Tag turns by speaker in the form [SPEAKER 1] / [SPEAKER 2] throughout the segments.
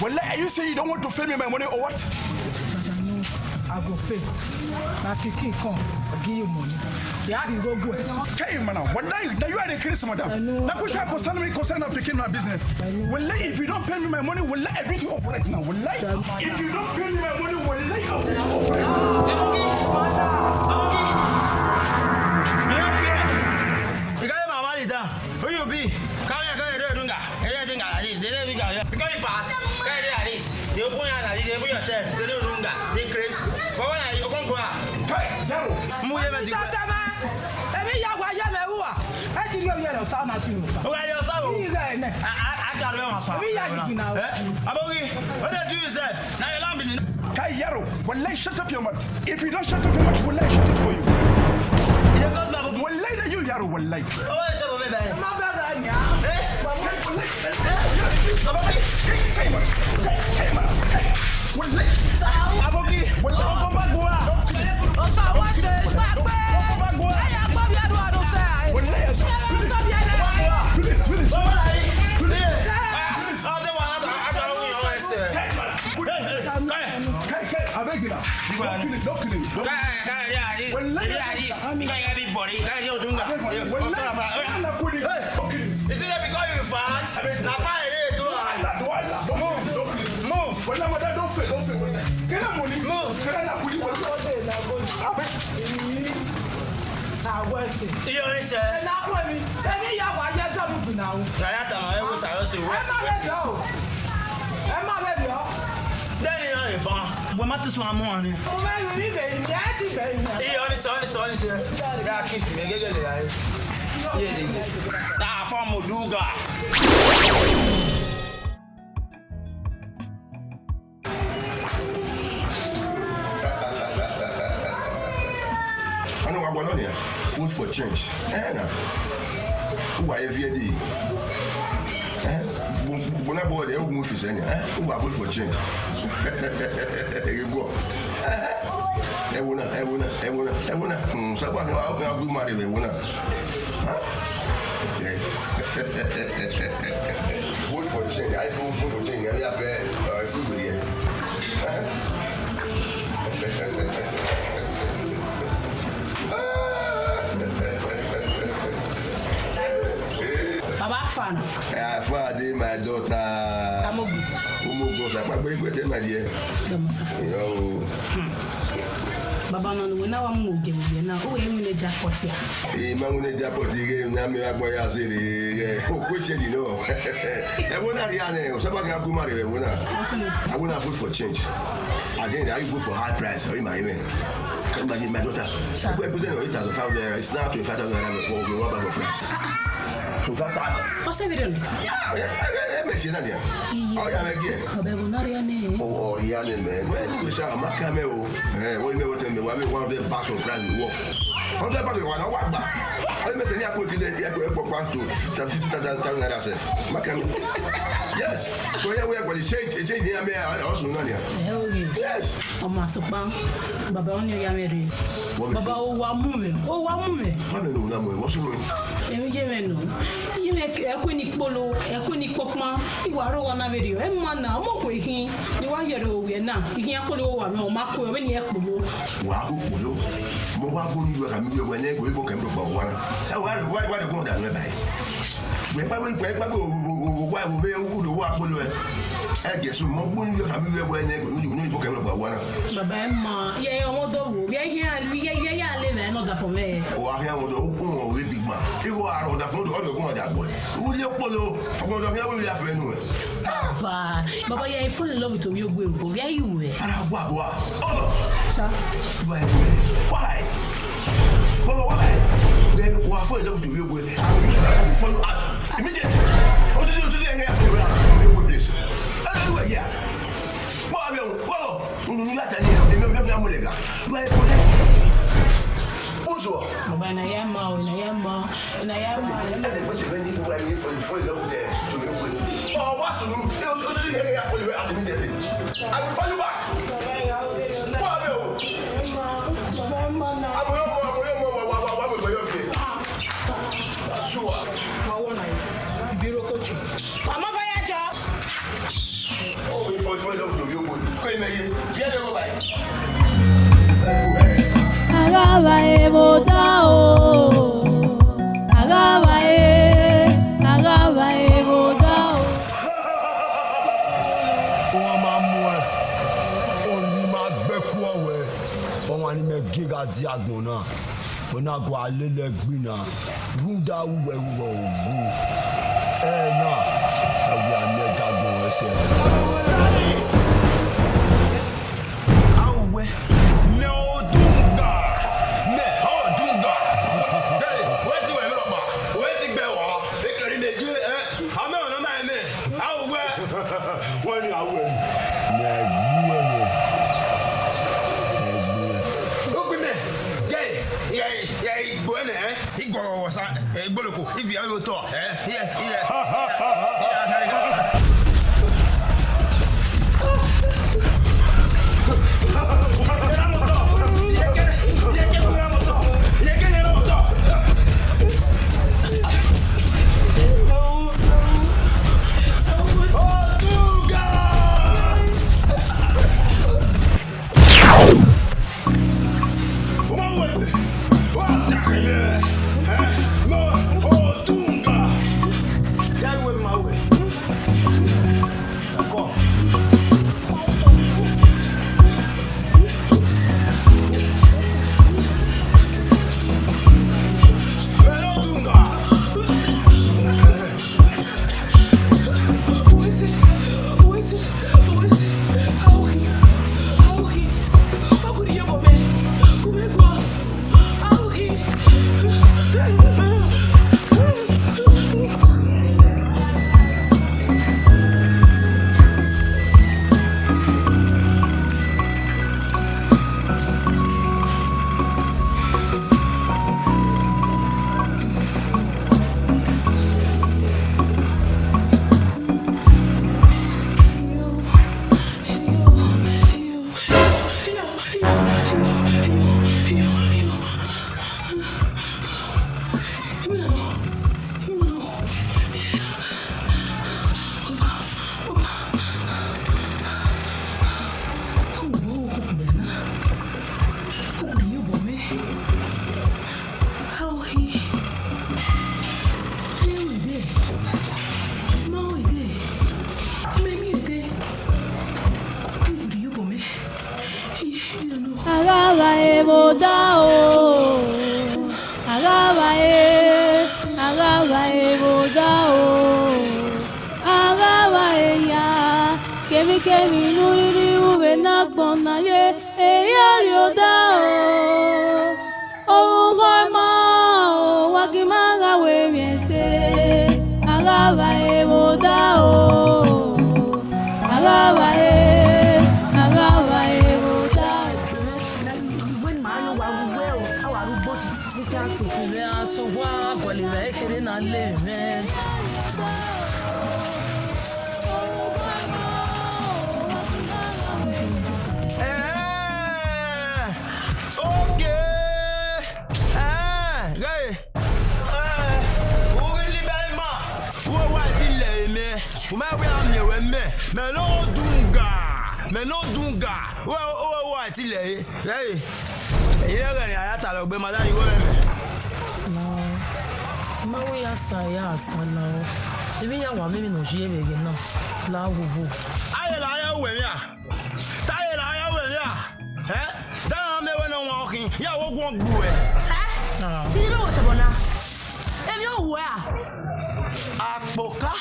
[SPEAKER 1] Well, are you saying you don't want to pay me my money or what?
[SPEAKER 2] I go pay. Now Kiki come, I'll give you money. Yeah, you go go.
[SPEAKER 1] Okay, man. What now you are the crazy madam. Now push up concern me concern of picking my business. Well, if you don't pay me my money, will let everything operate now. Will let if you don't pay me my money, will let everything operate.
[SPEAKER 3] You got my money down. Who you be? Come here, Dunga. Hey, Dunga, they never got you. Because fast. They open your they yourself. They don't Dunga. They crazy. For when you come go out.
[SPEAKER 1] Hey, yo. Shut up your mouth. If you don't shut up your mouth, will I shut it for you? Will later you Yaro will like. Oh, it's over there. My brother,
[SPEAKER 4] food for change. Who are you? When I bought the old movie, who are food for change? You go. Everyone. So, what can I do? Marry me, food for change. I food for change. I have food here. Father, my daughter. My dear.
[SPEAKER 5] Baba no we na wa mu je we na o yin ne jackpot ya
[SPEAKER 4] e ma mu ne jackpot ge na me agbo ya sire o ko che di no e wona ri ane o saba kan ku mari we wona I wona food for change again I food for high price o my even my daughter we present it as a founder it's now 25,000 naira for we want for friends so that time
[SPEAKER 5] o se video
[SPEAKER 4] me china dia o ya me ge
[SPEAKER 5] o be wona ri ane
[SPEAKER 4] o ri ane me we sha ma ka me o we me wote me wa me one of the bags of friends work on the back wa na wa gba I me say ni akọ kize ya ko epo pan to 50,000 naira self ma ka me yes ko ya we agba change ni ame also no ni yes
[SPEAKER 5] o ma so pa baba oni ya me ri baba o wa mu me ma me
[SPEAKER 4] no na mo wo so no
[SPEAKER 5] emi je me no je me e ko ni popma iwa ro wa na me ri e ma na mo ko hin ni wa yere o we na hin akolo wa me o ma ko we ni e polo
[SPEAKER 4] wa ko polo mo wa ko ni wa mi we ne ko ibo kan do ba wa na e wa de ko da no e bai we pa wa wo be wu do wa polo e ge so mo bu ni wa mi we ne ko ni ibo kan do ba wa na
[SPEAKER 5] baba e ma ye o mo do wo ye ya le na no da for me
[SPEAKER 4] o wa ya wo do ko we big man iwo aro da fun do o ko da gbo u ye polo o do ya we ya fe nu e
[SPEAKER 5] baba ye fall in love with omi ogwe o where you were
[SPEAKER 4] ara gbo abo
[SPEAKER 5] sir
[SPEAKER 4] why then wa fall in love with omi ogwe I will follow up immediately o ti here for omi ogwe place anyway here mo abi o nunu la tani emi o mi amulega why for Uzo.
[SPEAKER 5] Baba na yama.
[SPEAKER 4] Oh, what's the room? I will follow you back. Oh,
[SPEAKER 6] Agabae bodao, agabae bodao.
[SPEAKER 7] Oma mwe, oni ma gbekwa we, oma ni me giga diagbona, ona gwa lele gbina, runda uwe uwe ogu. Na, awi ane diagbon ese. Awe, me odunga.
[SPEAKER 6] Agabae bodao, agabae bodao, agabae ya, kemi nuri uwe na kona ye, eyario dao, ougoma, wakimaga we miense, agabae bodao, agabae
[SPEAKER 3] Melodunga, what is it? Hey, you're going to have to madam.
[SPEAKER 8] No, we are sayas, no. Even your women no shave again, no. Lawu.
[SPEAKER 3] I will, yeah. I will, yeah. Eh? Don't me when I'm walking. Yeah, what won't do it?
[SPEAKER 8] No.
[SPEAKER 5] You know what's going on? And you're where?
[SPEAKER 3] Apoka?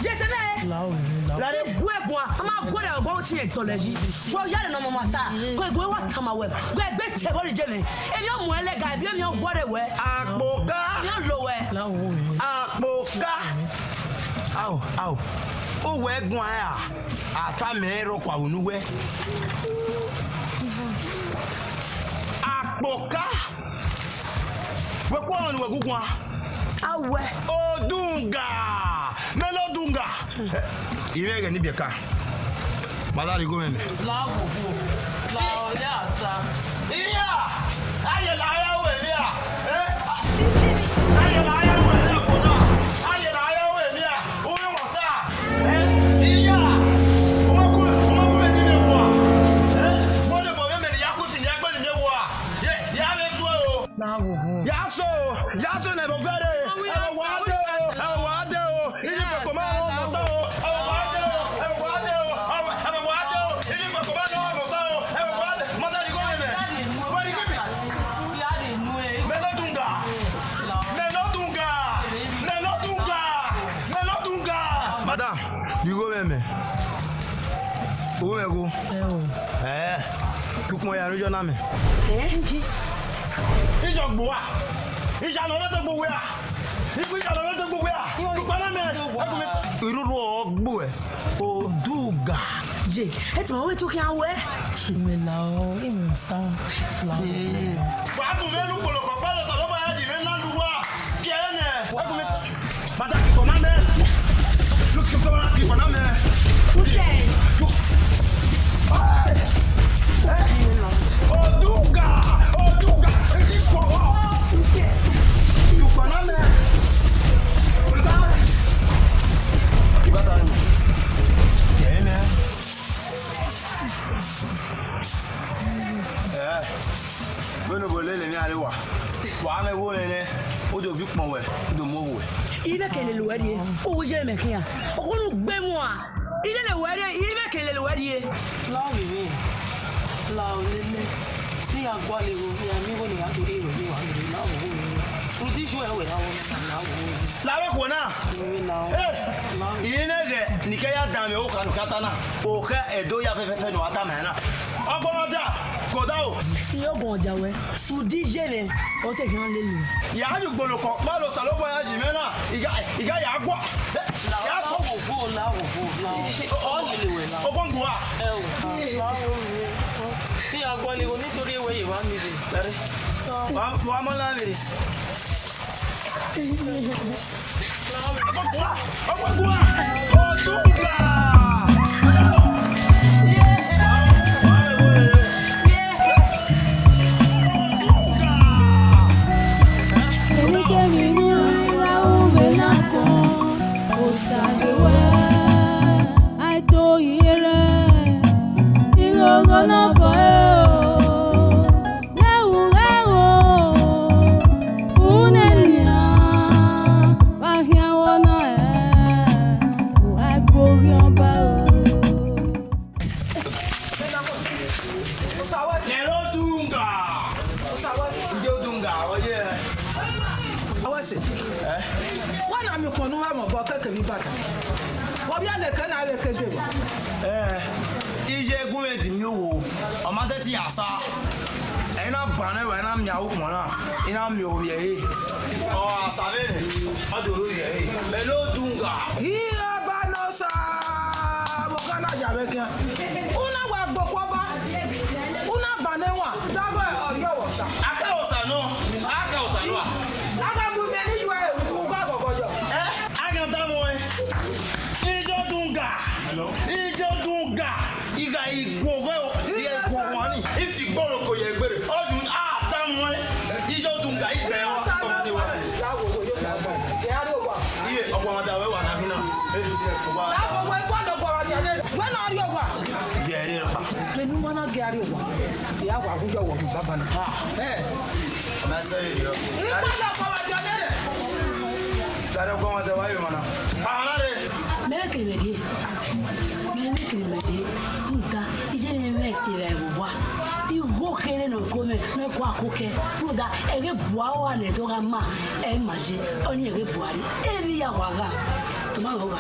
[SPEAKER 5] Yes,
[SPEAKER 8] Lawu.
[SPEAKER 5] La de bois, I'm going to go to ecology. Well, you're no massa. Go what time away. Go back to the journey. And you're more like I blame your water where
[SPEAKER 3] Apoka?
[SPEAKER 5] you're lower.
[SPEAKER 8] Lawu.
[SPEAKER 3] Apoka? Ow. Oh, where go I? Atamero kwa unuwe. Apoka? We're going to go.
[SPEAKER 5] Awe.
[SPEAKER 3] Odunga. Melodunga. Iwege ni beka. Madari go meme.
[SPEAKER 8] Lawu. Lawu ya sa.
[SPEAKER 3] Iya. Aye la ya we ya. Aye la ya we ya kona. Aye la ya we ya. O mo sa. Iya. Où est go? Tout moi ya rojo na me. Ijo gbo wa. Ija no to gbo we a. Iku ija no to gbo we a. Tu pa na me. Iruru ogbo e. Oduga.
[SPEAKER 8] Je, et tu m'as tout qui a ouais. Tu me là, il me sent là.
[SPEAKER 3] Wa tu me lu ko lo ko pa lo so lo ba ya di me na lu wa. Kiene. Madame qui comment me. Look you so happy for na me. Oduga! Oduga! You Paname! Bueno, volé les miens aller voir. Voir mes volés, au de vu que mon ouais, de mon ouais.
[SPEAKER 8] Il est quel est le wadier? Oh, j'ai mes clients. Oh, nous bémois. Il est le wadier, il est quel est le wadier?
[SPEAKER 2] Là, oui. Là, si à quoi les amis vont nous attirer,
[SPEAKER 3] La Rokona! Il est ni kaya dame o kanu katana. O ka edo ya fefe no atamena. Ogbonja, Godao.
[SPEAKER 8] Yo bonja we. Su DJ le, o se kan le lu.
[SPEAKER 3] Ya ju gbolo ko, ma lo salo boya jimena. Iga ya gbo. Ya ko
[SPEAKER 2] wo la. O ni le we la.
[SPEAKER 3] Ogbongwa.
[SPEAKER 2] Si a quoi les nítorí ewé yìí wá mi rè.
[SPEAKER 3] Wa mo la mi rè. Ogbongwa. Oduga.
[SPEAKER 2] Wana mi kono wa mo bo keke mi bata. Wo bi ale kan na we keje bo.
[SPEAKER 3] Ije gun e di mi owo. O ma se ti asa. Ina bana we na mi awu mo na. Ina mi o ye yi. O asa be ni. O do ro ye yi. Me lo dunga.
[SPEAKER 2] Iya ba no sa. Mo kana ja be kan. Una wa gbo ko ba. Una bane wa. Dago o yo wo sa.
[SPEAKER 3] Aka o sa no.
[SPEAKER 2] Aga bu me ni we u ba gogojo.
[SPEAKER 3] Aga da mo e. Ijo dunga. Iga igwogo ye gwo wani. If you gboro ko ye gbere. O ju da mo e. Ijo dunga igbe wa ko ni wa.
[SPEAKER 2] Ya wo yo sa ba. Ya ri o wa.
[SPEAKER 3] Iye opo ma da we wa na hina.
[SPEAKER 2] La bo we kwa do kwa ja le. We na ri o wa.
[SPEAKER 3] Ye ri ra.
[SPEAKER 2] Le nu ma na ge ari o wa. Ya wa ku jo wo baba na.
[SPEAKER 3] Ma se yo.
[SPEAKER 2] Ipa la kwa ja le.
[SPEAKER 3] Dare ko ma da wa yo mana. Ana re.
[SPEAKER 8] Me que me di. Puta, y je le me que wa. I wo kere no come, no kwa koke. Puta, e ge bua wa le to ga ma, e maje, oni e ge buari. E bi ya wa ga. To ma go ga.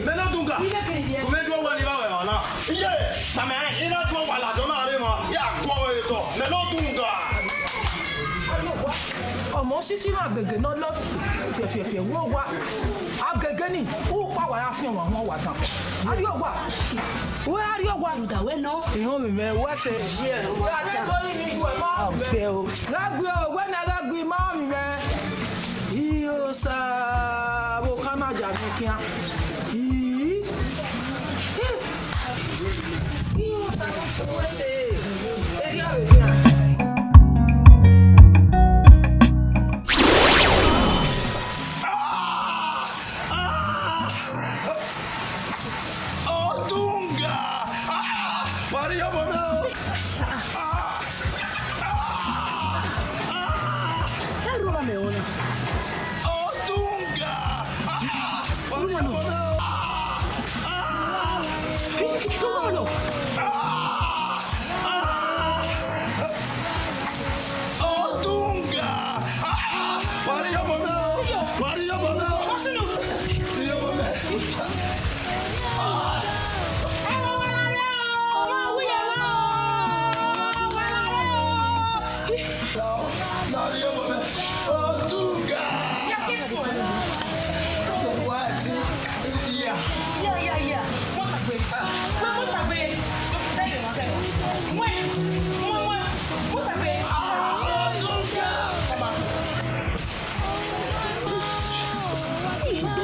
[SPEAKER 3] Mena dunga. Come do wa ni ba we mana. Iye, ta me ina do wa la do na re mo. Ya gwo e to. Mena dunga.
[SPEAKER 2] Ọmọ sisi ma gègé náà lọ fẹfẹfẹ wo wa agègé ni ó pa wà á fi hàn wọn wà tán fún ariọgba wẹ ariọgba
[SPEAKER 8] Puta, we no.
[SPEAKER 2] ìhun mi mẹ wẹsẹ yẹ adé tó ní mi gbọ má bẹ o lágbé o wẹnà lágbé má mi mẹ iyo sábò kánájà ní kíá yìí iyo sábò wẹsẹ èdè àwẹ̀ ní à.
[SPEAKER 3] What are you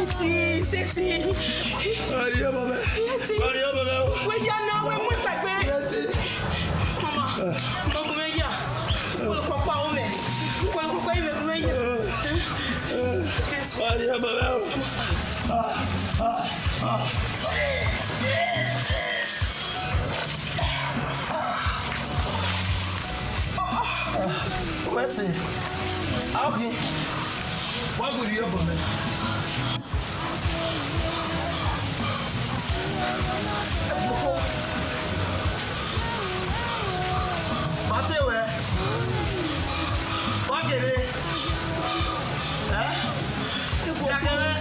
[SPEAKER 2] Sexy.
[SPEAKER 3] Maria baba. Maria baba.
[SPEAKER 2] We ya na we mu pagbe. Mama. Ko me ya. Ko pa o me. Ko ibe me ya.
[SPEAKER 3] Maria baba. Merci. Ok. What would you have me? Mate we. What get it? Huh? Jacqueline.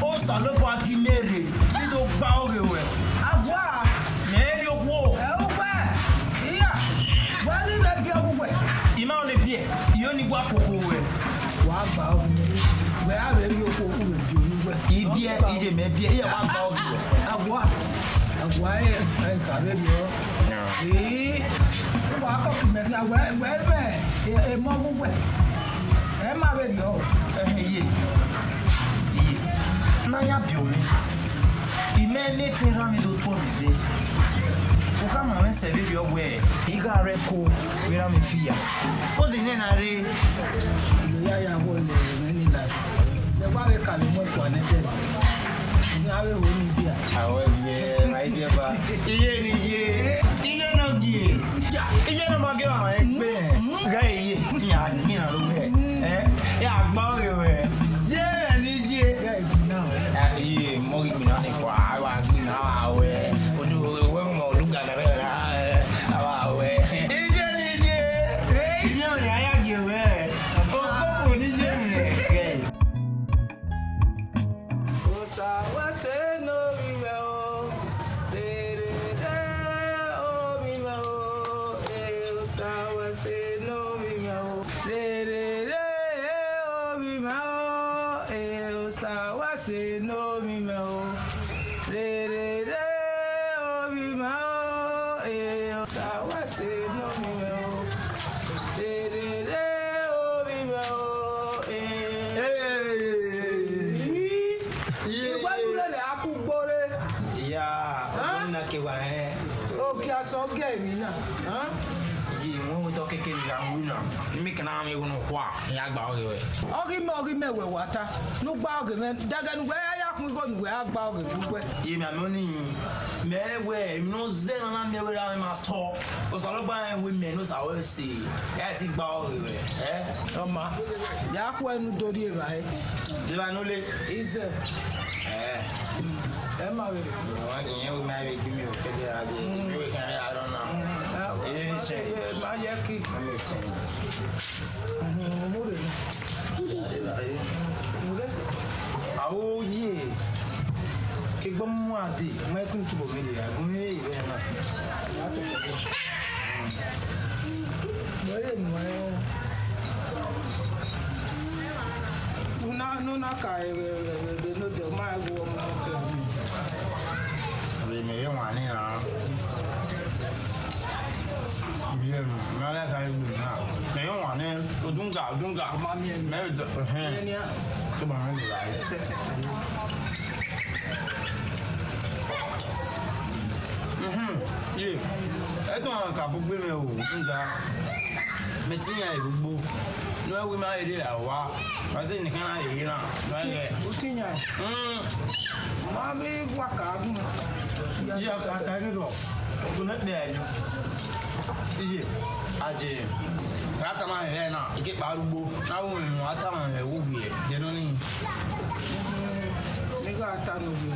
[SPEAKER 3] Oh, salopa qui mérite. Il doit pas au revoir. À voir. Mais il il m'a les pieds. Il n'y a pas beaucoup. Il bien, il met bien. Il y a pas à voir. À voir. Et Naya biome. Il m'a mis terrain de toi l'idée. Pourquoi maman s'est vu au way? Il a réco, il a mes filles. Posez une arrêt. Il y a un rôle de Ménilade. Le voir avec un mot pour un été. Il a eu une vie. Ah ouais, bien, ma vie va. Il est non gué. Il est non ma gueule avec ben. Gaïe, il y a rien à l'ouer. Il y a barré ouais. Iya, mau gimana nih? Wah, wajib nawe. Udah, gue mau lu gak ada awe. Ije. Ini mana ayah gue? Kok ini nih? Usa wase no bimeo, re o bimeo. Usa wase no bimeo, re o bimeo. Usa wase no bimeo. Re o bimeo. Usa wase no bimeo. Re o bimeo. Okay, I saw game now. Huh? When we talk again, you make an army on a walk. Okay, me with water. No bargain. Dagan, where I am going, where I bargain. You may money. May way, no zen on me without my talk. Because all about women knows I will see. I think bargain. Come on. Yakwen do the right. The one is Emma, you marry me. I don't know. Oh, yeah. Keep on one day. My country will be there.
[SPEAKER 2] na ka no de ma go mo ka
[SPEAKER 3] le me yo wani na bien na la ka ni na me yo wani odunga ma mi me do to ba ni la ye eto an ka bo gbe me o nga me ti yan gbogbo no we ma ere awa wa se nìkan na ye na no ye
[SPEAKER 2] o ti yan ma be wa ka gun
[SPEAKER 3] ya ka ni do o na be ajo ije aje rata ma ere na ike pa arugbo na wo mi ata ma e wo gbe de no ni
[SPEAKER 2] mi ga ta no bi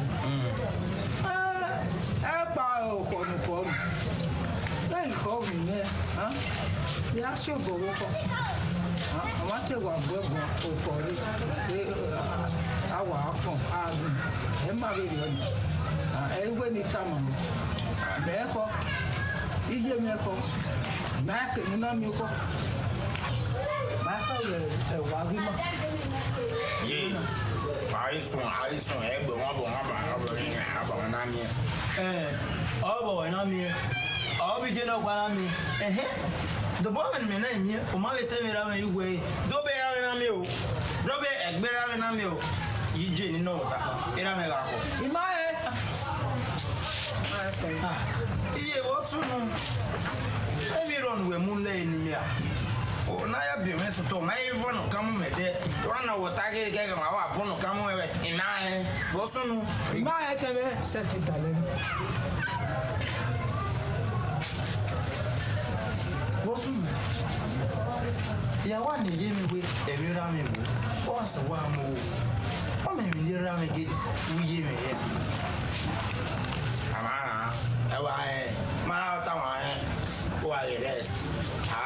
[SPEAKER 2] pa ọ̀pọ̀lọpọ̀ lẹ́yìn kọ́ mi yẹn bí a ṣe bọ̀wọ́ kọ́ àwọn àtẹ̀wà gbẹ̀gbọ̀n ọ̀pọ̀ rí pé àwọ̀ àpọ̀n ààrùn ẹ̀ má rí rẹ̀ ọ̀nà ẹ̀wé ní tàmà mi bẹ́ẹ̀ kọ́ iye mi kọ́ báyà kèmí náà mi kọ́ báyà kọ́ ẹ̀wà rí mọ́.
[SPEAKER 3] àìsùn ẹgbẹ̀ wọn bọ̀ rí ní àbọ̀ náà mi ọ̀bọ̀ náà mi ọ̀bí jẹ́ náà pa náà mi dọ̀bọ̀ mi náà mi o máa fi tẹ́mi ra mi ìwé dọ́bẹ̀ ra mi náà mi o dọ́bẹ̀ ẹgbẹ́ ra mi náà mi o yìí jẹ́ nínú ọ̀tá ìrà mi làkọ̀.
[SPEAKER 2] ìmọ̀ ẹ̀
[SPEAKER 3] iye wọ́n súnmù ẹ̀mí rọ̀nù wẹ̀ mú lẹ́yìn ní mi à na ya bi me so to mai vono kamu me de wana wota ke ke ma wa vono kamu we ina e bo sunu
[SPEAKER 2] ma e tebe seti dale
[SPEAKER 3] bo sunu ya wa ne je mi we e mi ra mi wo o so wa mo o me mi ra mi ge uye me ye amana e wa e ma ta wa e wa rest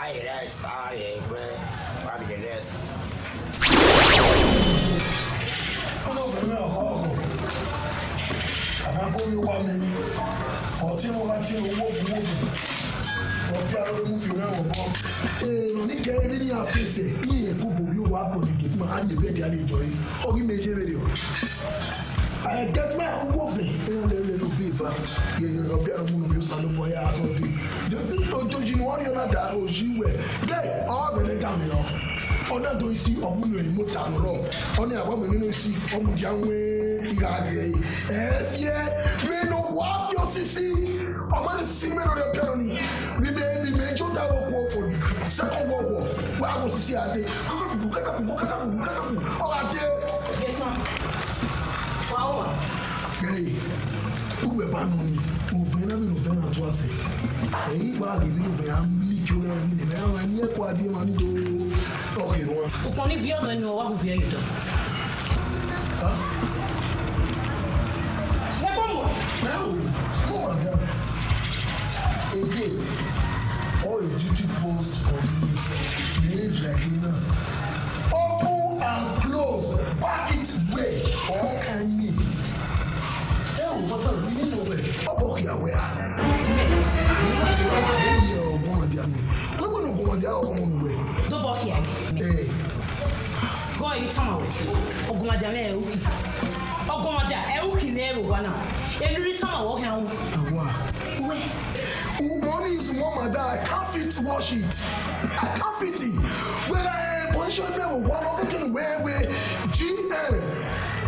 [SPEAKER 3] I bread, what the rest.
[SPEAKER 9] I'm not very well. I'm going to one minute. Or till one till wolf. Or probably move you around. No need to get any of this. He and Kubu, you are going to get my hand in bed and enjoy. Or give me a video. I get my wolf. Little beef. You're a better moon, you son of boy. I don't think. Don't you know you're not that old? You were. Yeah, all the time, you know. On that, do you see a woman in Motown wrong? Only a woman you see on Janway. Yeah, we know what your sissy. I'm going to see me on your penny. We made your tower for the Second World War. Where I was to see a day. Oh, I did.
[SPEAKER 5] Yes, ma'am. Wow.
[SPEAKER 9] Hey, who were banning? Who were not to us? Anybody who were literally in the middle and near Quadi Manido. Okay, one.
[SPEAKER 5] Only if you don't know what you do.
[SPEAKER 9] No, small girl. A gate or a duty post or the driving now. Open and close, back it way, or can me. What are we doing over? About here, where? I see what you're going to do. We're going to go on the other way.
[SPEAKER 5] Don't walk here.
[SPEAKER 9] Hey,
[SPEAKER 5] go anytime. Ogumadame, Ogumada, Elkin, one. Every time I walk home.
[SPEAKER 9] Where? Money is one that I can't fit wash it. I can't fit it. When I position level, one looking where GM.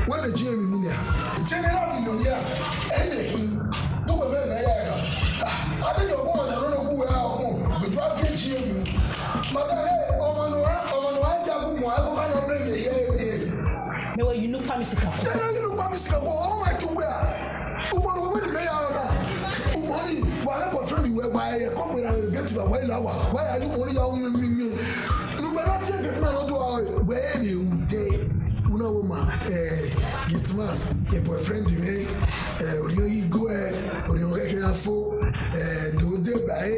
[SPEAKER 9] Where the GM million? General millionaire. Anything. Who will be there? I think you're going to know who we are. But you have to GM. But hey, I don't know here.
[SPEAKER 5] No, you know, Pamisika.
[SPEAKER 9] You know, Pamisika. All right, to where? Who want to be there? Why I got friendly whereby a company and get to a while hour. Why are you only young? You better take it, man. Where you day? Una woman, get man, a boyfriend, you go, or you reckon a fool, do they buy,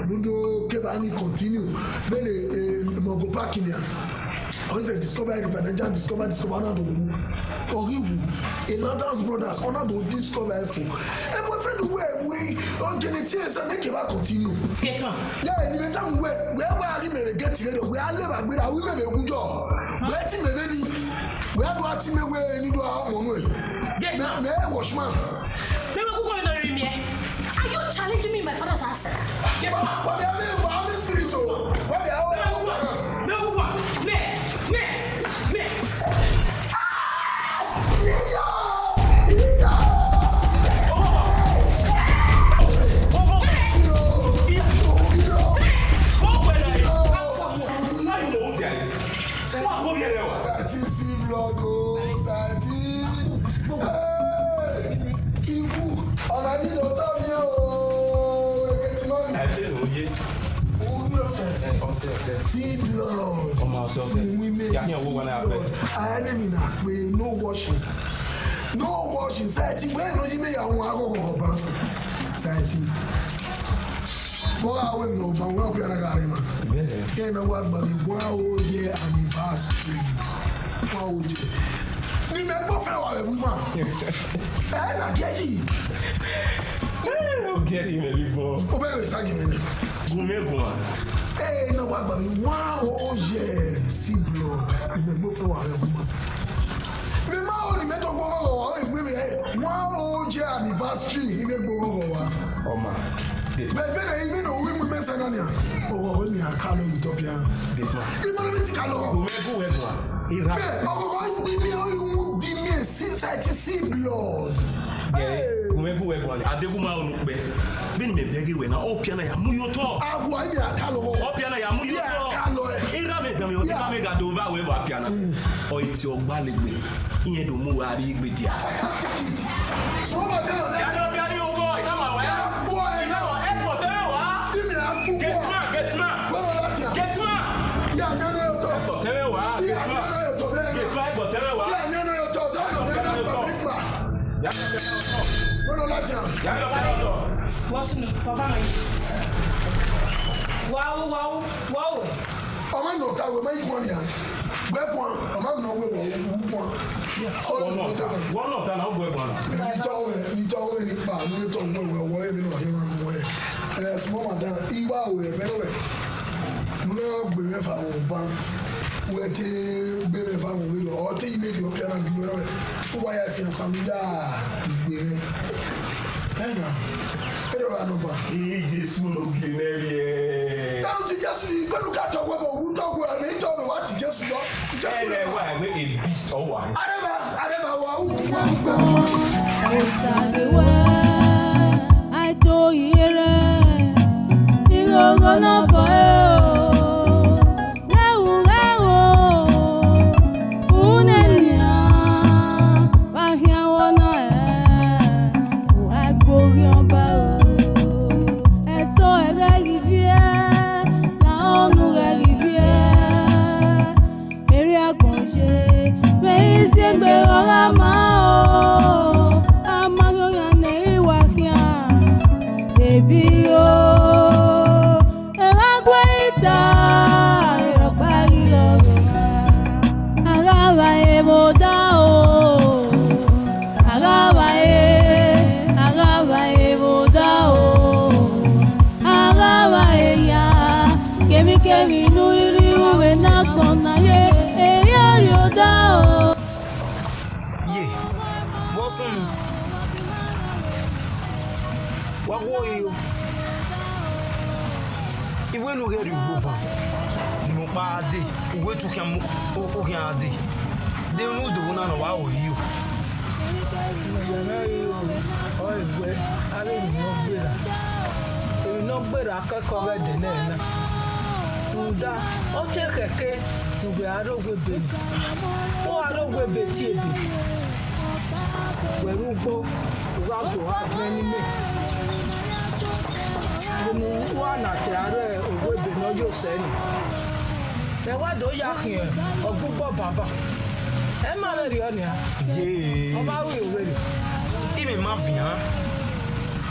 [SPEAKER 9] do Kebani continue, then a Mogo Parking. I was a discovery, and discover or you, in Nathan's brothers, honor to discover for a boyfriend where we don't get it tears and make it continue.
[SPEAKER 5] Get on.
[SPEAKER 9] Yeah, in the time where we get together, we are never with our women a good job. Let him ready. Where do I think we need to have one way? Yes, me washman.
[SPEAKER 8] Are you challenging me in my father's house?
[SPEAKER 9] What do you mean? What is spiritual? What do you See blood. I mean, no washing. No washing. Society. Where you may have one go society. Boy, I will know, but we'll be a garima. Can't know what, but wow, yeah, anniversary. Wow, yeah. Remember, fellow woman. And I get you.
[SPEAKER 10] Get him a little more.
[SPEAKER 9] Where is argument? Hey, no, but wow, yeah, see blood. Remember, fellow woman. Remember, only met on wow, yeah, anniversary. Remember,
[SPEAKER 10] oh, man.
[SPEAKER 9] But then even though women say no nia. Oh, when you are coming Utopia. You know me tikalo. Oh, give me society see blood.
[SPEAKER 10] Adeguma onukbe. Bin me begi we na opiana ya muyoto.
[SPEAKER 9] Agwa ni akalo.
[SPEAKER 10] Opiana ya muyoto. Ira me gami o ira me ga do ba we ba piana. O iti ogbalegbe. Iyen do mu ari igbe dia.
[SPEAKER 9] So what tell that?
[SPEAKER 2] Wow.
[SPEAKER 9] I'm not going to make one here. I'm not going to make one.
[SPEAKER 10] One of them, I'll go one.
[SPEAKER 9] You told me, you told me, whatever you know, small than Iwa, anyway. No, be if I will ban. Where to be if I will, or take you your piano. Why I feel some
[SPEAKER 10] He just won't be married.
[SPEAKER 9] Don't you just look at the weapon who talk well and they told me what to just do.
[SPEAKER 6] I do hear it. You go gonna go.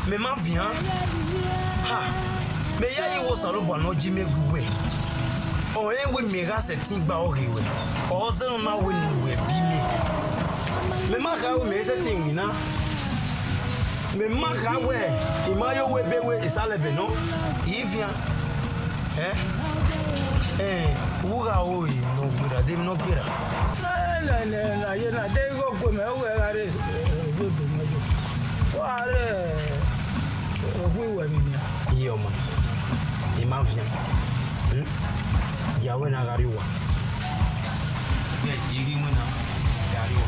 [SPEAKER 3] Mais ma vie, mais il y a eu au salon pour nous Jimmy Goué. On est où Mira cette thing ba ori we. On se non ma we we bimi. Mais ma ka we me cette thing na. Mais ma ka we, il ma yo we be we ça leve non. Il vient. Ura oi no gbera dem no gbera.
[SPEAKER 2] na ye na de go go me o we ga re go do me jo wa re o wi we mi ya yo ma e ma vien ya we na ga ri wa ye yigi mo na ga ri wa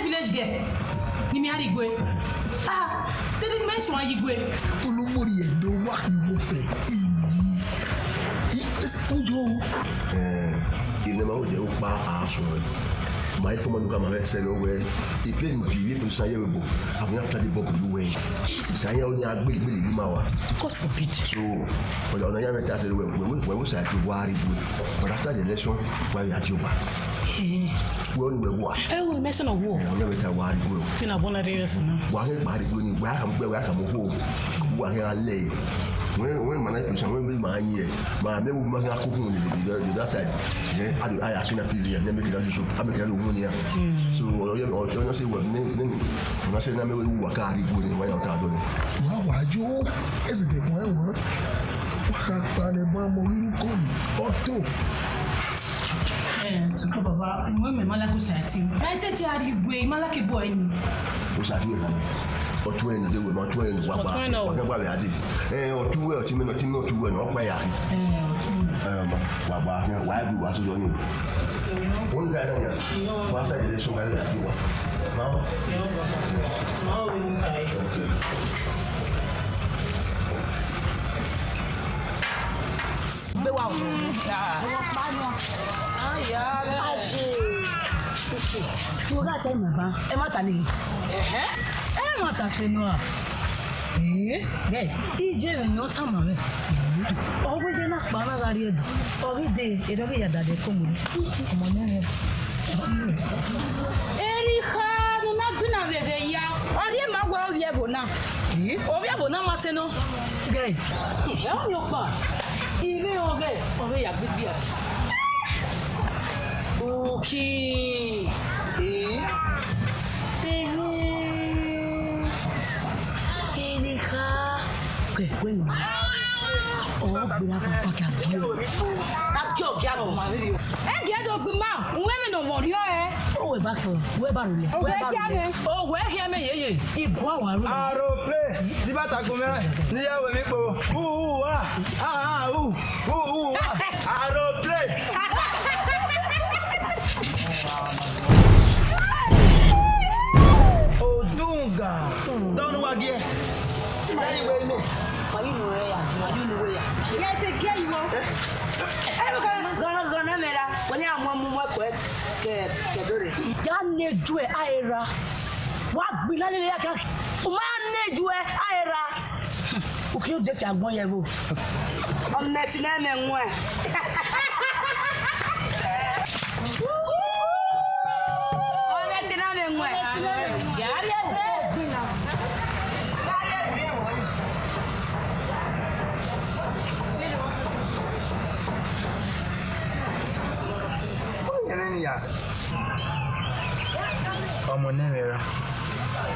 [SPEAKER 5] village girl. Ni mi ari gwe. Ah, tell me so yi gwe.
[SPEAKER 9] Olumori e do wa mo fe. Ojo.
[SPEAKER 4] Il ne m'a pas dit pas aso. My former come and said over. He played with you to say you have not played the book you way. Say only a big mawa.
[SPEAKER 5] God forbid.
[SPEAKER 4] So, but on the young chat we was at worry but after the election why are you back? We only war.
[SPEAKER 5] Oh, messing of war.
[SPEAKER 4] I never tell why you will.
[SPEAKER 5] In a bonnet areas.
[SPEAKER 4] Why when you welcome home? Why I lay. When my life is when my year, my name will make a cook on the other side. I can appeal and make it a show. I'm a California. So, I say what name. When I say I'm a Wakari good in my other.
[SPEAKER 9] Why, Joe? Is it the one word? What can a mamma come? Otto.
[SPEAKER 5] So, Papa, women Malaco satin. I said, are you gray, Malaki boy?
[SPEAKER 4] What's that? Or 20 they were not 20 whatever they did. Or 2 or 2 minutes, not 2 and not my eye. Why do was on you? One guy after the election, I like you. Now,
[SPEAKER 8] Tu ga tell me ba e ma ta ni e ma ta se no a ije re no ta ma me o go je na pa na ga ri edu o ri de e do ge ya da de ko mu mo ne
[SPEAKER 5] Erika no na gbina bebe ya o ri ma gwa o ye bo na o bi abo na ma te no ge e o yo pa ile o ge ya gbe bi a okay
[SPEAKER 8] Erika ke when o bila papa ka dio na jo ja bo ma ri o
[SPEAKER 5] e ge do gbe ma we me no mo rio
[SPEAKER 8] o we back we ba ru le
[SPEAKER 5] we hear me yeye
[SPEAKER 8] ibu awa ru
[SPEAKER 2] aeroplane di bata gun me ni ya we mi po aeroplane Odunga don't wagi e we no
[SPEAKER 8] you know ya
[SPEAKER 5] ye te ke you
[SPEAKER 8] gana mera woni amu mo ko ke dore ya ne ju e aira wa gbila le ya ka o ma ne ju e aira o ki o de fi agbon ye bo on net na me nwo e on net na me nwo e ya ri e
[SPEAKER 2] ọmọ nẹ́rẹ̀ẹ́ra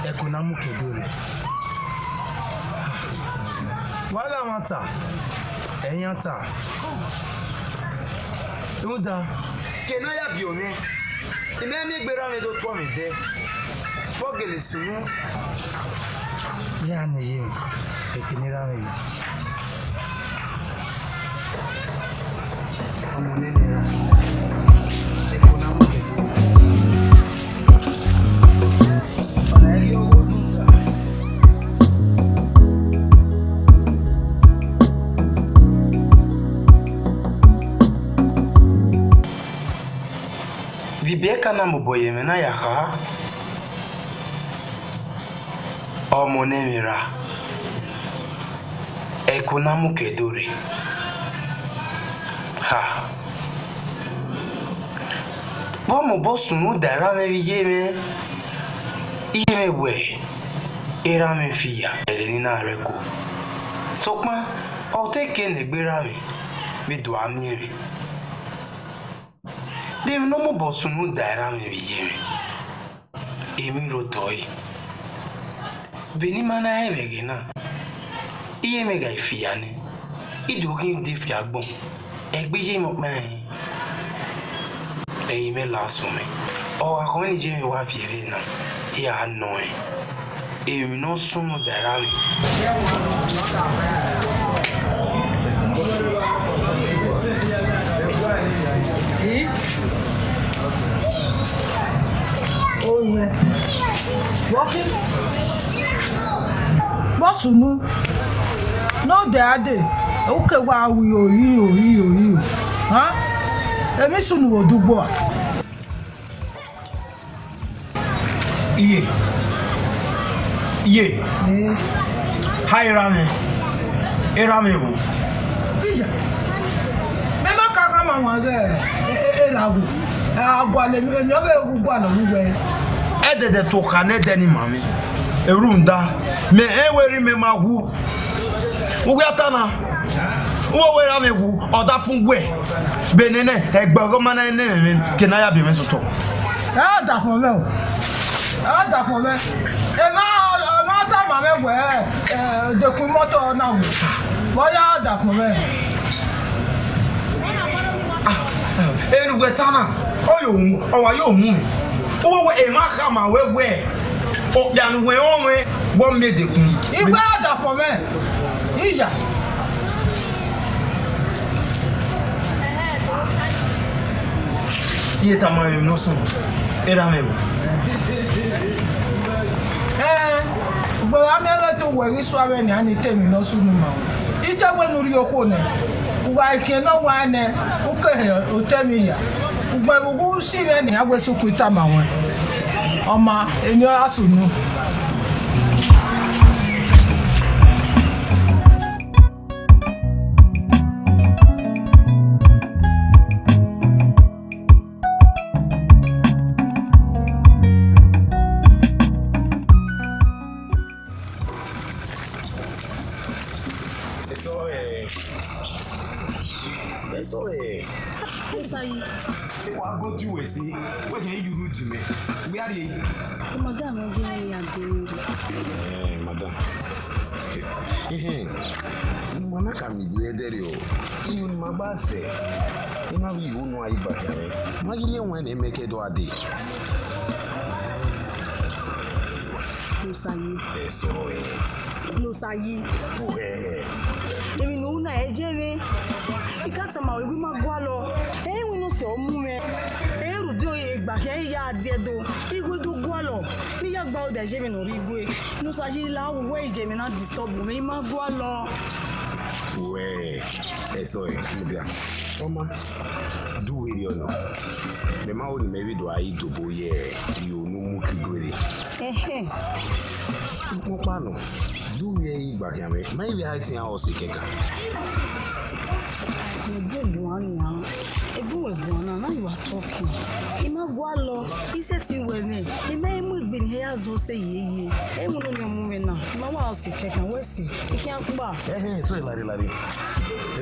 [SPEAKER 2] ẹkùn náà mú kedere wàhálà wọn ta ẹ̀yàn ta ìmúta kẹ̀nà yà bí omi ìmẹ́mí gbéra mi tó tọ́ mi dẹ́
[SPEAKER 3] Fogele sunu. Yani yim. Ekinira mi. Amonene. Ekona mo ke. Ona yo goduza. Vibeka na mboye mena yaka. Omonemira Ekonamu kedore ha Bomo bosunu dara me bijeme Iyeme we Era me fiya Elenina reko Sokma Oteke negbera me Bidu amire Dem nomo bosunu dara me bijeme Emi rotoi Veni mana emegena. Iye mega ifiane. Idokin di fiagbon. Egbeje mo pe. Eyin me la sume. O akon ni je mi wa fiere na. Ya no e. Emi no sunu dara mi.
[SPEAKER 2] Oh yeah. Walking. Bosunu no de ade oke wa wi oyi ha emi sunu odugbo iye haira me era me bu iya me ma ka ma wa ge era bu agwa le mi obe gugwa na gugwe
[SPEAKER 3] Edede to kanede ni mami Erunda me eweri me magu Uwe atana Uwe wera me gu Oda fun we Benene Egbago mana ene me Kenaya bi me soto
[SPEAKER 2] Da fun me o Da fun me E ma ta ma me we de ku moto na wu Boya da fun me
[SPEAKER 3] Enu wetana Owa yo mu Uwe e ma kama we O dan we onwe bo medekun.
[SPEAKER 2] Igwe ada for me. Ija.
[SPEAKER 3] Iye tamayo no sun. Era me.
[SPEAKER 2] Gbo amere to we so awe ni ani temi no sunu ma. Ije we nuri oko ne. Uwa ike no wa ne. Uke o temi ya. Ugbe gugu si we ni agwe so kuita ma won. Oma enyo asunu.
[SPEAKER 10] Go to we see what you do to me. We are here.
[SPEAKER 8] Madam,
[SPEAKER 4] Madam. Mana kami gue dari o. Iu ni mabase. Ina wi unu aiba kare. Magiri enwe na emeke do ade.
[SPEAKER 8] Lusayi. Èmi no na ejere. Ikata ma we ma gwa lo. We no se omu me. Eru do egba ke ya de do. Igwe do gwa lo. Ni ya gba o de je me no ri igwe. Lusayi la wo ije me na disturb me ma gwa lo.
[SPEAKER 4] We. Mubia. Oma. Do we you know. Me ma woni me wi do ayi dobo ye. Yo no mu kigore. Mopano. Do we igba ya me. Ma wi hati ya o se keka.
[SPEAKER 8] Now you are talking. Ima gwalo, he said to me, he may move been here as say ye. I will only move now. Mamma, sick, I can wait. He can't come back.
[SPEAKER 4] So, Larry.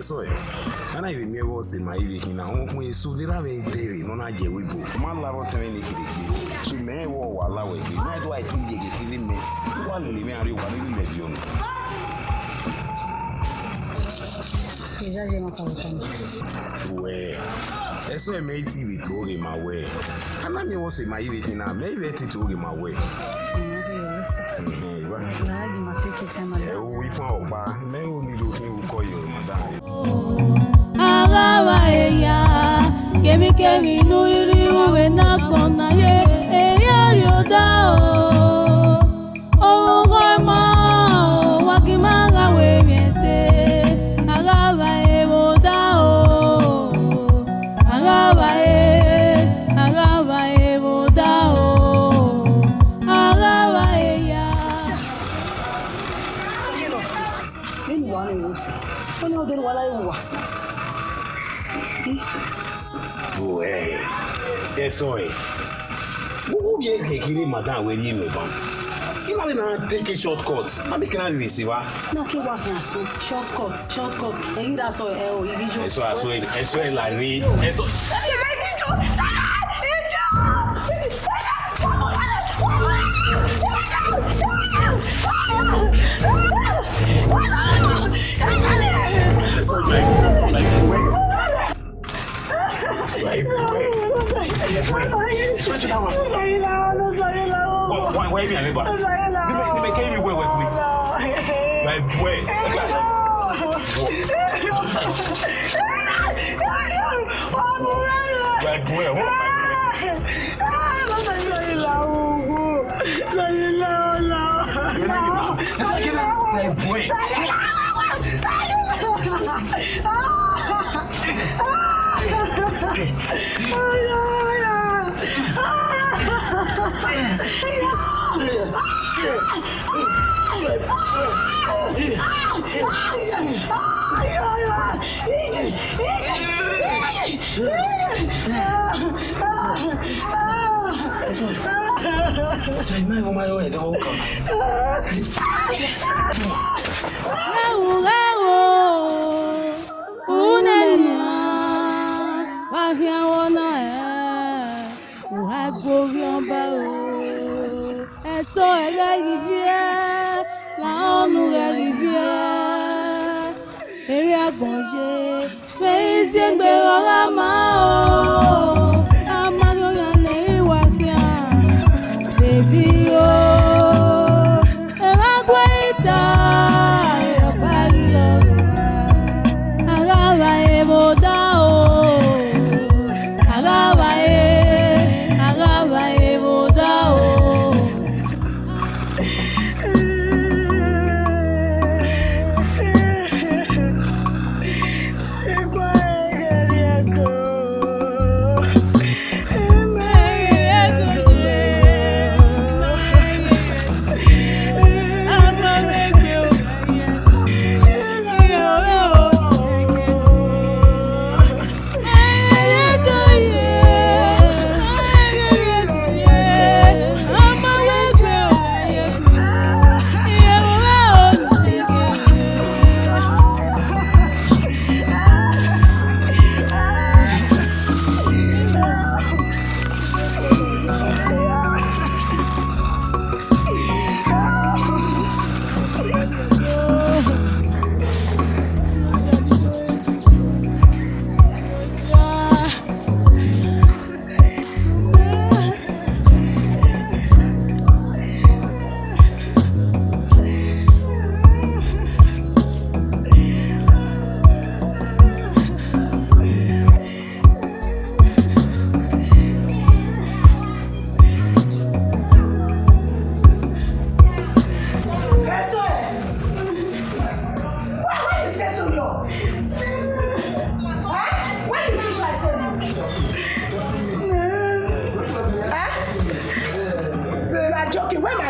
[SPEAKER 4] So, and I will never say my evening now. We soon did have a dairy, no idea we go. My love to any so may war allow it. Why do I think you get me? One living, I will live you.
[SPEAKER 10] Ouais. Eso e me TV to ge ma we. Ana mi wo se ma yi we na me we ti to ge ma we.
[SPEAKER 8] Laji mateke tema.
[SPEAKER 10] O wi fun oba me o ni lo ni o ko yo madam.
[SPEAKER 6] Agaba eya kemi nuriri uwe na kona ye eya rioda o goma wakimaga we miense agaba eboda agaba eboda agaba eya
[SPEAKER 8] Nini wana yose. Ona odero wala yuwa.
[SPEAKER 10] Ouais. Eso e. Wo ye hekiri madam we ni me bam. Ina be na take a shortcut. Abi can we see wa?
[SPEAKER 8] No ke wa kan so shortcut. E ira so e o irijo.
[SPEAKER 10] Eso e la ri. Eso.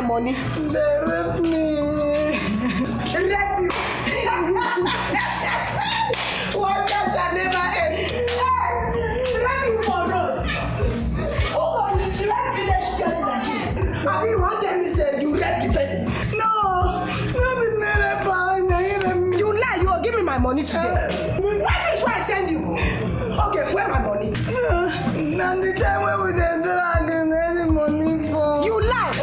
[SPEAKER 2] money. They raped me. Rape you. One day shall never end. Rape you for road. Oh, you rape village person again. I mean, one time he said you rape the person. No, you lie. You will give me my money today. Why should I send you? Okay, where my money?
[SPEAKER 11] And the time when we did that, I didn't have the money for.
[SPEAKER 2] You lie.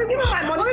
[SPEAKER 2] Give me my money.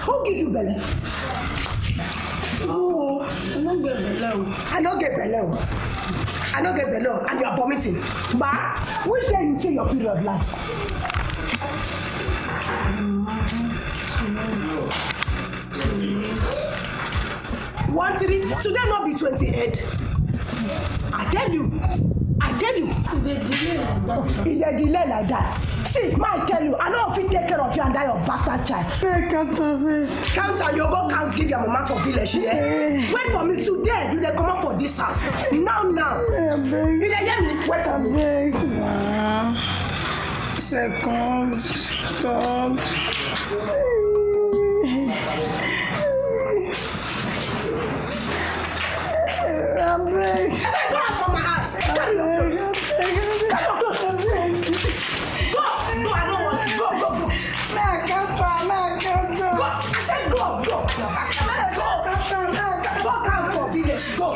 [SPEAKER 12] Who give you belly?
[SPEAKER 5] Oh, I don't get belly.
[SPEAKER 12] I don't get belly. I don't get belly, and you are vomiting. Ma, which day you say your period last? One three. Today not be 28. I tell you. It's a delay like that. See, I tell you, I don't fit take care of you and that your bastard child. Count and you go count give your mama for village here. Wait for me today. You dey come up for this house. Now. You dey hear me? Wait for me.
[SPEAKER 11] Second, third.
[SPEAKER 12] Go out from my house. Carry on. Go, I don't want to. Go. Go. I said go. Go out for village. Go.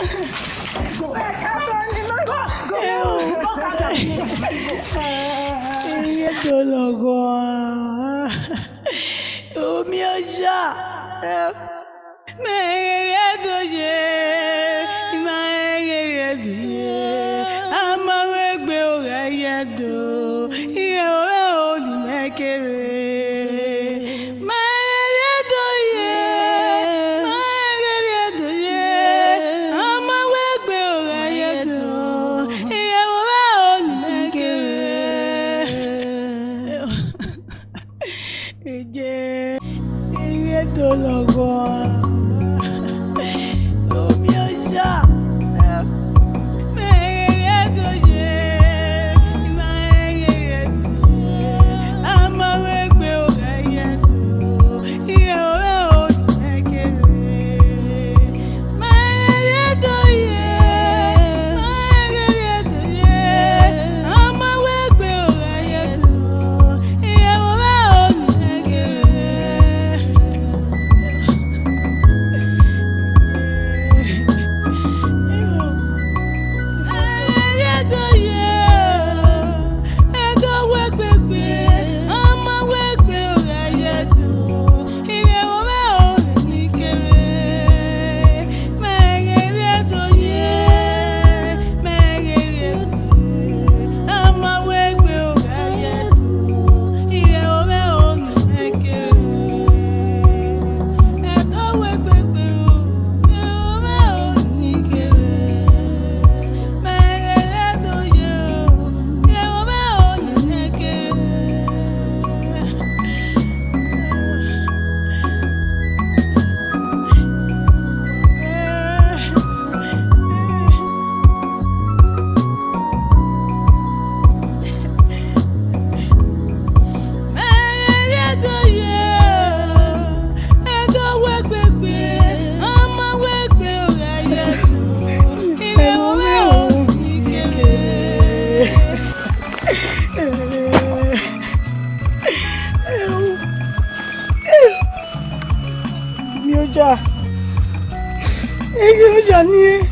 [SPEAKER 11] Ayo jani.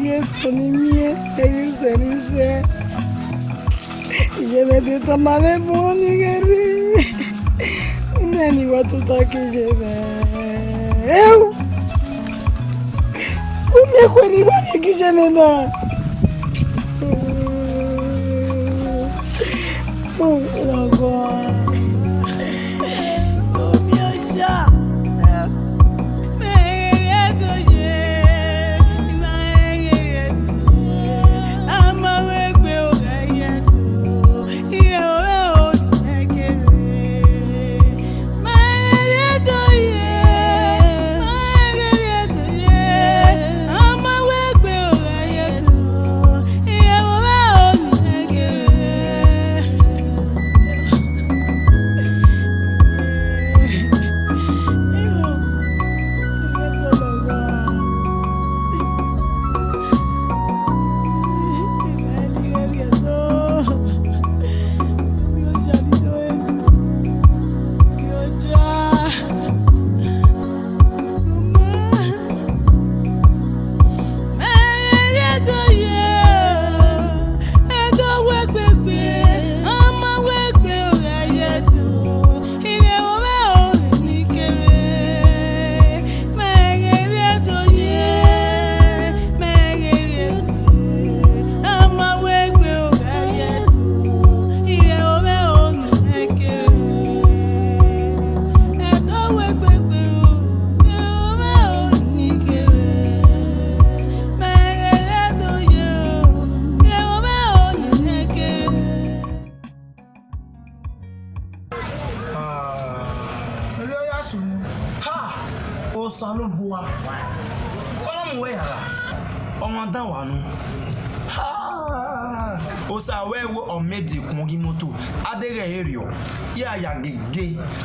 [SPEAKER 11] Yes, oni mie. Ayo senise. Iye me tamale boni geri. Nani watu takijebe. Eu. Umye kweli bani kijana na. Oh, God.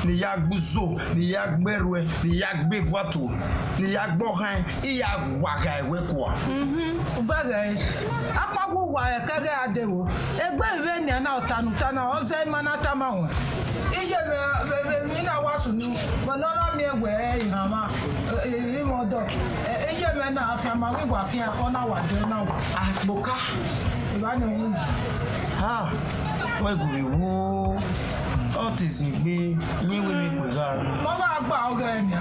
[SPEAKER 3] Ni ya gbuzo ni ya gberwe ni ya gbevoato ni ya gbohan iya waga ewe kwa
[SPEAKER 2] ubere apagwo wa kage adewo egbe iwe ni na otanutana oze mana tamawo ije me na wasunu bonora mi egwe ihama imodo ije me na afama wi wa fi akona wa de na wa
[SPEAKER 3] akboka
[SPEAKER 2] ibanu yin
[SPEAKER 3] ha we guriwo ọtịsị gbe nyewe mi pe gara
[SPEAKER 2] mo ma gba oge eni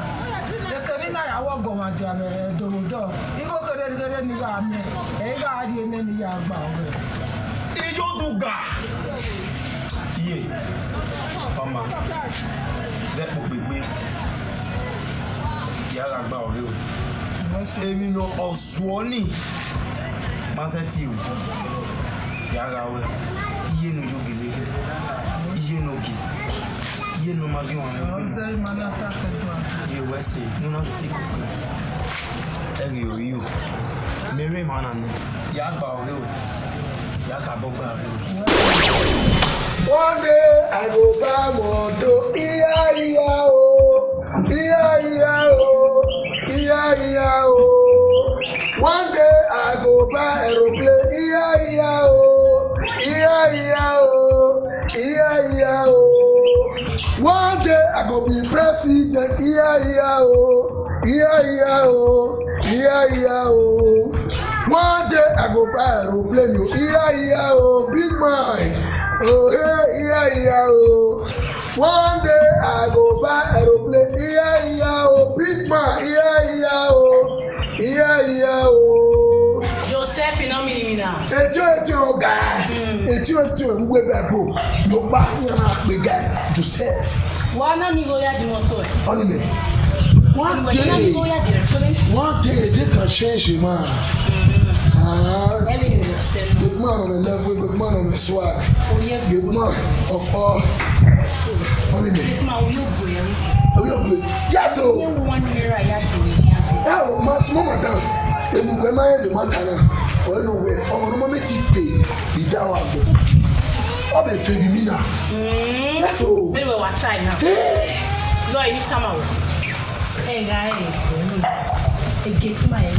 [SPEAKER 2] ekeni na ya wo go ma ja me dodo igo kere ni ga mi e ga ri ene ni ya gba oge
[SPEAKER 3] ijo duga ye mama de po gbegbe ya la gba oge o emi no osuoni ma se ti o ya ga we iye no jogele iye no ki iye no magi wọn
[SPEAKER 2] ọ̀sẹ̀ ìmọ̀lẹ́ àtàkẹ́dùn àti
[SPEAKER 3] iye wẹ́sẹ̀ nínú ti kò ẹ̀rì orí o mẹ́rẹ̀ ìmọ̀ náà ni yà á gba ọ̀rẹ́ o yà á kà bọ́ gba ọ̀rẹ́ o.
[SPEAKER 9] One day I go buy moto, iya o, iya o, iya o. One day I go buy aeroplane, iya o, iya o, iya o. One day I go be president, iya o, iya o, iya o. One day I go buy aeroplane, iya o, big man. Oh yeah, oh. One day I go buy aeroplane, oh, big man, oh.
[SPEAKER 5] Joseph, you know me now.
[SPEAKER 9] Ejo guy, ejo we bebo. Yo ba na the guy Joseph.
[SPEAKER 5] Wana mi go ya di moto e.
[SPEAKER 9] Only me. One day they can change him, man. Good man on the level, good man on the swag. Good man of all. Only me.
[SPEAKER 5] It's my will go.
[SPEAKER 9] Are we good? Yes, so. Yeah, my small madam. The movement, the matana. Well, no way. Oh, no, me tife. Be down up. I'll be feeling me now. Yes, so.
[SPEAKER 5] Anyway, what time now? No, you tell me. Hey, guys. It gets my head.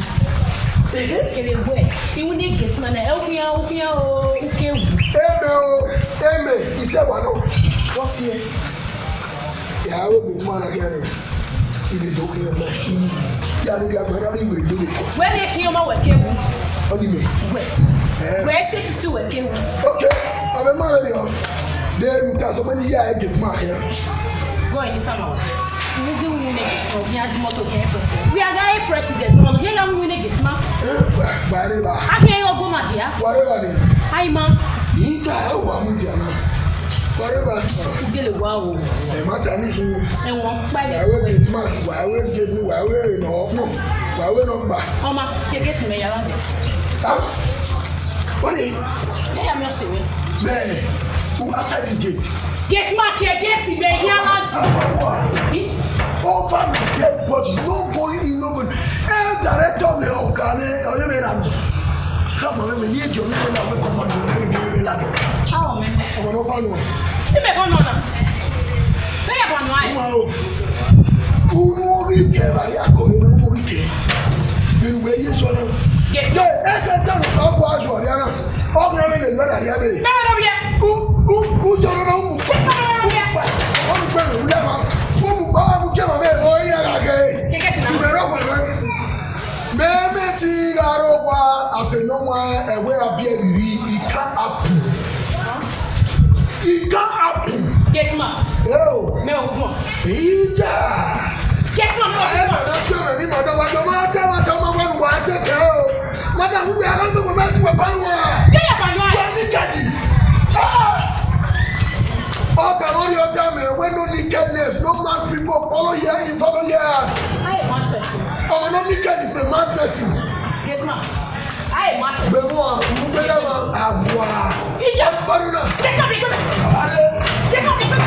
[SPEAKER 5] Ele boy, you need get man elpia o uke.
[SPEAKER 9] Eme, ise wano. What's here? Yeah, I will be man again. You be doing Ya ni ga mara ni we do it.
[SPEAKER 5] Where dey kin o ma we kewu.
[SPEAKER 9] Oni me.
[SPEAKER 5] Where say 50 we kewu.
[SPEAKER 9] Okay. Abe ma le o. There you ta so many ya e get ma here.
[SPEAKER 5] Go anytime. We are guy president. No, here you win get ma.
[SPEAKER 9] Whatever.
[SPEAKER 5] I can you go ma dia.
[SPEAKER 9] Whatever.
[SPEAKER 5] Hi ma.
[SPEAKER 9] Ija o wa mu dia na. Whatever.
[SPEAKER 5] Gele wa o.
[SPEAKER 9] E ma ta ni ki.
[SPEAKER 5] E won pa le.
[SPEAKER 9] I will get ma. I will get me. I will no. I will not ba.
[SPEAKER 5] Oma, ke get me yara de.
[SPEAKER 9] Ah. What is?
[SPEAKER 5] Hey, I'm not saying.
[SPEAKER 9] Man, who outside this gate?
[SPEAKER 5] Get ma ke get me yara de.
[SPEAKER 9] Oh, family dead, but no going in, no going. Director, me okay, or you may not. Come on, we need you. We will not come on. We will give you that.
[SPEAKER 5] How man?
[SPEAKER 9] I'm not going to.
[SPEAKER 5] You may go no. Say about no.
[SPEAKER 9] Wow. Who know we care? I go. We know we care. Then where you so now?
[SPEAKER 5] Get.
[SPEAKER 9] Yeah, every time some boys were there. Oh, we are in the middle of the day.
[SPEAKER 5] No, yeah.
[SPEAKER 9] Who don't know? Mẹ́mẹ́tì arọ́wà àṣẹ̀yọ́wà ẹ̀wẹ́ abíẹ̀rìrí ìká àpù. Ìká àpù.
[SPEAKER 5] Gẹ́tìmá.
[SPEAKER 9] Yóò.
[SPEAKER 5] Mẹ́wàá gbọ́n.
[SPEAKER 9] Ìjà.
[SPEAKER 5] Gẹ́tìmá mẹ́wàá gbọ́n.
[SPEAKER 9] Ẹ̀rọ náà tí ọ̀rẹ́ ní màdọ́wàjọ́ máa tẹ́wà tọ́mọ wọn wà á tẹ́kẹ́ o. Mọ́tà gbogbo àwọn ọmọ mẹ́ta ti wà pálọ̀ wà.
[SPEAKER 5] Yẹ́yà pálọ̀ wà.
[SPEAKER 9] Wà ní gàjì. Ọ̀gá lórí ọ̀gá mi, when no nakedness, no mad people follow here in follow here.
[SPEAKER 5] I am mad person.
[SPEAKER 9] Oh, no naked is a mad person.
[SPEAKER 5] Get mad. I am mad person.
[SPEAKER 9] Bemo, you better man. Abwa.
[SPEAKER 5] Ija.
[SPEAKER 9] Baruna.
[SPEAKER 5] Get up, get up.
[SPEAKER 9] Are.
[SPEAKER 5] Get up, get up.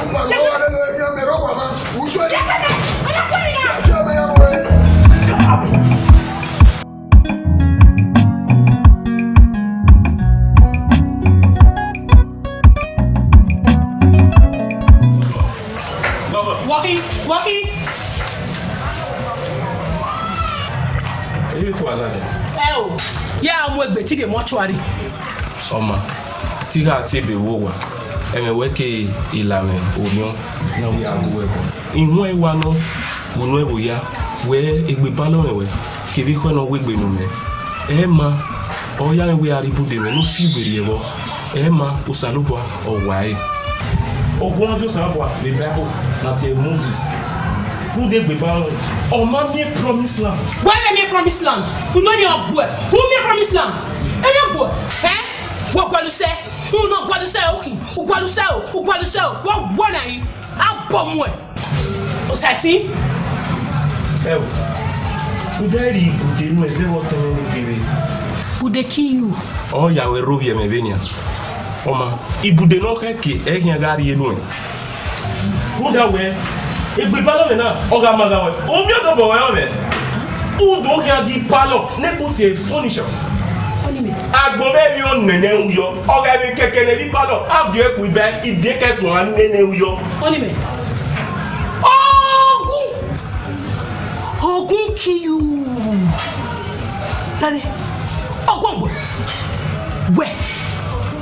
[SPEAKER 9] Ufa, no one ever hear me rock, man. Who should I?
[SPEAKER 5] I'm not going now.
[SPEAKER 9] Tell me your way.
[SPEAKER 5] Walking.
[SPEAKER 10] Èyí tó àlàdé.
[SPEAKER 2] O, yà á mú ẹgbẹ́ tí de mọ́ṣúárì.
[SPEAKER 10] Ọmọ tí ká ti bè wò wá ẹ̀mẹ̀wẹ́ ké ìlànà òmìọ́ náà wí àwọ̀ ẹ̀kọ́. Ìwọ̀n ẹ̀wà náà wọnú ẹ̀wò ya wẹ́ ẹgbẹ́ bá lọ́rùn ẹ̀wẹ́ kébí kọ́ náà wẹ́gbẹ́ nù mẹ́. Ẹ̀ ma ọ̀yá ẹ̀wẹ́ arìbùdè mẹ́ ló fi ìwèrè ẹ̀wọ́. Ẹ̀ ma òsàlùbọ̀ ọ̀wà ẹ̀. Ogun ọjọ́ sábà lè Bible láti Moses. Who dey gbe bawo? Ọmọ mi promise land.
[SPEAKER 2] Why dey me promise land? Who know your boy? Who me promise land? Any boy? What gwalu say? Who no gwalu say okay? Who gwalu say? What one are you? How bomb we? Osati?
[SPEAKER 10] Ẹ o. Who dey ri ibude nu eze wo tele ni gere?
[SPEAKER 2] Who dey kill you?
[SPEAKER 10] O ya we rovie me venia. Ọmọ ibude no keke ehia gari enu e. Who da we? Egbe balo me na oga maga we. O mi odo bo we o me. Who do here di palo ne put a furniture. Agbo be mi o nene uyo. Oga mi keke ne di palo. Avio eku ibe ide kesun an nene uyo.
[SPEAKER 2] Oni me. Ogun kill you. Tare. Ogun boy. We.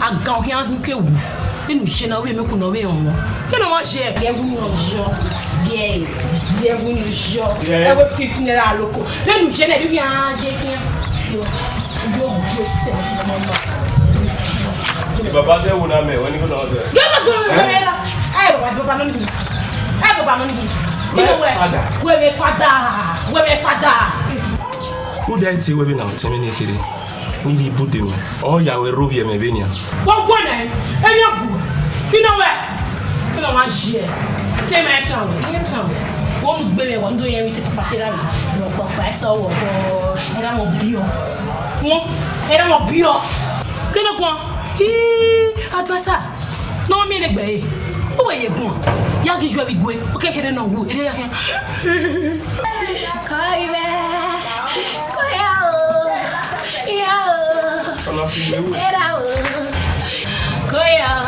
[SPEAKER 2] Aga ohia hike wu. Inu se na we me ku na we on wo. Kí ló wọ́n ṣe?
[SPEAKER 5] Bienvenue au jour. Bienvenue au jour. Elle va peut-être finir à l'eau. Là, nous gênons, lui, j'ai fait. Dieu sait, maman.
[SPEAKER 10] Baba ṣe wo na me woni ko na o de.
[SPEAKER 5] Gẹ́gẹ́ bí wọ́n rẹ̀ la. Ayé bàbá ló ní bí. Ayé bàbá ló ní bí. Wẹ́wẹ́ fada.
[SPEAKER 10] Who dey ti we be na temi ni kiri. Ni bi bude mi. O ya we rovie me venia.
[SPEAKER 2] Wọ́n gbọ́ náà ẹni ọ̀bù. Iná wẹ̀. Kí ló máa ṣe ẹ̀? Tẹ́ máa ń plan wẹ̀. Wọ́n mú gbé mi wọ́n tó yẹn wí tètè pàtẹ́ rà mí.
[SPEAKER 5] Lọ́pọ̀ pa ẹ̀sọ́ wọ̀ bọ́ ẹ̀rọ wọn bí ọ.
[SPEAKER 2] Kí ló gbọ́n? Kí advasa náà mi lè gbẹ̀ yìí. Ó wẹ̀ yẹ gbọ́n. Yá kí ju ẹbí gbé. Ó kékeré náà wù. Èdè yà kẹ́.
[SPEAKER 5] Kọ́ ibẹ̀. Kọ́ yà o. Yà o.
[SPEAKER 10] Ọ̀nà sí ìwé wò.
[SPEAKER 5] Ẹ̀rà o. Kọ́ yà o.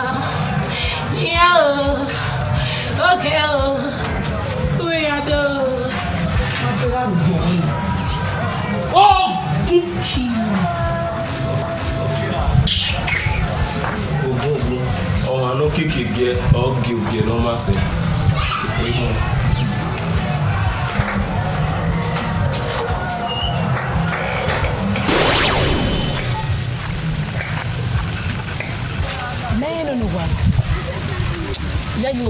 [SPEAKER 5] Yà o. Okay o. We are the.
[SPEAKER 2] Oh!
[SPEAKER 10] Ogun ọmọ anọ kékeré ọgẹ ògẹ náà má ṣe.
[SPEAKER 5] ya you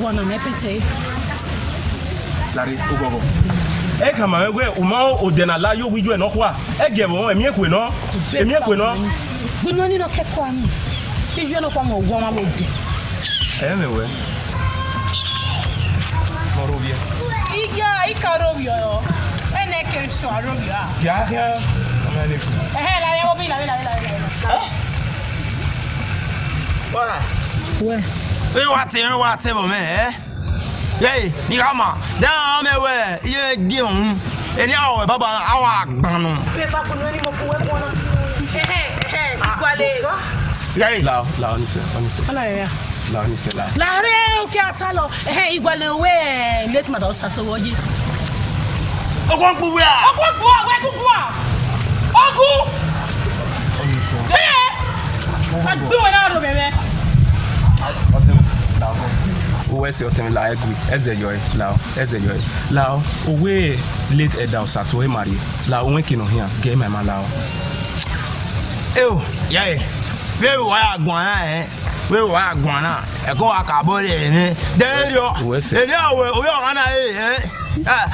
[SPEAKER 5] wanna me pete.
[SPEAKER 10] Larry, Ugogo. E kama wewe umo odena la yo wiju e no kwa. E ge mo emi ekwe no. Emi ekwe no.
[SPEAKER 5] Good morning no ke kwa mi. Ti ju no kwa mo wo ma mo de.
[SPEAKER 10] Emewe. Morovia.
[SPEAKER 5] Iga ikarovio yo. Ene ke so arovio.
[SPEAKER 10] Ya. Amane ku.
[SPEAKER 5] La ya obi la.
[SPEAKER 3] Wala.
[SPEAKER 5] Ouais.
[SPEAKER 3] We wa te bo me Hey, ni kama. Da me we, ye gi on. Eni awo baba awa agban no.
[SPEAKER 5] Pe ba ko ni mo ku we ko no. Iguale.
[SPEAKER 3] Hey,
[SPEAKER 10] la ni se.
[SPEAKER 5] Ala ya.
[SPEAKER 10] La ni se la.
[SPEAKER 5] La re o ke atalo. Iguale we late ma do sa to woji.
[SPEAKER 3] Ogun pu we a.
[SPEAKER 5] Ogun. Agbe wona ro bebe.
[SPEAKER 10] Uwe se otem la egwi ezeyoy lao owe late edao sato e mari la onwe kino hia ge my man lao
[SPEAKER 3] yeah we wa agwan we wa agwan na e ko akabo re ni derio eni awe oyo ana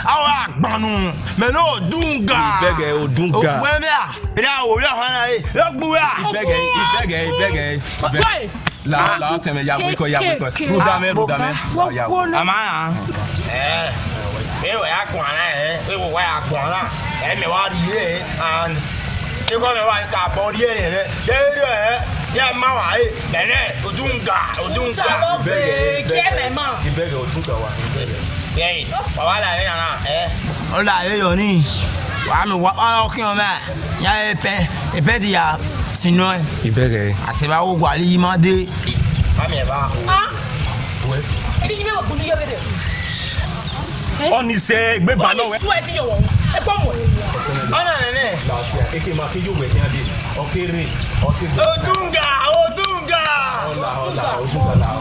[SPEAKER 3] awa agbanu me no dunga
[SPEAKER 10] ibege odunga
[SPEAKER 3] we me a eni awe oyo ana logbu a
[SPEAKER 10] ibege la teme ya wiko rudame ya
[SPEAKER 3] amana we wa agwan na we wa agwan na me wa ri and you go me wa ka body ni derio ya ma wa bele odunga
[SPEAKER 10] ibege odunga wa
[SPEAKER 3] Hey, wala le na o la le yo ni wa mi wa o kin o ma ya epe di ya sino
[SPEAKER 10] ibege
[SPEAKER 3] aseba wo gwa li ma de ma mi ba
[SPEAKER 5] wes edi ni me wo kunu yo bede
[SPEAKER 10] oni se gbe ba lo we
[SPEAKER 5] sweat yo wo e po mo
[SPEAKER 3] ona me
[SPEAKER 10] la sia e ke ma ke yo we kan bi o kere o se
[SPEAKER 3] odunga
[SPEAKER 10] la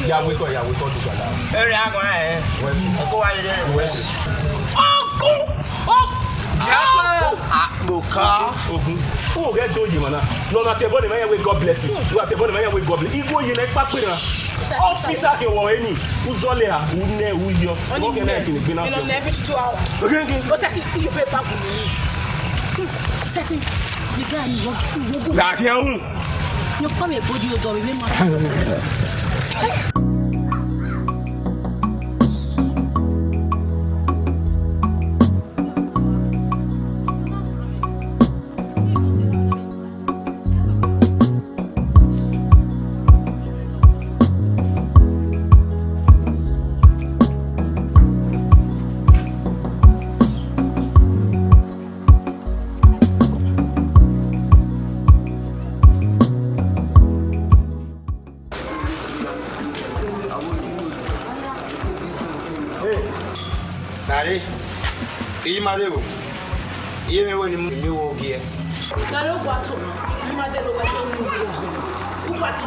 [SPEAKER 10] ya we ko duga la
[SPEAKER 3] ere agwa
[SPEAKER 10] wes
[SPEAKER 3] e ko wa le
[SPEAKER 10] wes ogun o ge doji mana no na te body man we God bless you you te body man we God bless igbo yi na pa pe na officer ke won eni uzole ha une uyo o ke na kini gbina so
[SPEAKER 5] every 2 hours
[SPEAKER 10] okay
[SPEAKER 5] o se you pay back me setting the guy ni wo
[SPEAKER 10] la ti hun
[SPEAKER 5] you come a body o do we ma
[SPEAKER 3] Nare imadebo yeme woni mi wo gie
[SPEAKER 5] na lo gwa to imadebo wa to mu gwa to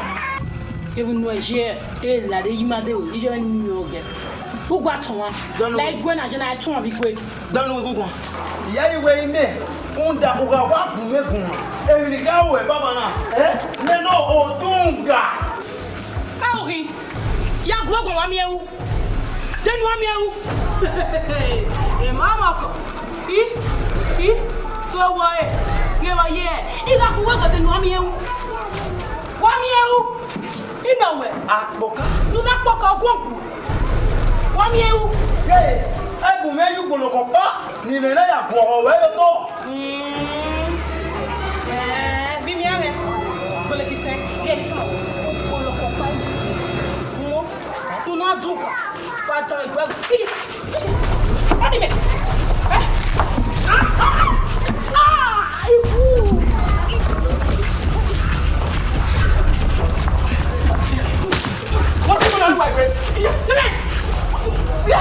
[SPEAKER 5] even no je la de imadebo ijo ni mi o ge bu gwa to wa la igwe na je na to wa bi gwe
[SPEAKER 3] danu we gugun iya iwe ime unda uga wa bu megun emi ga we baba na me no odunga
[SPEAKER 5] aohi ya gwo wa mi ewu tenu wa mi ewu mama ko to wa ye wa ye ila ku wa tenu wa mi ewu ina we
[SPEAKER 3] apoka
[SPEAKER 5] nu na poka ogun wa mi ewu
[SPEAKER 3] egun meju gboloko pa ni me na ya bo owe to
[SPEAKER 5] bi mi ave bole ki se ye ni so gboloko pa mo tu na duka pa to igwe anime
[SPEAKER 3] what you gonna do my friend see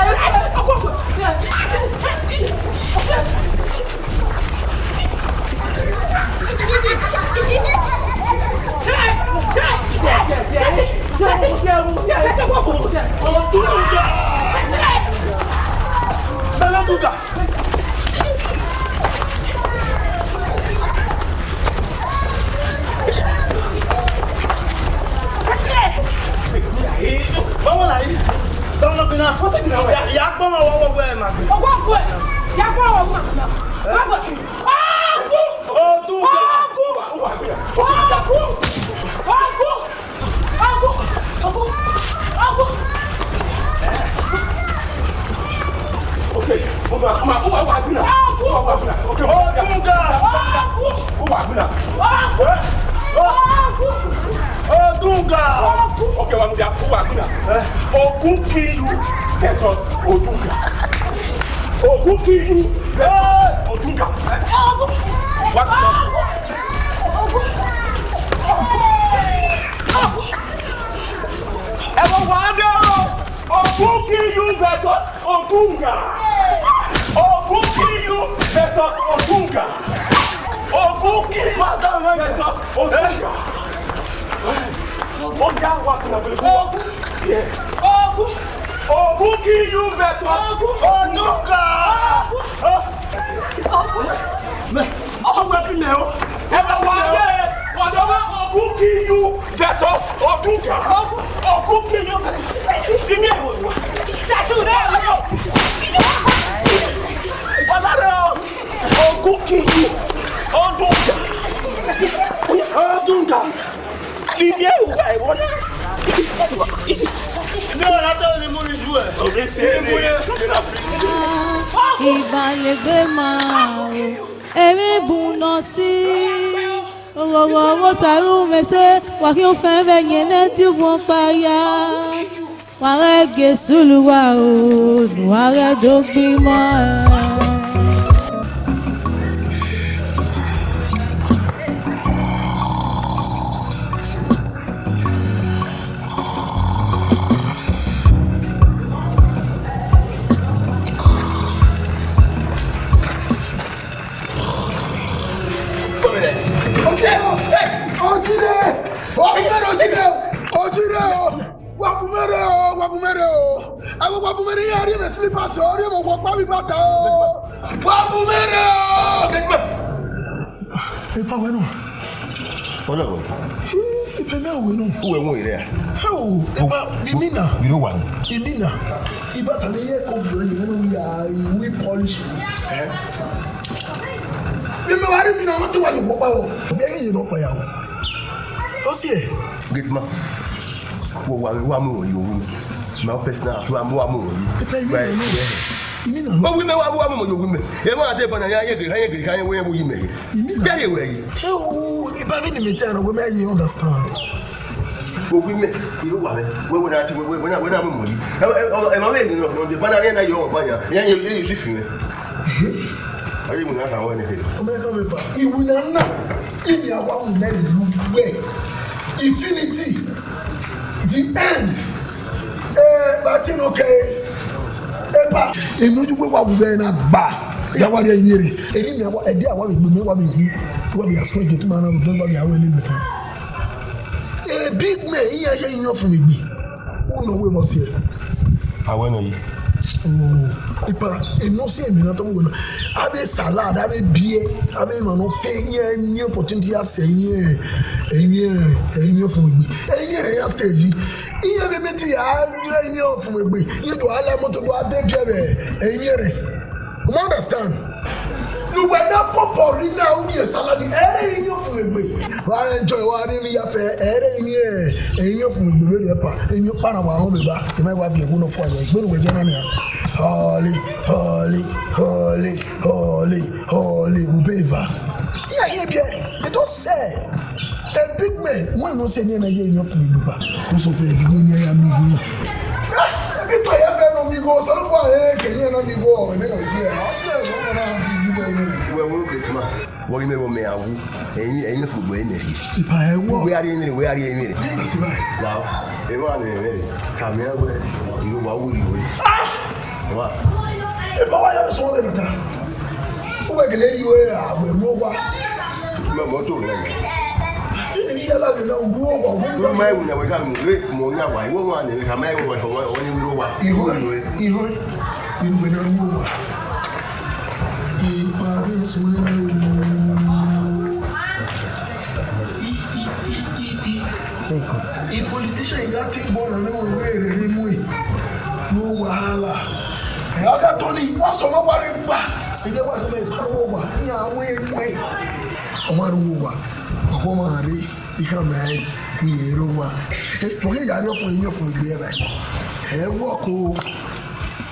[SPEAKER 2] fọ́tò mi náà wẹ̀.
[SPEAKER 3] Ìyá pọ́n ọwọ́ gbọ́ ẹ̀ máa gbé.
[SPEAKER 2] Ọgbọ́n kú ẹ̀. Ìyá pọ́n ọwọ́ gbọ́. Ọgbọ́n.
[SPEAKER 3] Ọdún kan.
[SPEAKER 10] Okay, ọba wà gbìnà. Okay,
[SPEAKER 3] Odunga.
[SPEAKER 10] Okay, wà múdìá, ó wà gbìnà. Ogun kill you versus Odunga. Ogun kill you versus Odunga. What? Ẹ̀wọ̀n wà á dé o. Ogun kill you versus Odunga. Ogun kill you versus Odunga. Ogun kill you versus Odunga. Oga wà kùnà pẹ̀lú Ogun. Ogun kill you versus Odunga. Ọwọ́ ẹbí lẹ̀ o. Ẹ̀wọ̀n wà á dé. Whatever Ogun kill you versus Odunga. Ogun kill you versus Odunga. Ogun kill you. Odunga. Odunga. Ìdí ẹ̀wù ẹ̀ wọ́n náà.
[SPEAKER 3] Ní ọ̀nà tó ní mú ní ju ẹ̀. Òde sí ẹ̀ ní
[SPEAKER 6] ìbàlẹ̀gbẹ́ máa o èmi bùnà sí owó sàrú mẹ́sẹ̀ wà kí ó fẹ́ bẹ́ yẹn lẹ́tí wọn pa ya wàrẹ́ gẹ̀ẹ́sùlù wà o wàrẹ́ dógbí mọ́ ẹ.
[SPEAKER 9] Wapumere yari me slippers ori mo kwa mi bata o. Wapumere o. E pa we no.
[SPEAKER 4] Ola go.
[SPEAKER 9] E pa na we no.
[SPEAKER 4] Uwe won ire a.
[SPEAKER 9] How? E pa bimina.
[SPEAKER 4] We don't want.
[SPEAKER 9] Bimina. Ibata le ye ko bro ni no we polish. Bimbe wari mi na mo ti wa ni wo pa o. Bi eyin no pa ya o. To si e.
[SPEAKER 4] Gitma. Wo wa mo yo wu. My personal, so I'm more money. But we may have one woman. You want to depend on your way you make. Very way.
[SPEAKER 9] Oh, if I didn't meet her, women, you understand.
[SPEAKER 4] But we may, you know what? We're not money. I'm away on the banana, your banana, and you see. I didn't know anything.
[SPEAKER 9] You will not in your one way. Infinity, the end. But you okay? Epa, emoju pe wa bu be na gba. Ya wa re yin re. Eri mi awa e di awa mi gbe mi wa mi hu. Wa bi aso je ti ma na do ba bi awa ni be. Big man, iya ye yin fun mi gbe. O no we mo se.
[SPEAKER 4] Awe no yi.
[SPEAKER 9] Epa, e no se mi na to mo no. Abe salad, abe bie, abe no no fe yin ni opportunity ase yin. Eyin fun mi gbe. Eyin re ya stage. Iye ge meti ya ni o fun egbe ye do ala moto do ade biere eyere you understand you were not popori na u ye saladi eyin o fun egbe wa enjoy wa ri mi ya fe eyin o fun egbe we pa eyin para wa ho be ba e mai wa bi egun no fo ayo egbe no we je na ni holy ubeva ya ye bie e don say a big man, when no say near your family, who's of it, go near me. A big boy, I fell on me go, so I can't me go, and then I'll say,
[SPEAKER 4] what you may have, and you food way.
[SPEAKER 9] If I walk,
[SPEAKER 4] we are in it. Wow, they want to come here with you. What would you? What?
[SPEAKER 9] If I have a sword at a time, who I can let you wear, will move up. Yala de na uwo wa wo
[SPEAKER 4] mai wunya we ga mu we mo nya wa wo wa ne ka mai wo wa ni ro wa
[SPEAKER 9] iho in we na uwo wa I Paris we a politician got take born and no we re ni mu no wahala. E oga Tony, what's on nobody ba? E get what me paro ba. Nya we. Omaru wa. Okoma ari, ika mai ni ero wa. Mo he yare fun yin fun igbe ba. E wo ko.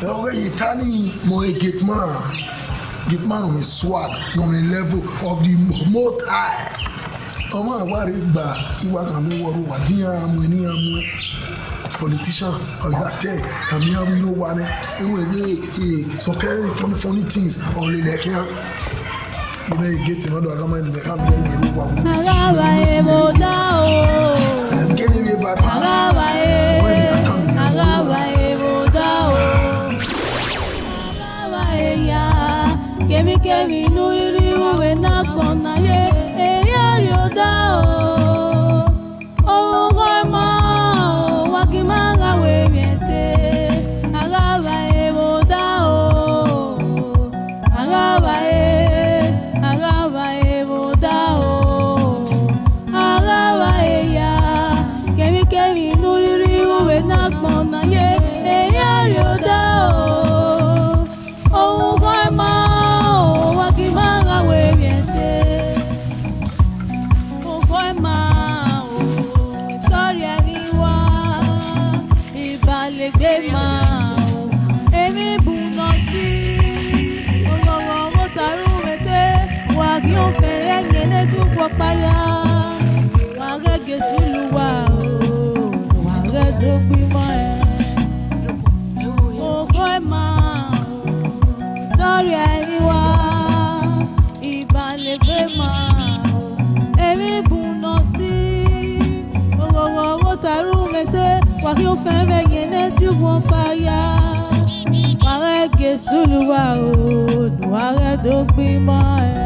[SPEAKER 9] E oga yitani mo e Gateman on a swag, on a level of the most high. Ọmọ àwárí gbà ìwà kàmí wọ̀rọ̀ wà díẹ̀ àmú ní àmú politician ọ̀yà tẹ̀ àmì àmú ìlú wa ní ìwọ̀n ìwé sọ̀kẹ́ funny things ọ̀lẹ́lẹ̀ kí á. Ilé ìgétì náà dọ̀rọ̀ ọmọ ènìyàn ká mi ẹ̀yìn ìlú wa wọ́n sí ìlú dá o. Ẹ̀mkẹ́ni ní bá pa ọmọ ènìyàn tán mi ẹ̀wọ̀n dá o.
[SPEAKER 6] Kemi nuri uwe na kona ye eyari oda o ma wakimanga we miese agaba e oda o agaba e oda o agaba e ya kemi nuri uwe na kona ye eyari oda o ma Papaya, wàá gẹ̀ẹ́sì lùwà o, wàá gẹ̀ẹ́dọ̀ gbìmọ̀ ẹ̀. Òkò ẹ̀ máa lórí ẹ̀rí wa, ìbàlẹ̀gbẹ̀ máa ẹ̀rí bùnà sí. Owó sàrú mẹ́sẹ̀ wàá kí ó fẹ́ bẹ́ẹ̀ yẹn ní dùbọ̀ pààyà. Wàá gẹ̀ẹ́sì lùwà o, wàá gẹ̀ẹ́dọ̀ gbìmọ̀ ẹ̀.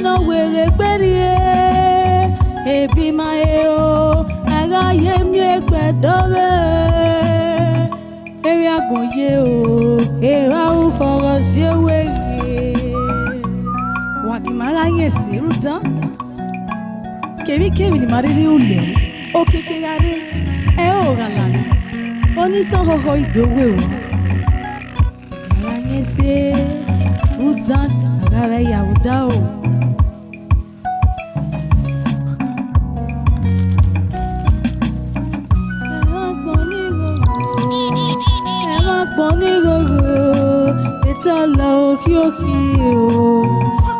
[SPEAKER 6] No wele gbedie ebi ma e o aga ye mi egbedowe eri agboye o era u foro si eweye wakimara yen siru dan kemi ni mariri ule o kekerare e o galani oni san hoho idowe o gara yen se udan aga ya uda o.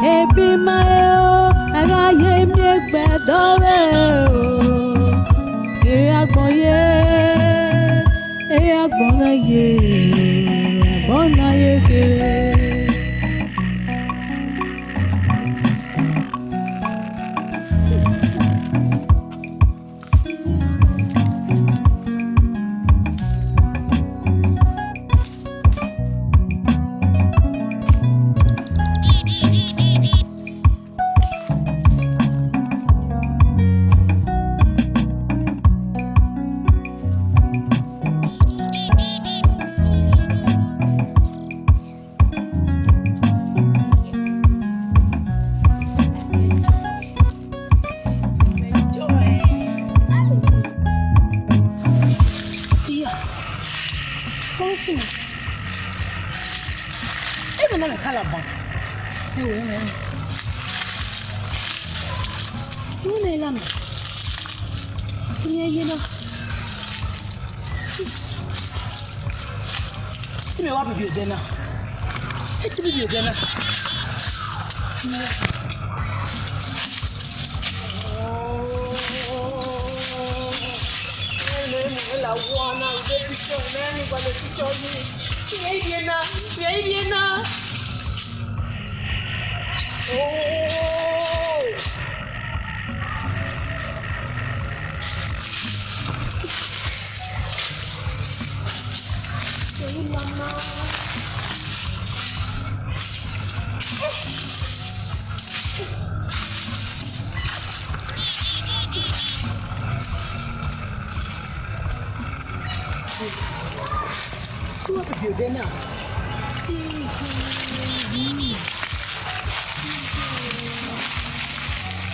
[SPEAKER 6] Ebi ma e o, aga ye mi egbedowe o. Ere agbon ye, agbon ye kere.
[SPEAKER 12] What have you done now?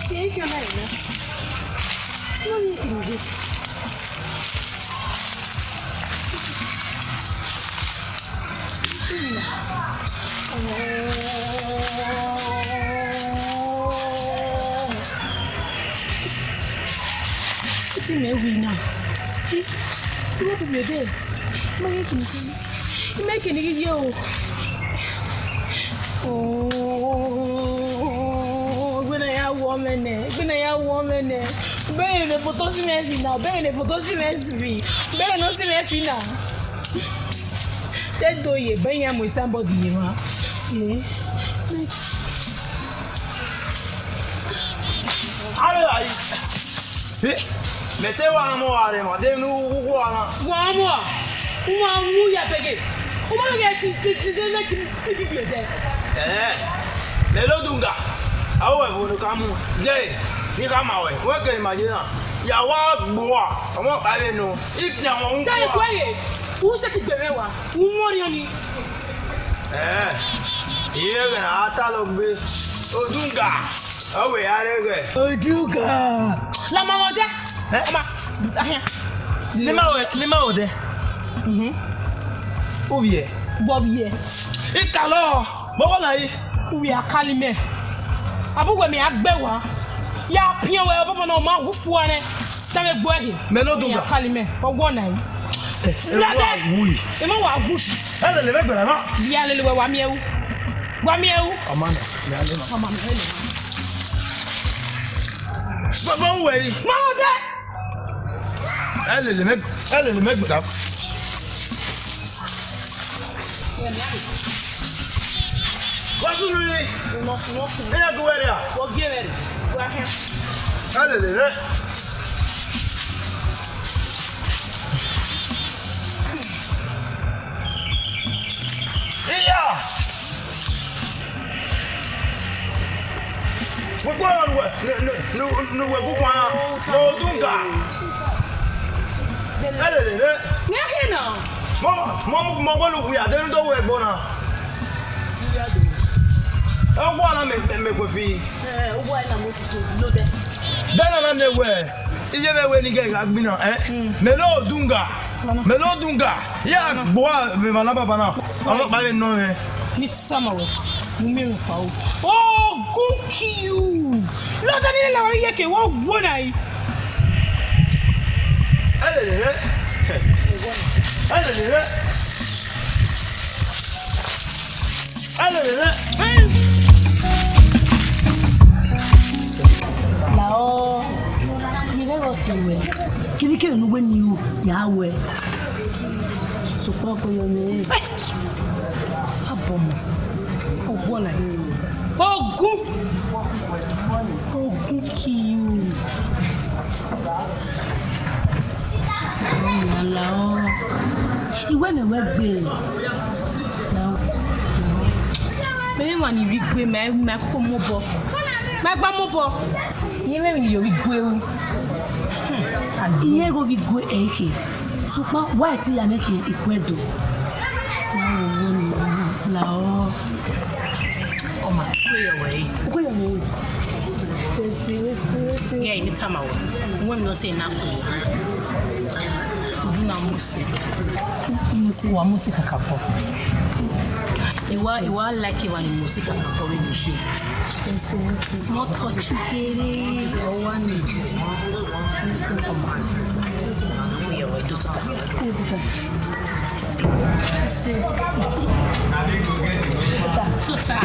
[SPEAKER 5] Take your name. No, you can just. It's in every now. What have you done? You're making it yo. Oh, when I have woman, Ben the photo see me now, Ben the photo see me, Ben no see me now. That do you, Ben am with somebody, you know.
[SPEAKER 3] Mettez un mot à moi, de nous voir.
[SPEAKER 5] Moi, who ya pege? Who want get to let him people there?
[SPEAKER 3] Melodunga. However, no come. Yay, you come away. What can imagine? Ya wa boa. Omo pa be no. If ya won.
[SPEAKER 5] Tell quiet. Who set it berewa? Who money on it?
[SPEAKER 3] Here na atalogbe. Odunga. Owe arege.
[SPEAKER 5] Odunga. La mama de. Mama.
[SPEAKER 3] Nima ode. Ouvier.
[SPEAKER 5] Bobier.
[SPEAKER 3] Et alors, bon là yi.
[SPEAKER 5] We are calling abuwe mi agbewa. Ya pin we obo na ma wufu ane. Tame gbo ehi.
[SPEAKER 3] Melodunga.
[SPEAKER 5] Ya calling ogbo na yi. Lade.
[SPEAKER 3] Oui.
[SPEAKER 5] E ma wa wusu.
[SPEAKER 3] Ele le megbera na.
[SPEAKER 5] Ya le wa mi ewu. Wa mi ewu.
[SPEAKER 3] Amana. Ya le na.
[SPEAKER 5] Amana ele.
[SPEAKER 3] Baba we.
[SPEAKER 5] Ma ode.
[SPEAKER 3] Elle le mec là. What's the name?
[SPEAKER 5] No.
[SPEAKER 3] Elle a quoi là?
[SPEAKER 5] What give it? Wa here.
[SPEAKER 3] Elle le mec. Pourquoi nous Dunga.
[SPEAKER 5] Nyake na.
[SPEAKER 3] Mo go ya den do we bona. E wa na me ko fi.
[SPEAKER 5] O wa na mo fi no de.
[SPEAKER 3] Dana na me we. Iye me we ni ge ga gbina Melodunga. Ya boa me na baba na. Amo ba me no me.
[SPEAKER 5] Ni sama we. Mu me fa o. Oh, good you. Lo da ni la ri yeke wo wo na yi.
[SPEAKER 8] Lao, you never see where. Can you know when you Yahweh? So, Papa, your name. Abomo. Oh, one.
[SPEAKER 5] Oh, good.
[SPEAKER 8] Oh, good you. Lao. You went away, babe. Now,
[SPEAKER 5] me man you gbe me ko mo bo. Ma gba mo bo. Ye me ni yo wi gbe o.
[SPEAKER 8] Iye go vi gbe eke. So pa why ti ya make ikwedo. Lao.
[SPEAKER 5] Oh my, go your way.
[SPEAKER 8] Go your way.
[SPEAKER 5] Yeah, you need time away. When no say na ko. Na musi wa musika kapo. Iwa like it when musika kapo we mishi. Small touch here or one. Come on. We are do to Tota.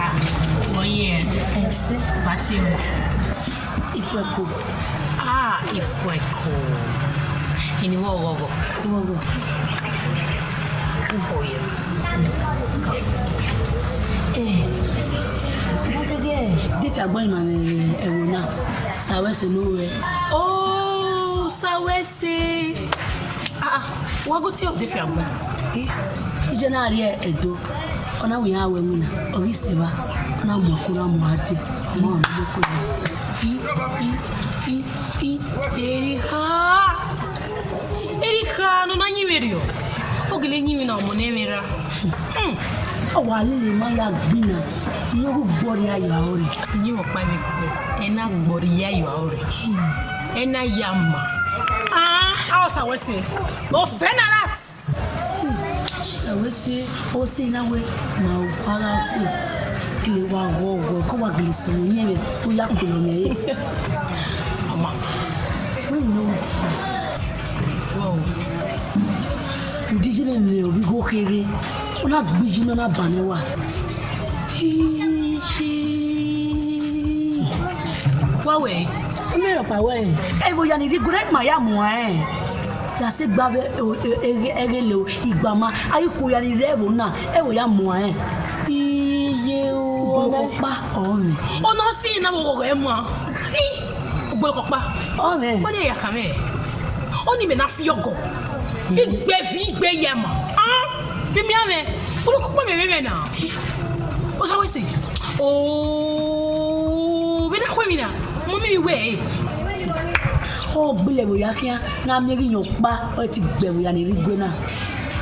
[SPEAKER 5] Oh yeah.
[SPEAKER 8] Esse.
[SPEAKER 5] Bateu.
[SPEAKER 8] Ifweko.
[SPEAKER 5] Ah, Ifweko. Ini wo. Oh yeah.
[SPEAKER 8] If you're going on a runa, Sawese nowhere.
[SPEAKER 5] Oh, Sawese. What go to your different?
[SPEAKER 8] ijenari edo ona we ya we muna oriseba ona mwakura mwate ama ona boko
[SPEAKER 5] Erika no nanyimerio ogele nyimi na omonemera
[SPEAKER 8] awalele ma ya gbina yewu gbori ayo ore
[SPEAKER 5] yi wo pa mi ko ena gbori ayo ore ena yama awsa wese o fenalat
[SPEAKER 8] sawese o se na we na o fara se kile wa go ko wa gele so nyeme o ya ko me
[SPEAKER 5] mama
[SPEAKER 8] we know wow udije me o vi go kere ona gbiji na banewa
[SPEAKER 5] wawe
[SPEAKER 8] me ro pa we e bo ya ni rigure ma ya mo ya se gba egele igbama ayi ko ya ni revo na e wo ya mo
[SPEAKER 5] iye o
[SPEAKER 8] ko pa o mi
[SPEAKER 5] ona si na wo go e mo gbolo ko pa
[SPEAKER 8] o me
[SPEAKER 5] o de ya kame oni me na fi ogo igbe yema bi mi ame gbolo ko pa me na o sa we se o ve na kwemina mo mi we
[SPEAKER 8] o gbele bo ya kian na mi yan pa o ti gbe bo ya ni rigwe na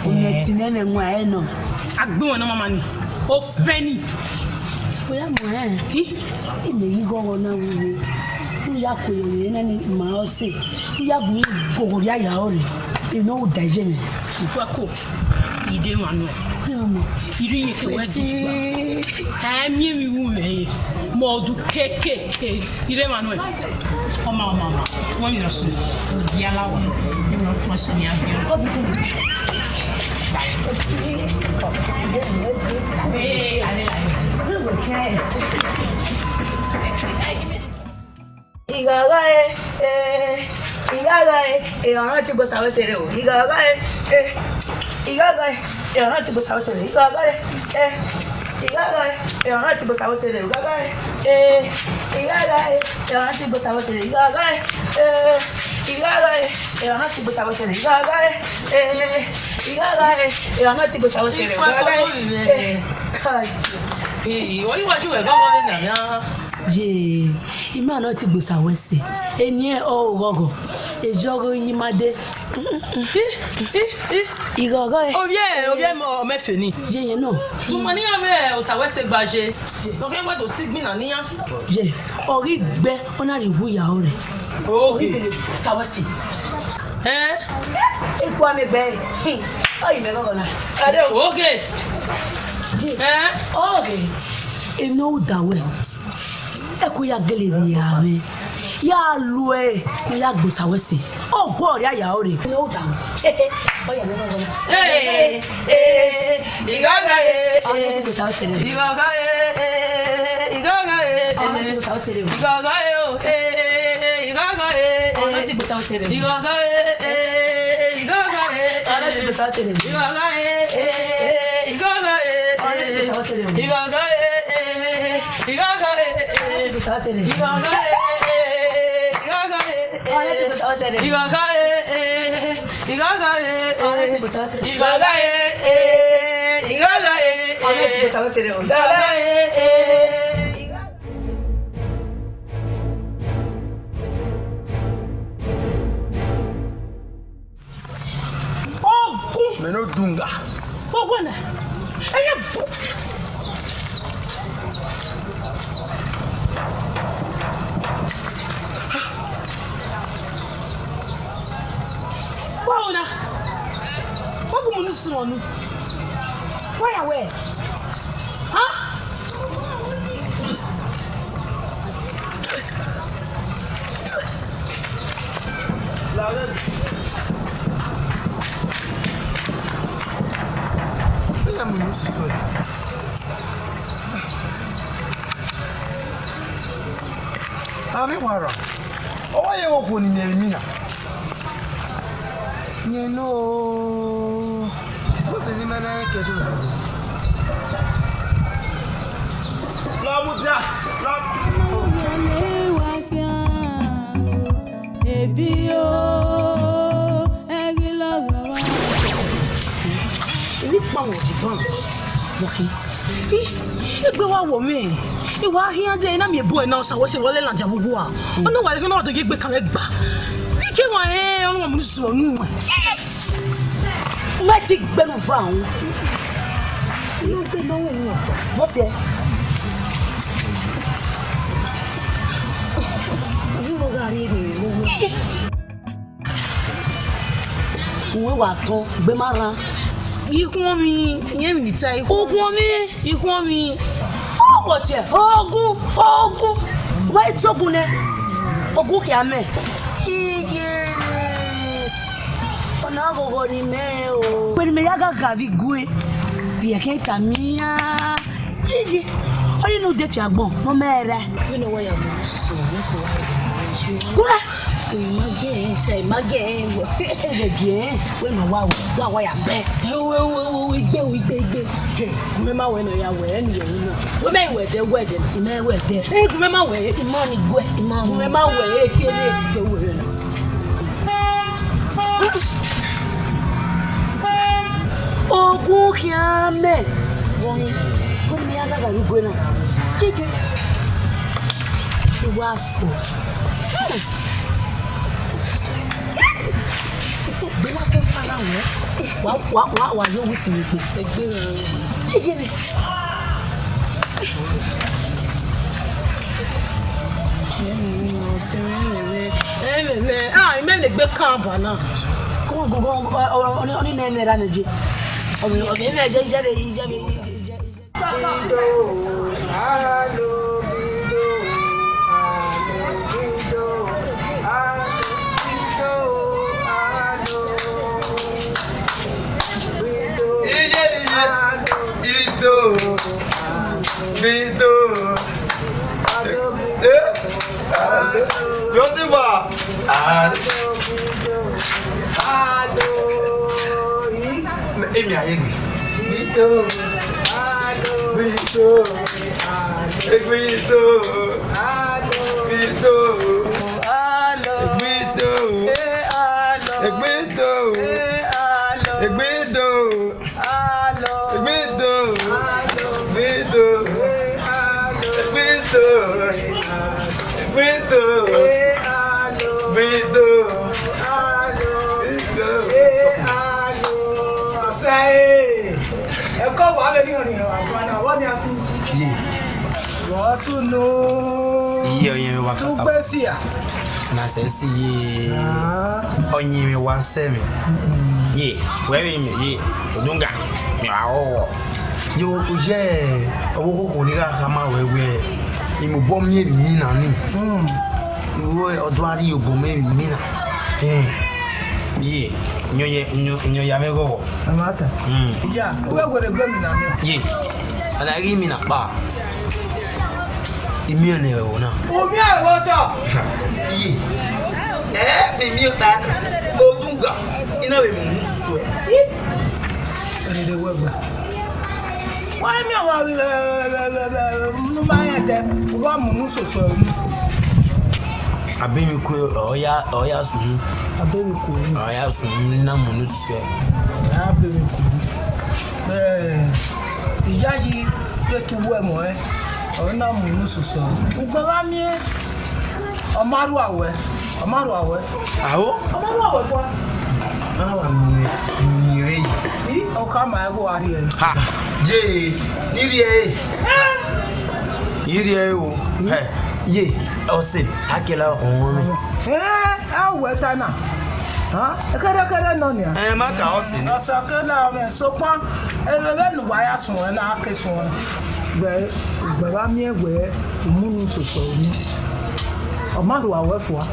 [SPEAKER 8] o me ti nene nwa e no
[SPEAKER 5] agbon na mama ni o fe ni
[SPEAKER 8] o ya mo i me yi go na wuwe o ya ko ye na ni ma o se o ya bu go ya ya o re e no daje me
[SPEAKER 5] ifu ako ide wanu iri yeke wedi mi mi wu me mo du kekeke ire manuel o mama wọ́n mi lọ sùn di aláwọ̀ wọ́n sùn ní avion.
[SPEAKER 8] Ìgàgà ìrànràn ti bọ̀ sàwọ́ sẹ̀rẹ̀ o. Ìgàgà ìrànràn ti bọ̀ sàwọ́ sẹ̀rẹ̀. Ìgàgà ìrànràn ti bọ̀ sàwọ́ sẹ̀rẹ̀. Ìgàgà ìrànràn ti bọ̀ sàwọ́ sẹ̀rẹ̀. Ìgàgà ìrànràn ti bọ̀ sàwọ́ sẹ̀rẹ̀. Ìgàgà ìrànràn ti bọ̀ sàwọ́ sẹ̀rẹ̀.
[SPEAKER 2] Ìwọ yíwájú ẹ̀ bọ́wọ́ ní nàná.
[SPEAKER 8] Jee, ime ano ti gbosa wese. Enye o gogo. Ejogo yimade. Igogo e.
[SPEAKER 2] Obie mo mefe ni.
[SPEAKER 8] Je yen no.
[SPEAKER 2] Mo ni ave o sa wese gbaje. Lo ke to sigmi na niyan.
[SPEAKER 8] Je, ori gbe ona ri wuya ore.
[SPEAKER 2] Okay.
[SPEAKER 8] Sa wese. Epo ame gbe. Oyi me gogo na. Ade o.
[SPEAKER 2] Okay.
[SPEAKER 8] Okay. E no da we. Eko ya geleri ya me ya lu e ya gbosa wese o go ori aya ore no da oya me no
[SPEAKER 2] igaga
[SPEAKER 8] gbosa wese
[SPEAKER 2] igaga igaga
[SPEAKER 8] gbosa wese
[SPEAKER 2] igaga igaga
[SPEAKER 8] ona ti gbosa wese
[SPEAKER 2] igaga igaga
[SPEAKER 8] ona ti gbosa wese
[SPEAKER 2] igaga igaga igaga
[SPEAKER 7] Meno dunga.
[SPEAKER 5] Ogwana. Pauna. Wako munusu wanu. Where where? Huh?
[SPEAKER 7] Pega munusu so. Ami wara. Oye wo ko ni Yeremia. You know, what's the name of the
[SPEAKER 2] máa wọ̀ dìbọn wọ́kì ẹgbẹ́ wa wọ̀ mí ìwà ahíyájẹ iná mi èbú ẹ̀ náà ṣàwọ́ṣe wọlé làǹtí àbúgbò wa ọ̀nà wà lẹ́kẹ́ náà ọ̀dọ̀ yé gbé kalẹ̀ gbà kí wọ́n ẹ̀ ọlọ́wọ́ mi sọ̀rọ̀ nù ẹ̀.
[SPEAKER 8] mẹ́tì gbẹ́nu fún àwọn.
[SPEAKER 2] yóò gbé lọ́wọ́ mi wọ̀
[SPEAKER 8] fọ́sẹ̀. Uwe wa tán gbé má ra.
[SPEAKER 2] Ikú mi ìyẹn mi níta ikú mi.
[SPEAKER 8] Ọ̀pọ̀ tiẹ̀ ogun wáyé tógun nẹ ogun kìá mẹ́. Ọ̀nà àgọ̀gọ̀ ni mẹ́ o. Pẹ̀lú mi yága gàvi gúé bí ẹ̀kẹ́ ìta míyá. Yíyí ó nínú dẹ́fì àgbọ̀n mọ́ mẹ́rẹ̀.
[SPEAKER 2] Yóò náà wáyà mọ́ sísè ní kò wáyà
[SPEAKER 8] kúrẹ́.
[SPEAKER 2] Ìmọ̀gẹ́ wọ̀.
[SPEAKER 8] Ẹ̀ẹ́dẹ̀gẹ́ wẹ́n náà wá yà gbẹ́.
[SPEAKER 2] Igbe. Gume ma wẹ̀ náà ya wẹ̀ ẹ́ nìyẹn náà. Gume ìwẹ̀ dẹ́ wẹ̀ dẹ́.
[SPEAKER 8] Ìmọ̀ ẹ̀wẹ̀ dẹ́.
[SPEAKER 2] Gume ma wẹ̀ ẹ́.
[SPEAKER 8] Ìmọ̀ ni gbẹ́.
[SPEAKER 2] Gume ma wẹ̀ ẹ́ kí ẹ lè dẹ́ wẹ̀ rẹ̀ náà.
[SPEAKER 8] Ogun kìí mẹ́. Wọ́n gómìnà yá gàgà ní gbé náà. Kíkẹ́. Ìwà àfọ̀. Bẹ́lá tó ń fara wà yóò wí sí mi pé.
[SPEAKER 2] Ẹgbẹ́ rẹ̀.
[SPEAKER 8] Jíjẹ́ mi.
[SPEAKER 2] Ìmẹ́ lè gbé káàbà náà.
[SPEAKER 8] Kọ́mọ̀ gbogbo ọ̀ní náà ẹ̀mẹ́ra nà jẹ́. Ọ̀gbìn ẹ̀mẹ́ jẹ́ ìjẹ́bẹ̀ ìjẹ́bẹ̀.
[SPEAKER 2] Bido, alo, bido,
[SPEAKER 3] Josiba. Emi ayegbe. Bito. Egbeito. Egbeito. Egbeito. Egbeito. Egbeito.
[SPEAKER 2] Ẹ̀kọ́ wà lẹ́ni ọ̀rìn àgbàna wọ́n ni a sún. Wọ́n sún ló.
[SPEAKER 3] Iye ọ̀yẹ̀mẹ̀ wa
[SPEAKER 2] kàtà. Tó gbé sí à.
[SPEAKER 3] Na sẹ́ sí yé ọ̀yẹ̀mẹ̀ wa sẹ́mi. Yé wẹ́rẹ́ mi yé òdúngà mi wà ọ̀wọ̀. Yóò jẹ́ owó kòkò ní káàkiri máa wẹ̀wẹ̀ ìmùbọ́ mẹ́rin mi náà ní. Ìwé ọdún àrí òbò mẹ́rin mi náà. Yé nyoya mẹ́gọ̀wọ̀.
[SPEAKER 2] Amata. Ìjà wẹ́wẹ̀rẹ̀ gbẹ́mi náà mi.
[SPEAKER 3] Yé alárí mi náà pa ìmí ọ̀nà ẹ̀wọ̀ náà.
[SPEAKER 2] Omi ẹ̀wọ̀ tọ̀.
[SPEAKER 3] Yé mímí ọ̀tá òdúngà iná bẹ̀ mú sọ ẹ̀.
[SPEAKER 2] Ẹ̀rẹ̀dẹ̀ wẹ́gbà. Wọ́n mi àwọn ọ̀rọ̀ máa yẹ tẹ wọ́n mú mú sọ̀sọ̀ ẹ̀mú.
[SPEAKER 3] Abẹ́mi kú ọ̀ya sùn.
[SPEAKER 2] Abẹ́mi kú.
[SPEAKER 3] Ọ̀ya sùn nínú mú ní sọ ẹ̀.
[SPEAKER 2] Abẹ́mi kú. Ìyá yìí yóò tún wọ́ ẹ̀mọ́ ẹ̀ ọ̀rọ̀ náà mú ní sọ̀sọ̀. Gbogbo wa mi ọmọrú àwẹ̀.
[SPEAKER 3] Àwọ̀?
[SPEAKER 2] Ọmọrú àwẹ̀ fún wa.
[SPEAKER 3] Mana wà mìíràn yìí.
[SPEAKER 2] Ọkà máa ẹ̀wọ̀ àrí ẹ̀.
[SPEAKER 3] Ha! Jẹ́ nírí ẹ̀. Yírí ẹ̀ o. Yé ọ̀sẹ̀ akẹ́lá ọ̀hún mi.
[SPEAKER 2] Àwẹ̀ tánà. Kẹ́rẹ́kẹ́rẹ́ náà ni.
[SPEAKER 3] Má kà ọ̀sẹ̀ ni.
[SPEAKER 2] Ọ̀sẹ̀ kẹ́lá ọmọ ẹ̀ sọpọ́n ẹ̀rẹ́ nù wáyà sùn ẹ̀ náà ké sùn ẹ̀. Gbẹ̀rẹ̀ mi ẹ̀gbẹ́ ìmúnu sọ̀sọ̀ òní. Ọmọrú àwẹ̀ fún wa.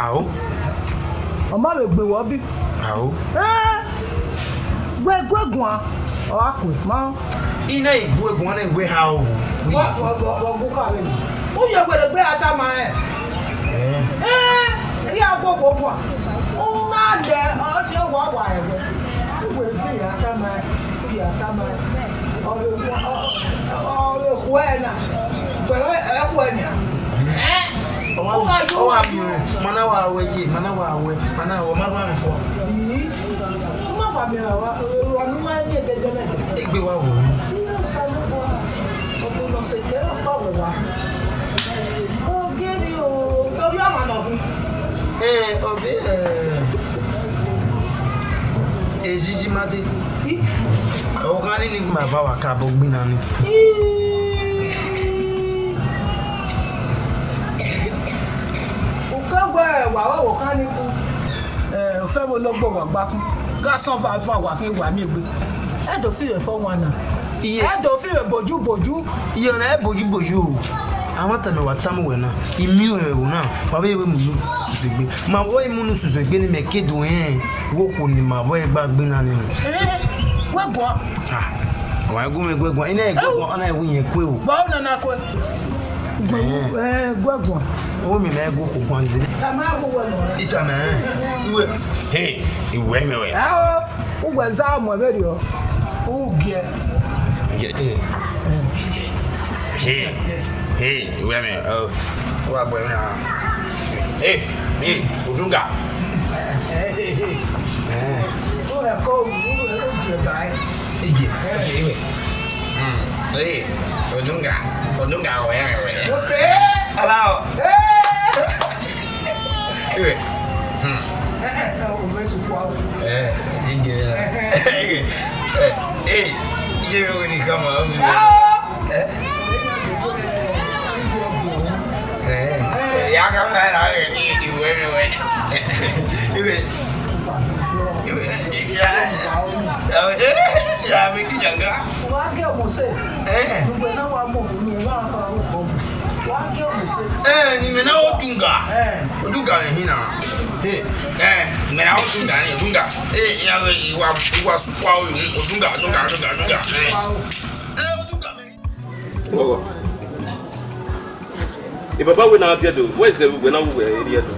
[SPEAKER 3] Àwọ̀?
[SPEAKER 2] Ọmọrú ègbè wọ́ bí.
[SPEAKER 3] Àwọ̀?
[SPEAKER 2] Gbẹ̀gbẹ̀gùn à ọ̀ àpè mọ́.
[SPEAKER 3] Iná ìgbó egun wọn náà ìgbé ha o.
[SPEAKER 2] Wọ́n kàwé ni. Ó yẹ gbẹ̀rẹ̀ gbé ata máa ẹ̀. Ẹ̀yà gbogbo bọ̀. Ó ń ná lẹ̀ ọjọ́ wà wà ẹ̀wẹ̀. Ìwé gbé ata máa ẹ̀. Ọ̀rọ̀ èkó ẹ̀ náà. Gbẹ̀rẹ̀ ẹ̀kú ẹ̀ nìyà.
[SPEAKER 3] Ọwọ́ àmì rẹ̀, mana wà àwẹ̀ yìí, mana wà àwẹ̀, mana wà má bá mi fọ́.
[SPEAKER 2] Má va me wa no ma ni de de me.
[SPEAKER 3] Egbe wa wo.
[SPEAKER 2] Ni sa no wa. O no se que no pa wa. O geri o. O bi ama no bu.
[SPEAKER 3] Obi Ejiji made. O kan ni ma ba wa ka bo gbina ni.
[SPEAKER 2] Wà wò ká ní kú fẹ́ mo ló gbọ́ wà gbá kú ká sán fà wà kí wà mí gbé ẹ̀dọ̀ fìwé fọ́ wọn náà ẹ̀dọ̀ fìwé bòjú.
[SPEAKER 3] Iye ọ̀nà ẹ̀ bòjú o àwọn tẹ̀mẹ̀ wà támù wẹ̀ náà ìmí ẹ̀wò náà wà bẹ́ẹ̀ wẹ́ mu nù sùsùgbé mà wọ́ ìmú nù sùsùgbé ni mẹ̀ kéde wẹ́n wọ́ kò ní mà wọ́ ẹgbà gbé náà nínú.
[SPEAKER 2] Wẹ́gbọ́n.
[SPEAKER 3] Àwọn ẹgbẹ́ mi gbẹ́gbọ́n iná ẹgbẹ́gbọ́n ọ̀nà ẹ̀wù yẹn pé o.
[SPEAKER 2] Báwo nana kọ́ gbẹ́gbọ́n.
[SPEAKER 3] Owó mi máa gbó kò gbọ́n dé.
[SPEAKER 2] Tàmá kò wọ̀ lọ.
[SPEAKER 3] Ìtàmẹ́ ìwé ìwé mi wẹ̀.
[SPEAKER 2] Ẹ o wẹ̀ nzá mọ̀ bẹ́ẹ̀ di o o gẹ̀.
[SPEAKER 3] Ìwé mi o wà bọ̀ mi hàn. Mi Odunga.
[SPEAKER 2] O rẹ̀ kọ́ o jẹ̀ báyìí.
[SPEAKER 3] Ìwé. Odunga wẹ̀.
[SPEAKER 2] Okay.
[SPEAKER 3] Allow. Iwe. Ije mi woni kama omi. Ya kama na iwe mi we. Iwe. Ya mi kijanga.
[SPEAKER 2] Wa ke mo se. Dugbe na wa mo mi wa ka o.
[SPEAKER 3] Ni mena Odunga. Odunga ni hina. Mena Odunga ni Odunga. Ya wa supwa o Odunga. Odunga me.
[SPEAKER 10] Gogo. E baba we na tia do. Where is the we na we area do?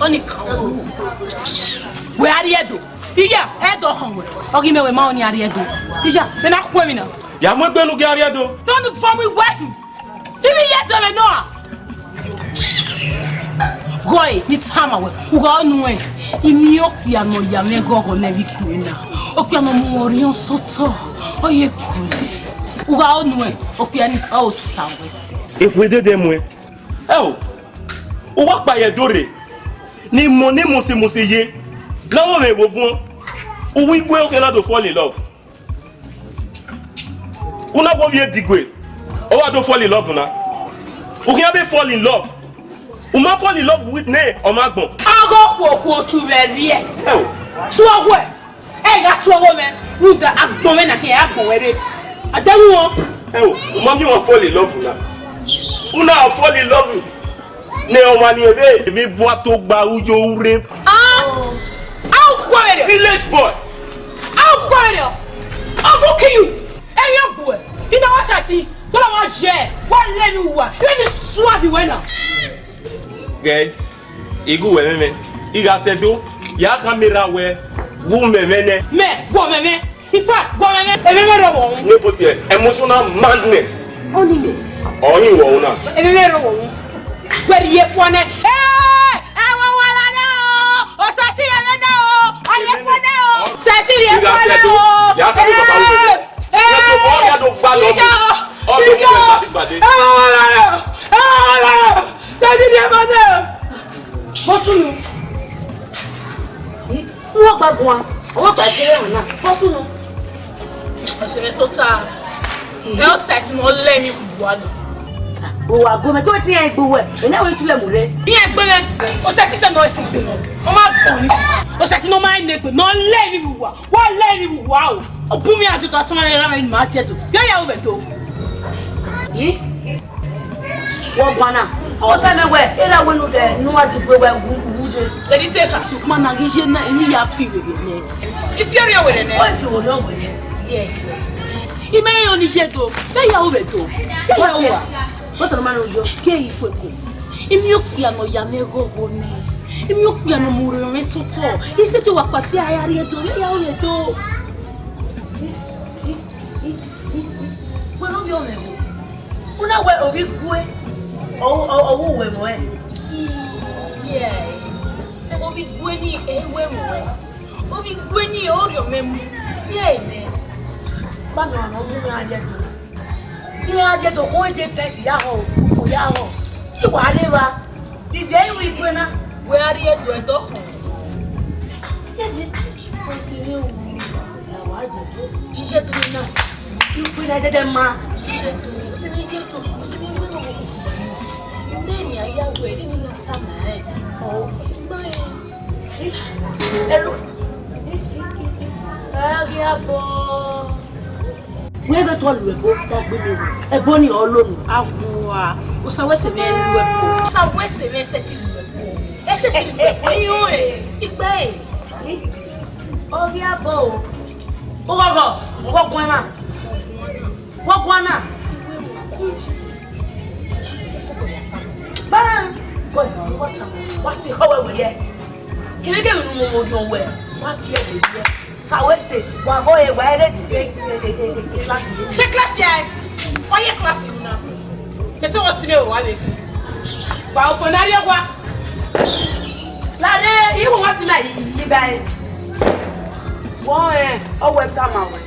[SPEAKER 5] Oni kan. We area do. Iya, e do han we. Ogi me we ma oni area do. Ija, me na kwa mi na.
[SPEAKER 10] Ya mo gbe nu ge area do.
[SPEAKER 5] Don't form we working. Ibi yet to me no. Goy, ni tama we. Uga nu e. Imi opia no ya me gogo na wi kuina. Opia no mo orion soto. Oye ku. Uga nu e. Opia ni o sawesi.
[SPEAKER 10] E we de dem we. O wa pa ye dore. Ni mo ni mo se ye. Lawo me wo fun. O wi gbe o ke na to fall in love. Una go wie digwe. O wa do fall in love na. O can be fall in love. O ma fall in love with ne o ma gbon.
[SPEAKER 5] Ago ko tu be ri e. Tu owo e. E ga tu owo me. Ruda agbon me na ke agbon were. Adamu o.
[SPEAKER 10] O ma mi won fall in love na. Una fall in love. Ne o ma ni ebe mi voix to gba ujo ure.
[SPEAKER 5] How go were.
[SPEAKER 10] Village boy.
[SPEAKER 5] How go were. I go kill you. E young boy. Ina wa sati. Wala wa je. Wa le mi wa. You ni swab we na.
[SPEAKER 10] Gay. Igu we meme. Iga sedo. Ya camera we. Wu meme.
[SPEAKER 5] Me, go meme. In fact, go meme. E meme ro wo.
[SPEAKER 10] We put here emotional madness.
[SPEAKER 5] Oni le.
[SPEAKER 10] Oyin wo una.
[SPEAKER 5] E meme ro wo. Where ye fo ne. E wo wala ne o. O sati ye ne o. Ari fo ne o. Sati ye fo ne o.
[SPEAKER 10] Ya ka ni baba we. Ya to bo ya do gba lo. O do mo be sati gbade.
[SPEAKER 5] Sati ye fo ne o. Bosunu. Wọ́n gbàgbọ́ wọn, wọ́n gbàjẹ́ wọn náà, wọ́n súnú. Ọ̀sẹ̀rẹ̀ tó ta ẹ̀ ọ̀sẹ̀ tí wọ́n lé ní ìbùwà lọ.
[SPEAKER 8] Òwò àgọ́mẹ tó ti yẹn gbowó ẹ̀, ẹ̀ náà wọ́n túlẹ̀ mú rẹ̀.
[SPEAKER 5] Bí ẹ gbé rẹ̀ ọ̀sẹ̀ tí sẹ́nu ẹ̀ ti gbé wọn, wọ́n máa bọ̀ ní. Ọ̀sẹ̀ tí wọ́n máa ń nẹgbẹ̀ náà lé ní ìbùwà, wọ́n lé ní ìbùwà o. Ọ̀bùnmi àti tó àtúmọ̀ ẹ̀rọ ẹ̀rọ ìmọ̀ àti ẹ̀tọ́, yóò yà wọ̀ tó.
[SPEAKER 8] Yìí, wọ́n gbọ́nà, ọ̀tá mẹ́wẹ̀, ẹ̀rọ àwọn ẹnu rẹ̀ níwájú gbogbo ẹ̀
[SPEAKER 5] Edi te ka su mana gije na eni ya fi we ne. Ifiori ya we ne.
[SPEAKER 8] O fi wo lo we ne.
[SPEAKER 5] Yes. Ime yo ni je to. Be ya o be to. Be ya o wa.
[SPEAKER 8] Bo so ma no jo.
[SPEAKER 5] Ke ifo ko. Imi o pia no ya me gogo ni. Imi o pia no mu re me so to. Ise to wa pasi aya re to. Be ya o le to.
[SPEAKER 8] Wo no bi o me wo. Una we obi kue. O we mo e.
[SPEAKER 5] Yeah. Emo bi kue ni ewe mo e.
[SPEAKER 8] Omi gweni orio memu. Si ene. Ba no no mu ade do. Ile ade do ko de pet ya ho. O ya ho. Ti wa re ba. Di dey we gwena. We are here do do ho. Yeji. O ti ni o. Ya wa je to. Ise to na. Ipu na dede ma. Ise to. Ti ni je to. Ti ni we no. Ndeni aya we ni na tama e. Oh. Hello. Where the toll will go that baby. A bonny or loan. Agua. Usawese me luepo. Usawese me setting luepo. Setting luepo. Big bay. Oh, yeah, bow. Oh, go. Walk one. Walk one. Bam. What's the whole way? Can you get me more your way? What's the idea? Sawese, wa boy, why did you say class? Say class, yeah. Why you class you now? It's all snow, I mean. Wow, for Nadia, what? Lade, you want to make you buy. Why? Oh, what time away?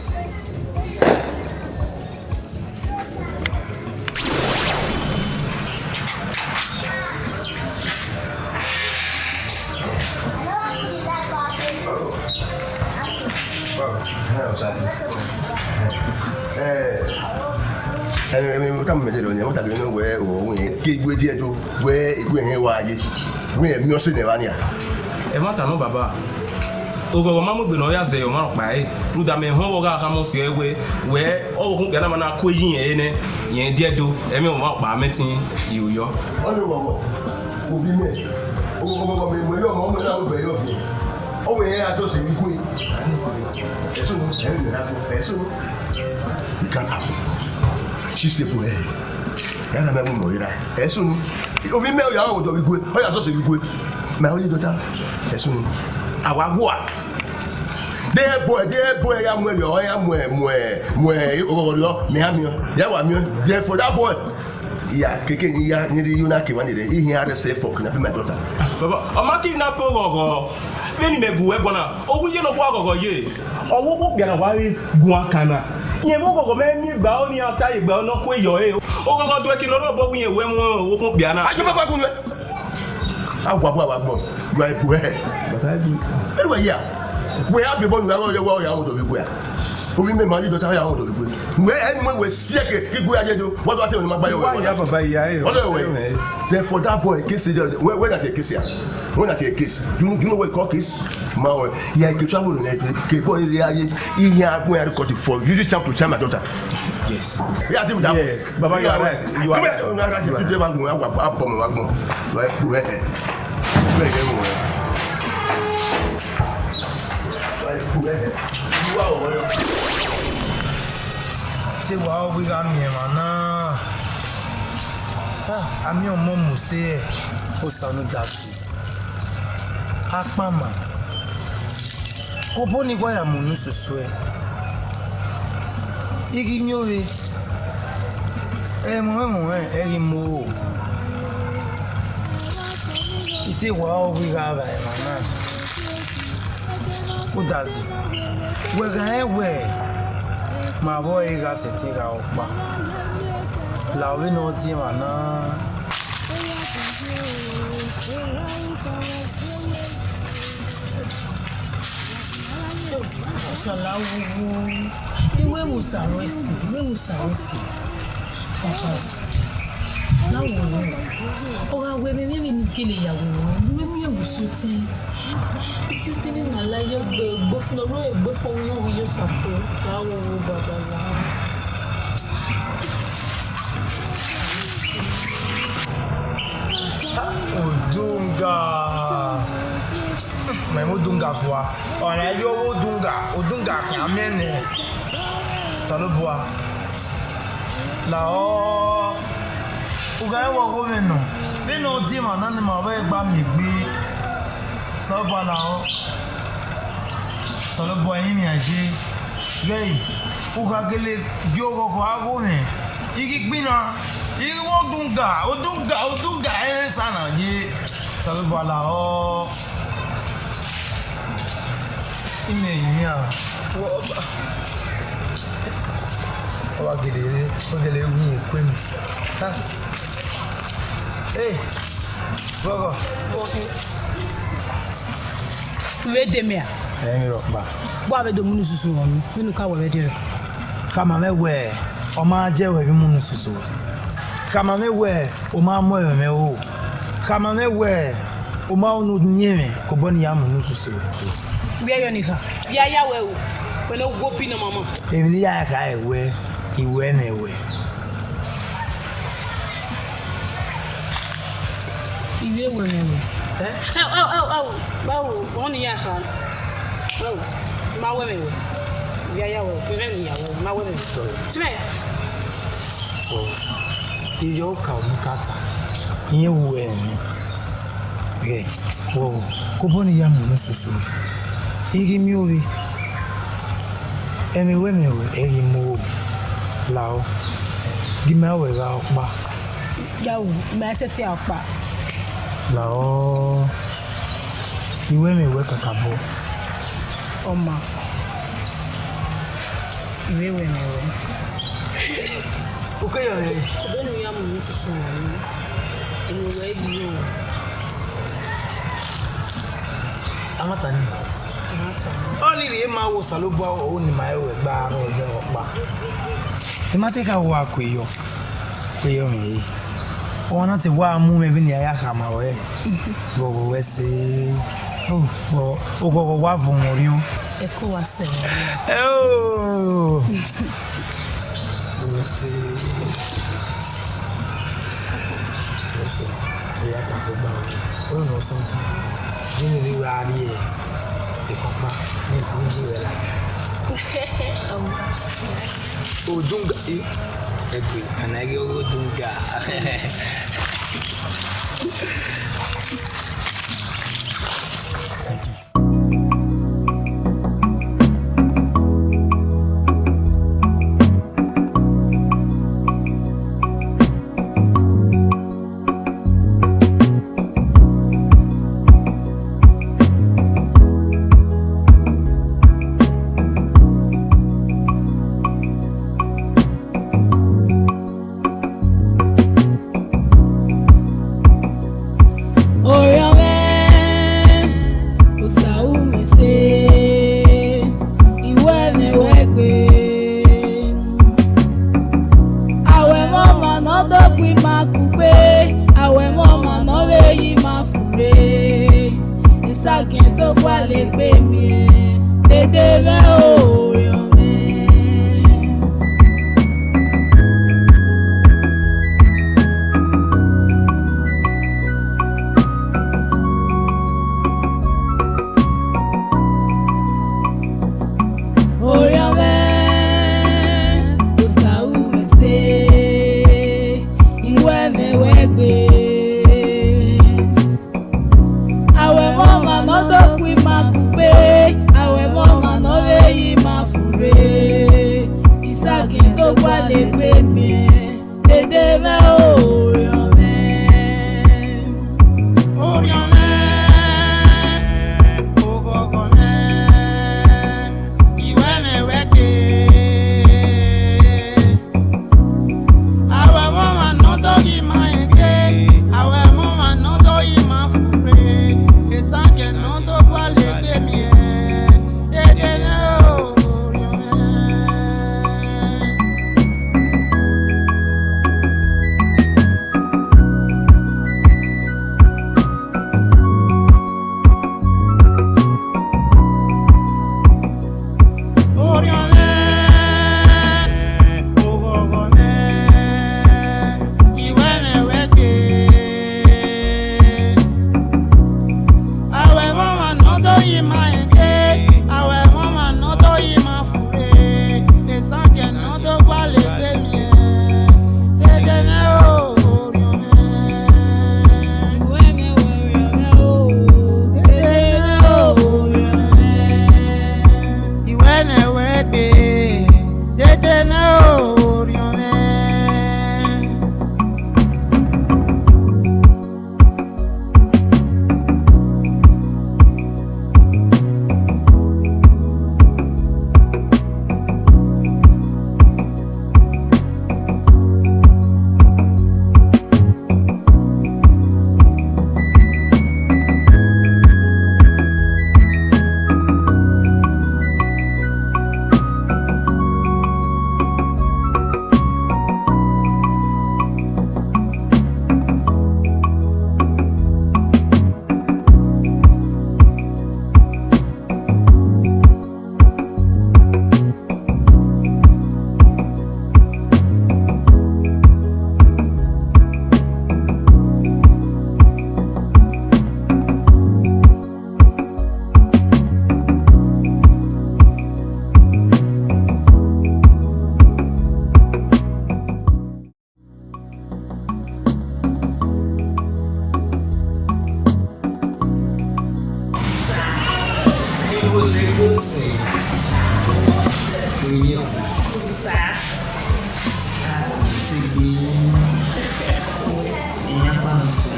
[SPEAKER 4] Come with it on your water, you know where or keep with you where it went away. We have no cinema.
[SPEAKER 10] E mata no baba. Ogo mama gbe no ya ze o ma pa e. Ruda me ho ga ka mo se we o hu gana na ko yin e ne. Yen die do e me o ma pa metin yo.
[SPEAKER 4] Onu wo. Obi me. O me mo yo mo na o be yo fi. O we ya to se mi ku. Eso no, eso no. It can't happen. She's the boy. Yana me mo ira. Eso no. O vi me o ya o do bi ku. O ya so se bi ku. Ma o yi do ta. Eso no. Awa go a. There boy ya mo yo ya mo o ro me ha mi ya wa mi there for that boy. Yeah, keke ni ya ni ri una ke wani re. He had to say fuck na my daughter.
[SPEAKER 10] Baba, o ma kidnap gogo. Beni me gu e bona. O wu ye no kwa gogo ye. O wo bia na wa gu akana. Ye mo gogo me ni gba o ni ata igba no ko yo e. O gogo do e ki no ro bo wu ye we mo wo ko bia na.
[SPEAKER 4] Ajo papa kun we. Agwa bo. You are boy. But I do. Anyway, yeah. We have the boy we are ya o do bi boy. O vi me ma yi daughter ya o do bi boy. We anyone we see ke go ya do. What do I tell you ma ba yo?
[SPEAKER 10] Ya baba ya e.
[SPEAKER 4] Then for that boy case where that case here? When that case, do you know what call case? Ma yeah, you travel in ke boy here here go and record for you time to tell my daughter. Yes. Yeah,
[SPEAKER 10] yes. Baba, you are right. You are right.
[SPEAKER 4] You are right. Today we go up on we go. Right.
[SPEAKER 13] Wow, we got me, man. I'm your mom, say, Osano Dasi. Akmama. Koponi Guaya Munusu swear. Ignowe. Mo. Ite wow, we got man. Who does it? We're going my boy got to take out. Love no team,
[SPEAKER 5] Iwe musawesi. Now, oh, when we didn't kill a woman, we were shooting. Shooting in a layer, buffalo, before we use a
[SPEAKER 13] Odunga. My Odunga for. On a yo Odunga, Yamene. Salubwa. Lao. Uga wa women no. Me no team and my way gba mi gbe. Salubwa lao. Salubwa yin mi aje. Gay. Uga gele yo go ko ago me. Igi gbina. Igi Odunga sana ye. Salubwa lao. Imenya. Owa gele wu kwem. Ha. Hey. Gogo.
[SPEAKER 2] We demia.
[SPEAKER 13] Mi roba.
[SPEAKER 2] Bo ave do munu susu won. Minu ka we dire.
[SPEAKER 13] Kama me we. O ma je we bi munu susu. Kama me we. O ma mo me o. Kama me we. O ma onu nyeme ko boni ya munu susu.
[SPEAKER 2] Bia yo nika. Bia ya we o. We no go pi na mama.
[SPEAKER 13] Emi ya ka ewe. Iwe me we.
[SPEAKER 2] Iwe we me we. Wow, on ya ka. Wow. Ma we me we. Bia ya we. We me ya we. Ma we me. Sme.
[SPEAKER 13] Oh. Iyo ka mukata. Iye we. Okay. Wow. Ko boni ya mu susu. Igi mi obi. Emi we me we. Igi mo. Lao. Gi me we ga okpa.
[SPEAKER 2] Yawo, me se ti okpa.
[SPEAKER 13] Lao. Iwe me we kakabo.
[SPEAKER 2] Oma. Iwe we me we.
[SPEAKER 13] Okay, yo.
[SPEAKER 2] Ko bonu ya mu susu won. Emi we gi yo.
[SPEAKER 13] Amatani. Only the ma wo salobo o ni ma ewe gba ro ze opa. E ma te ka wo akweyo. Kweyo mi. O na te wa mu me bi ni aya ka ma o e. Go we se. O go wa vun ori o.
[SPEAKER 2] E ko wa se.
[SPEAKER 13] Oh. Let's ya ka to ba. O no so. Ni ni wa ri e. Papa, nem pude ela. Odunga e egbe, anage odunga. Rio.
[SPEAKER 5] Sa.
[SPEAKER 13] Segui. E a pança.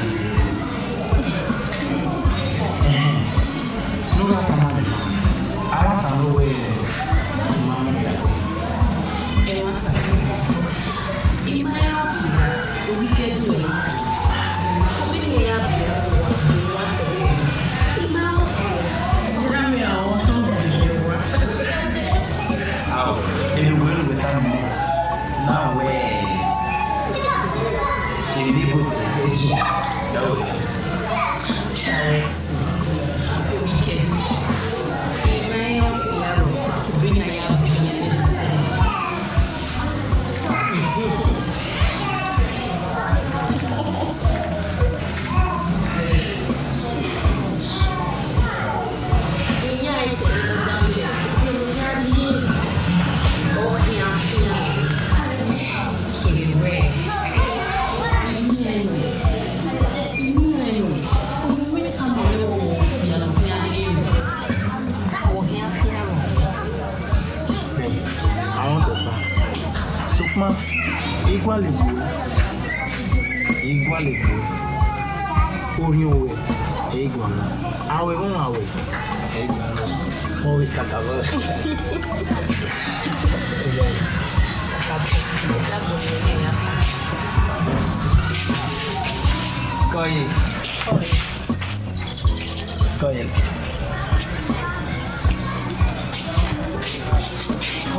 [SPEAKER 13] Não dá pra nada. Ela tá no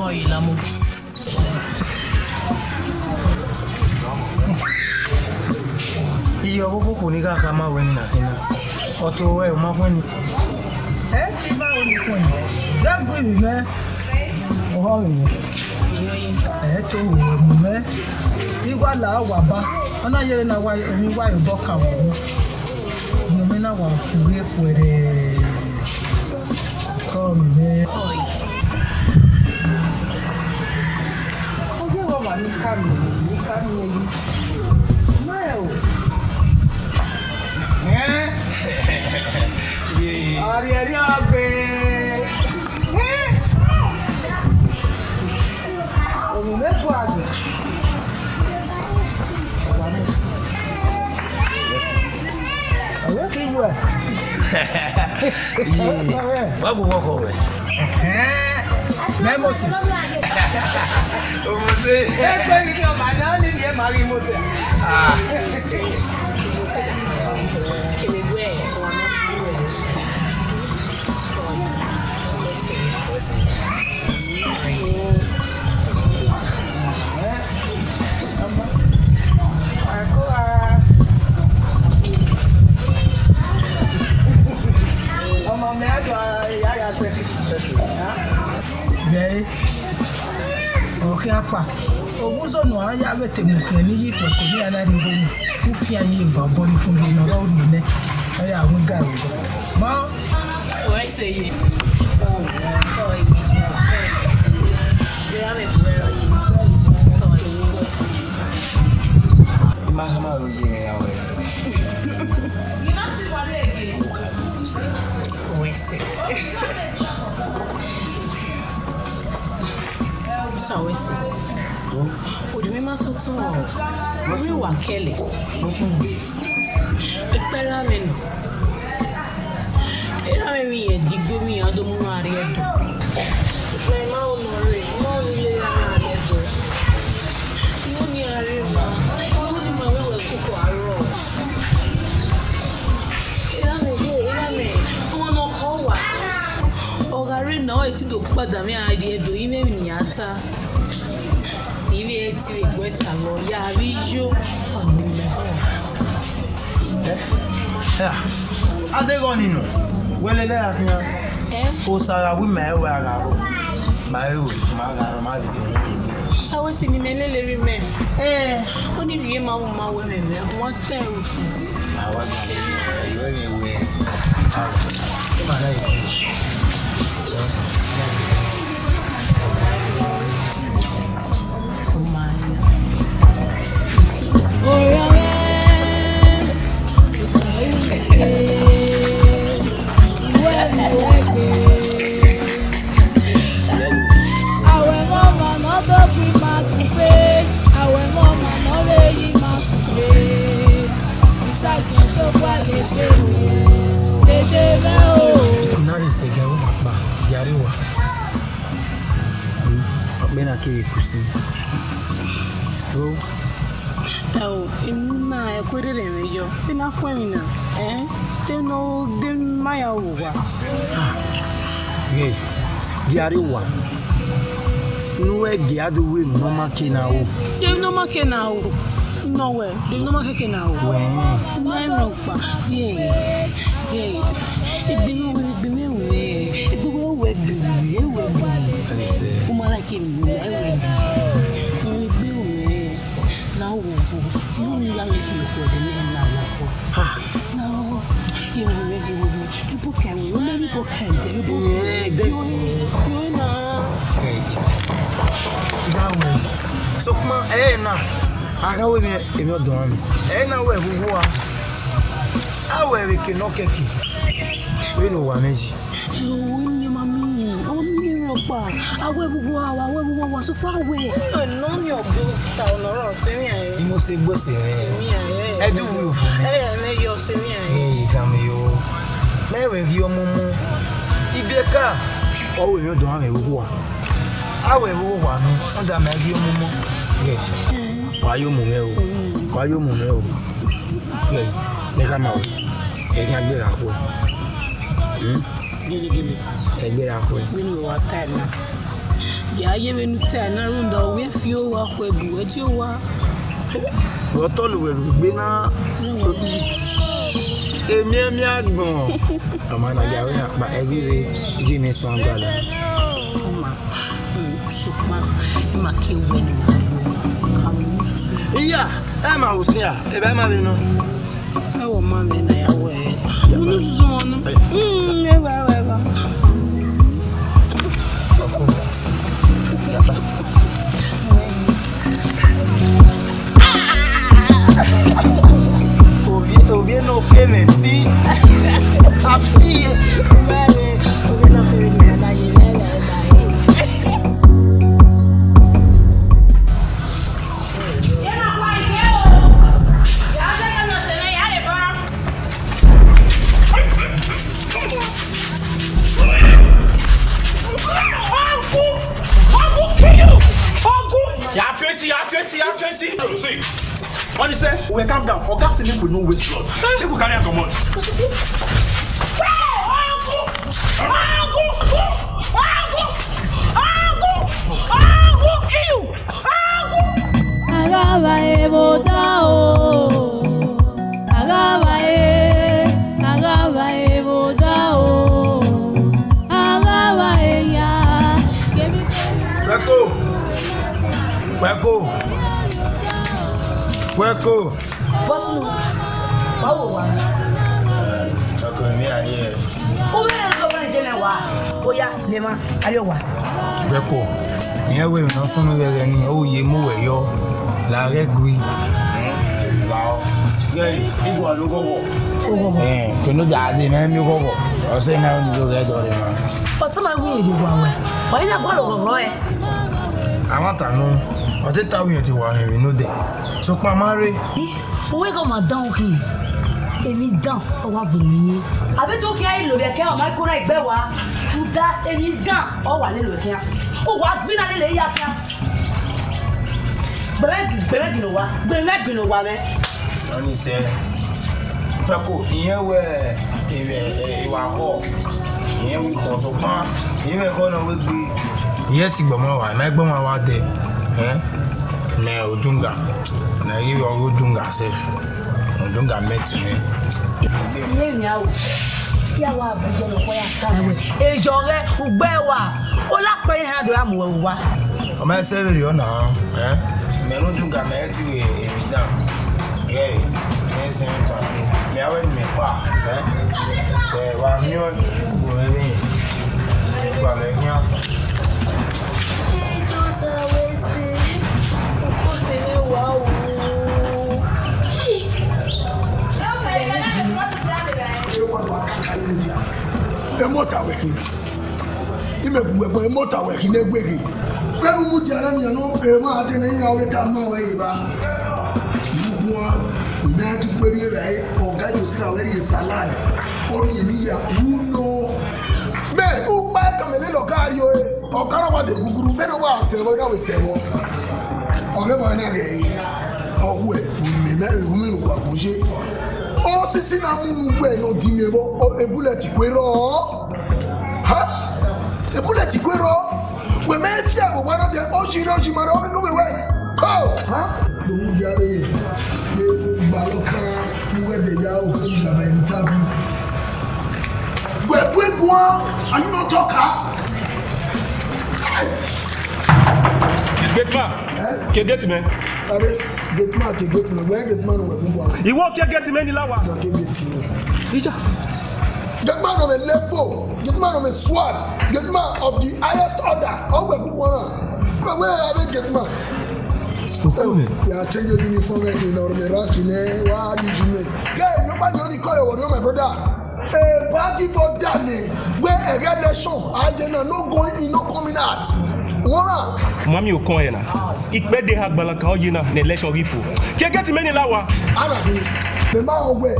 [SPEAKER 2] Oi, l'amour.
[SPEAKER 13] Iyo bobo kunika kama weni na kina. Oto we umafweni.
[SPEAKER 2] Ti ba oni foni. Da gbe mi me. O ha mi. To wo me. Igwa la wa ba. Ona ye na wa mi wa yo boka wo. Mo me na wa fuwe kwere. Come me. Oje wa ma ni kami yi. Smile. Ari agbe. Omi mepo agbe. Ayo ki you.
[SPEAKER 13] Wa go work over.
[SPEAKER 2] Memosi.
[SPEAKER 13] Omose.
[SPEAKER 2] Egbe ni o ma na ni e ma ri mose. Ah. Okay, apa. Oguzo no aya bete mukre ni yifo ko ni ana ri boni. Ufia ni ba boni fun ni no ro ni ne. Aya awun ga ro. Ma
[SPEAKER 5] Why say you?
[SPEAKER 13] Mahama ro ye ya we.
[SPEAKER 5] You not see what again? Why say? So we see. Odi mi ma so tun o. Mo ri wa kele.
[SPEAKER 13] Mo fun.
[SPEAKER 5] Ipera mi no. Era mi ye digbo mi ado mu ari edo. Ipe ma o no re, mo ri le ara edo. Mo ni ari ma. Mo ni ma we kuko aro. Era mi. Mo no ko wa. Ogari na o ti do pada mi ari edo ime mi ata. Ibi eti we gweta lo ya ri yo. Oni me ho.
[SPEAKER 13] Adego ninu. Welele afiyan. O sara wi ma ewe ara ro. Ma ewe ma ara ma bi de.
[SPEAKER 5] Sawe si ni melele ri me. Oni ri ma wo ma we me me. Won te o.
[SPEAKER 13] Ma wa ni le we we. Ma na yi.
[SPEAKER 6] Awe
[SPEAKER 13] ke kusi. Oh.
[SPEAKER 2] Oh, ina ekwere me yo. Ina kwemina. They know they my over.
[SPEAKER 13] Hey. Giari wa. Nuwe giadu we no make na o.
[SPEAKER 2] They no make na o. No way. They no make na o. No no pa. Yeah. Ibi me we. Ibi we Kuma like him. Now we you young lady for the name now. No. You know people can
[SPEAKER 13] so kuma na aka we me e me do am na we bubu a awe we ke no keki we no wa meji
[SPEAKER 2] ni mami o mi ro pa awe bubu wa so pa we no mi o do ta onoro se mi aye
[SPEAKER 13] mo se gbo se e do wu fun
[SPEAKER 2] me yo se mi aye
[SPEAKER 13] kam yo me we vi omumu ibeka o we me do am e bubu a awe bubu wa no onda me vi omumu why you move? Good. Make a mouth. You can't get out. Give it out.
[SPEAKER 2] We know what time now. Yeah, you will turn around the way few walk with you at your work.
[SPEAKER 13] What all will be now? A mere go. A man, I got by every day. Jimmy Swan brother.
[SPEAKER 2] My kill.
[SPEAKER 13] Yeah, I'm out here. If I'm having no,
[SPEAKER 2] oh, mammy, I away. You son, never. Oh, bien, no payment. See, happy.
[SPEAKER 1] See, what you say? We calm down. Or gas in with no waste blood. People carry a command.
[SPEAKER 13] Fuego.
[SPEAKER 8] Boss no. Bawo wa.
[SPEAKER 13] Oko mi aye.
[SPEAKER 8] O be na go wan jena wa. Oya, nema, ayo wa.
[SPEAKER 13] Fuego. Iye we no sunu rere ni o ye mu we yo. La regui. Lao. Ye, igwa lo gogo.
[SPEAKER 8] Ogogo.
[SPEAKER 13] Ko no ja de na mi gogo. O se na ni lo ge do re ma.
[SPEAKER 8] O to ma wi ede wa we. O ina gbo lo gogo e.
[SPEAKER 13] Amata no. O te ta wi ti wa ni no de. So pa mare.
[SPEAKER 8] We go ma dan ki. Èmi dan o wa vu mi. Àbí tó ki ai lo be ke o ma ko na igbe wa. Tu da èmi dan o wa le lo kian. O wa gbi na le ya kian. Bere gi no wa. Bere gi no wa me.
[SPEAKER 13] Oni se. Fako iyen we e wa ho. Iyen wi ko so pa. Iyen me ko na we gbi. Iyen ti gbomo wa, na gbomo wa de. Me odunga. Na yi o odunga sef. Odunga meti ni.
[SPEAKER 8] Iye ni awo. Ya wa abujo lo ko ya ta. Ejo re ugbe wa. O la pe han do amu wa.
[SPEAKER 13] O ma se re ona, Me no dunga me ti we emi dan. Me se pa mi. Me awe me pa, wa mi o go mi. Wa me nya.
[SPEAKER 9] Motorway. Imebuwe motorway kinegwegi. Pẹ̀lú mu jara ni ano ma ade na yin awe ta ma we ba. Mugwa na di kweri rai oga yo sira we salad. Ori ni ya uno. Me u pa kamele lo kario e o kara wa de guguru be do wa se wo na we se wo o ge ba na ge o we mi me mi kwa boje o sisi na mu nu we no di me bo e bullet kwero ha e bullet kwero we me fia go wa na de o jiro jimara o no we ko ha do mu ja re ni baloka mu we de ya o ja ba interview we go are you not talker
[SPEAKER 10] get man.
[SPEAKER 9] Are get man where get man we go.
[SPEAKER 10] You won't get me ni lawa.
[SPEAKER 9] No get me. Ija. Get man on a level, get man on a sword, get man of the highest order. How we go where are we get man? Yeah, change your uniform in or me rank in what did you make? Guy, nobody only call you my brother. Party for Danny, where a election, I did not going in, no coming out.
[SPEAKER 10] Mami o kon yana. Ikpe de hagbala ka oyina na election rifo. Ke get me ni lawa.
[SPEAKER 9] Ana bi. Me ma o we.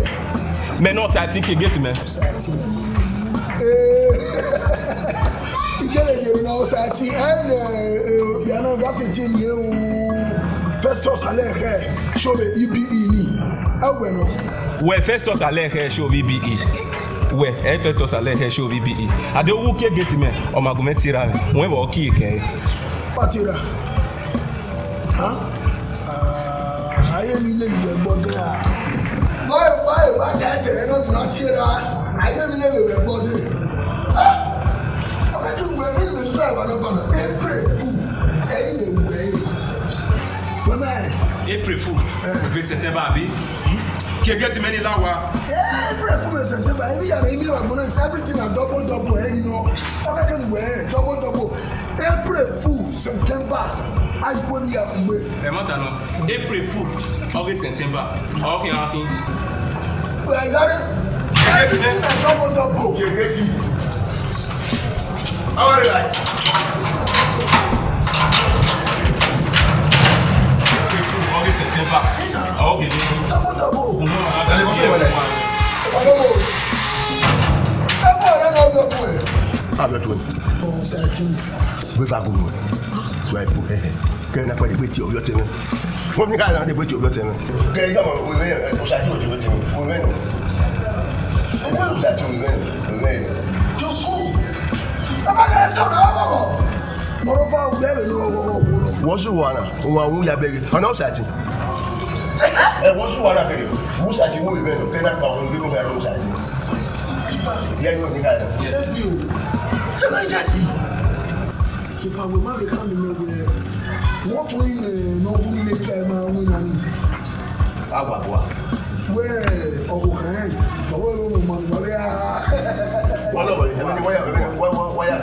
[SPEAKER 10] Me no sa tin ke get me.
[SPEAKER 9] Ikele je na o sa tin ya na ga se tin ye o. Festus Alehe show me EBE ni. Awe no.
[SPEAKER 10] We Festus Alehe show EBE. We Festus Alehe show EBE. Ade owu ke get me o magume tira me. Won wo ki ke.
[SPEAKER 9] Patira. Huh? I am in the body. Why, just say, not here. I am in the body. I think we're in the drive on
[SPEAKER 10] April Fool. September, Abi. Can get many lawa.
[SPEAKER 9] April Fool, September. Everything are double, you know. I can wear double. April Fool, September. I go near me.
[SPEAKER 10] April Fool, August, September. Okay.
[SPEAKER 9] Well, I got it. Everything are double.
[SPEAKER 4] You get it. How are you like?
[SPEAKER 10] April Fool, August, September. Okay.
[SPEAKER 9] Double.
[SPEAKER 4] I don't know.
[SPEAKER 9] Oh, certain.
[SPEAKER 4] We back on. Right, okay. Can I put the witch of your tenant? What you got on the witch of your tenant? Okay, come on, we will. We will. That's we will.
[SPEAKER 9] Just who?
[SPEAKER 4] What's the one? Who are begging? I'm not certain. What's the one? Who's at you? We will. Can I call you? We will have yeah, you
[SPEAKER 9] can I just see? If I will not become the way, what will no woman make a man? Where, oh, hey, but woman, why are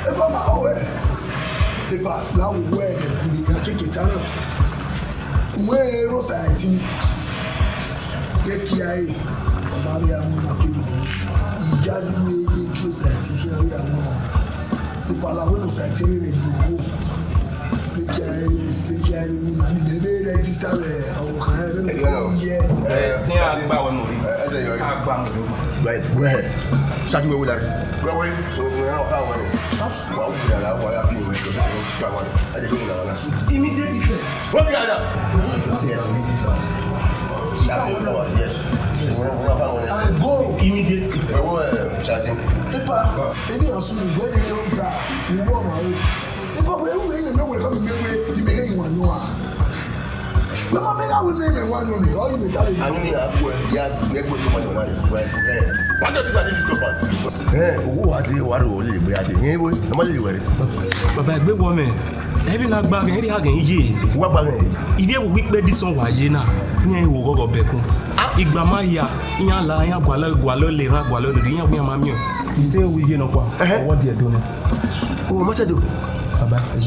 [SPEAKER 9] if I'm aware, if I now wear the kick it out, where Rosati, get Kiai, Maria Munakibu, Yadu, close at here. The Palawan Society review. Maybe register
[SPEAKER 4] right, where? Shut me with that. Go away.
[SPEAKER 9] Immediate effect.
[SPEAKER 4] What the other? Yes.
[SPEAKER 9] Go
[SPEAKER 10] immediate effect.
[SPEAKER 4] Chatting.
[SPEAKER 9] Paper, any of you when you want because we know we're coming away, you may one no. No, I will name one only, or you may tell you.
[SPEAKER 4] I mean, yeah, go to my money. What does this go on? Who are they? What will you be at the neighbor? No matter where.
[SPEAKER 10] But by big woman, every like bag and any
[SPEAKER 4] what bag?
[SPEAKER 10] If you have a week bed, this song was Jena, near will go back. Igramaya, Yala, Gualo, Lera, Gualo, the young mammy. You say we get no what they're doing.
[SPEAKER 4] Oh, must I do?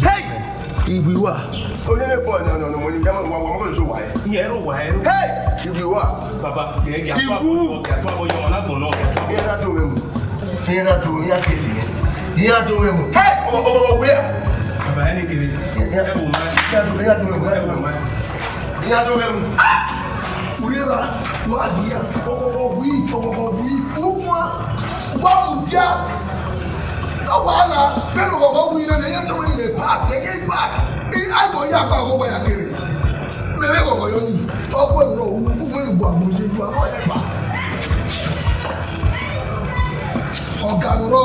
[SPEAKER 4] Hey! If you are, no, when you come on, so why?
[SPEAKER 10] Yeah, why?
[SPEAKER 4] Hey! If you are,
[SPEAKER 10] Papa, you're not
[SPEAKER 4] doing him. You're not doing him. You're not doing him. Hey! Oh, where? You're not doing him. Where? What? We,
[SPEAKER 9] Wow, yeah. No one, then we go in and enter in the park, they get back. I go ya ba go ya kiri. Me le go yo ni. O ko ro ku me gbo mo je ju àwọn e ba. Ọ̀gá ro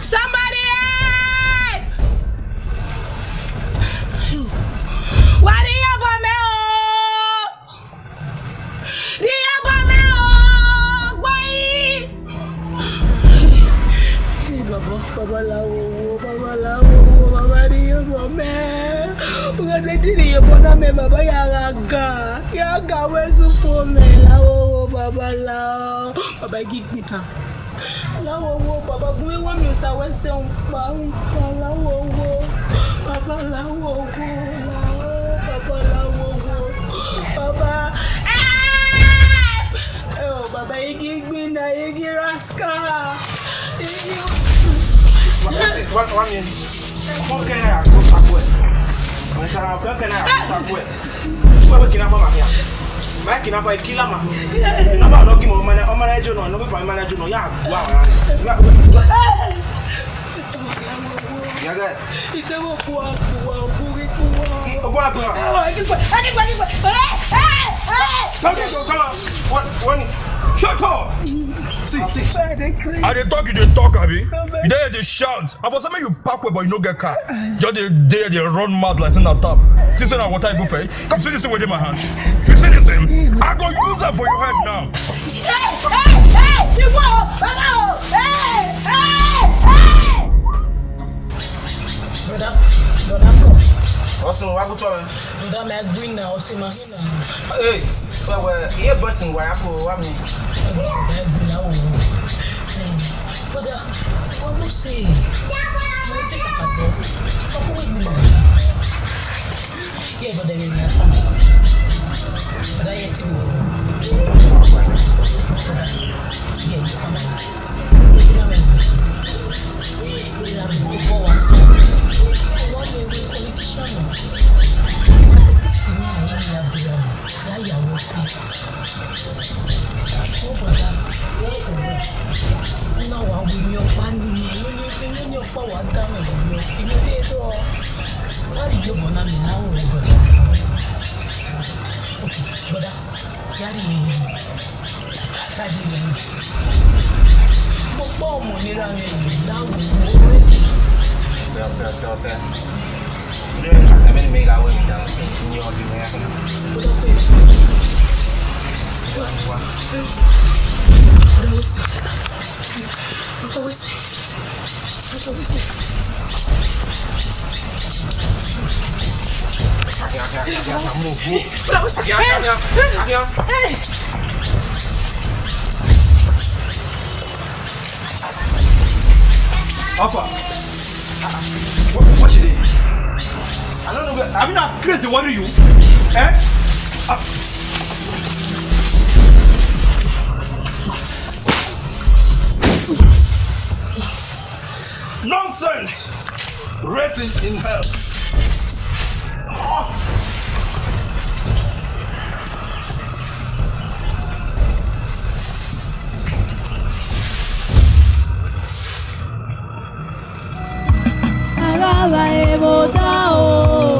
[SPEAKER 5] Somebody help! What do you want me? Do you want me? Baba lawo, Baba do you want me? Because I didn't you want me, Baba yaga, where's the phone? Lawo, Baba lao, Baba give me time. Lawo, Baba, we want you to say some lawo, Baba lawo, Baba lawo, Baba. Oh, Baba, you give me na, you give rascal.
[SPEAKER 10] What mean? How can I go somewhere? How can I go somewhere? Where can I go here? Back in a killer man. I'm not giving my manager, no, my manager, no, yeah. Wow. Yaga. It's a walk. Shut up! See. I dey talk, you dey talk, Abi. You dey shout. I for some you park well, but you no get car. Just they run mad like in the top. This is what I go for. Come see this thing within my hand. You see this thing? I go use that for your head now.
[SPEAKER 5] Hey! You go! Hey! Brother, come.
[SPEAKER 10] Awesome, what go to?
[SPEAKER 5] Brother, my green now, see my.
[SPEAKER 10] Hey, well, here busting where I go, what me?
[SPEAKER 5] Brother, what will say? Yeah, but then you some. But I yet to
[SPEAKER 10] Sell. I'm going to make our way down. In your What is it? I don't know. I'm not crazy. What are you? Nonsense! Racing in hell.
[SPEAKER 6] Agabae bodao,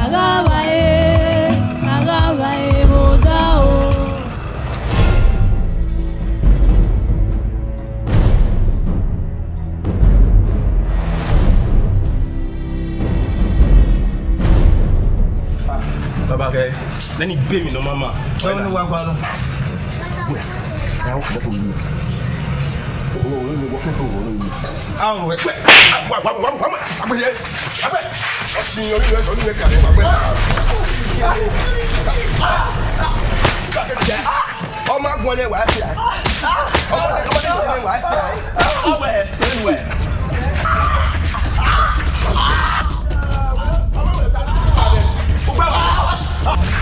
[SPEAKER 6] agabae bodao.
[SPEAKER 10] Baba, okay. Then he pay me no mama. I don't know what I'm doing.
[SPEAKER 4] ọmọ agbọn yẹn wàá sí ẹ ọmọ yẹn wàá sí ẹ ọmọ yẹn wàá sí ẹ.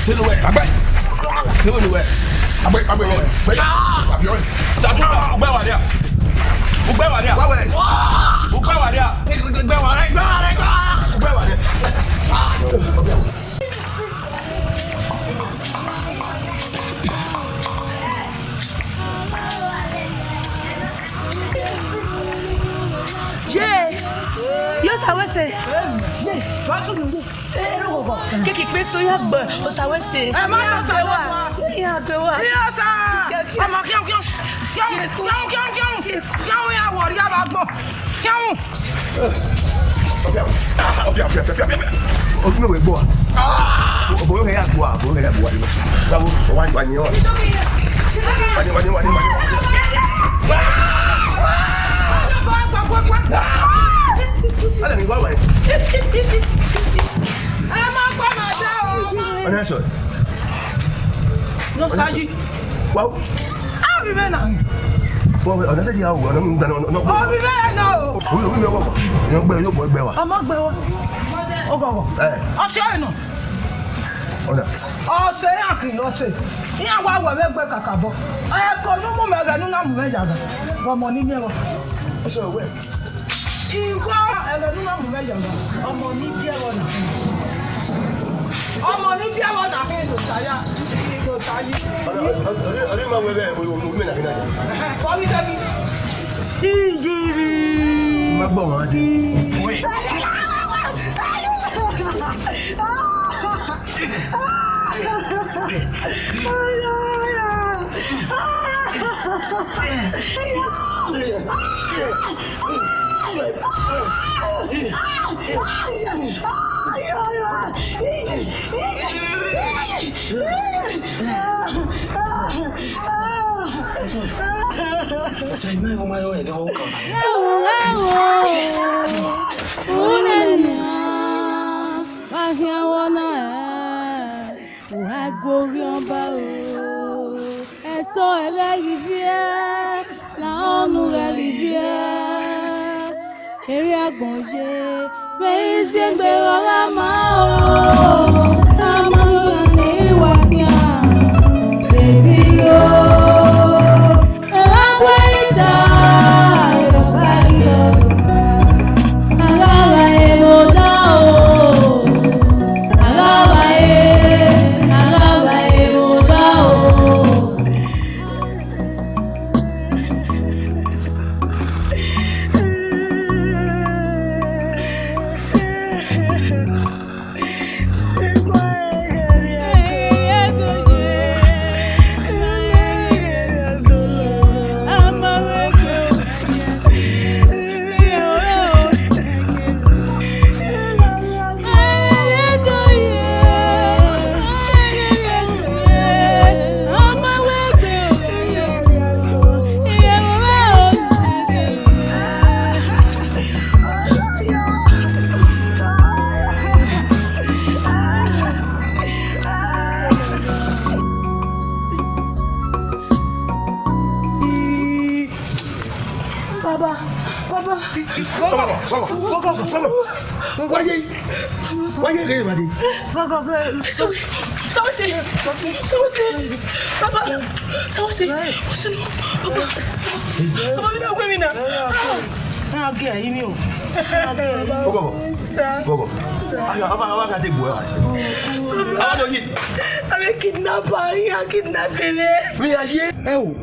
[SPEAKER 10] Tell away. Tell away.
[SPEAKER 8] Yo sawe se.
[SPEAKER 12] Va tu nous.
[SPEAKER 8] Keki pe so ya gbe, o sawe se.
[SPEAKER 12] Ma sa wa.
[SPEAKER 8] Ya pe wa.
[SPEAKER 12] Ya sa. Ama kian. Ya wo ya ba gbon. Kian.
[SPEAKER 4] Opia. O tu me we bo. O bo ya bo, bo ya bo. Ba bo, wa ni o. Wani. Ala mi wa wa. On est seul.
[SPEAKER 12] Non, ça y est.
[SPEAKER 4] Wow.
[SPEAKER 12] Ah, oui, mais non.
[SPEAKER 4] Bon, on a dit ah, on a non.
[SPEAKER 12] Oh, oui, mais non.
[SPEAKER 4] Oui, mais wa. Yo gbe wa.
[SPEAKER 12] Ah, ma gbe wa. O go. Ah, c'est non.
[SPEAKER 4] On a.
[SPEAKER 12] Oh, c'est un qui lo se. Iya wa wa me gbe kakabo. Ko nu mu me ga nu na mu me jaga. Wa mo ni mi lo.
[SPEAKER 4] O so we.
[SPEAKER 12] Ìwọ ẹ̀rọ nínú àmúfẹ́ yàrá ọmọ ní bí ẹ̀rọ nà fún ìlú sáyà ìlú sáyé.
[SPEAKER 4] Ọdún máa wẹ bẹ́ẹ̀ mo gbé nàbí náà.
[SPEAKER 12] Kọ́lí tẹ́bí. Ìyìrì.
[SPEAKER 4] Má gbọ́ wọn dé.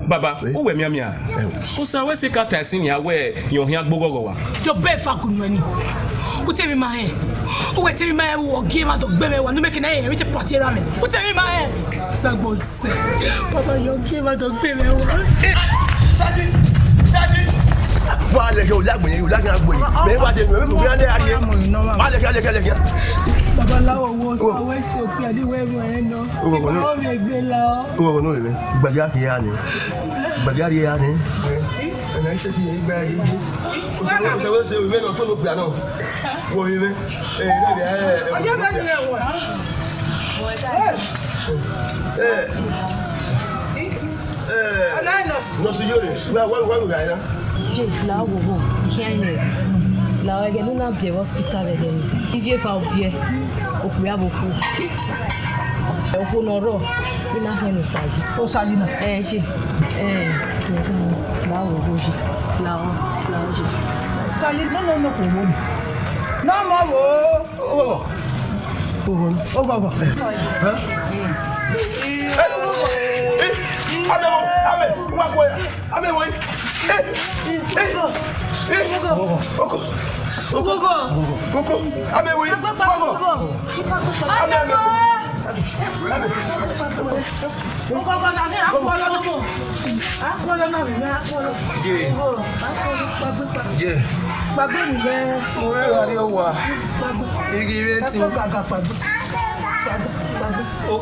[SPEAKER 10] Baba, who we mia? Kusa we sika tasin ya we yon hia gbogogo wa.
[SPEAKER 8] Your bed fa kunwani. Who tell me my hair? Who tell me my hair wo game out of bebe wa no make na hair reach party ramen. Who tell me my hair? Sagbo se. Papa your game out of bebe wa.
[SPEAKER 4] Shadi. Wa le ke o lagbo yen, o lagbo agbo yin. Me wa de me ko bi ande ariye. Wa le ke.
[SPEAKER 8] Baba lawo wo so we se o pi ade we mo en no. O me gbe la o.
[SPEAKER 4] O no ile. Gbaja ki ya ni. Gbaja ri ya ni. Na se ti gba yi. O se we se o me no to lo gba no. Wo yi me. Na bi
[SPEAKER 12] Oje ba ni e wo.
[SPEAKER 4] No se llores. Wa ga ina.
[SPEAKER 5] Je la wo here la wege nuna bie hospital wege ni ivie fa obie okuya boku
[SPEAKER 2] Okunoro, ina henu saji. O saji na. Ṣe. Lawo goji. Lawo je. Saji no ko wo ni. No mo wo. O go.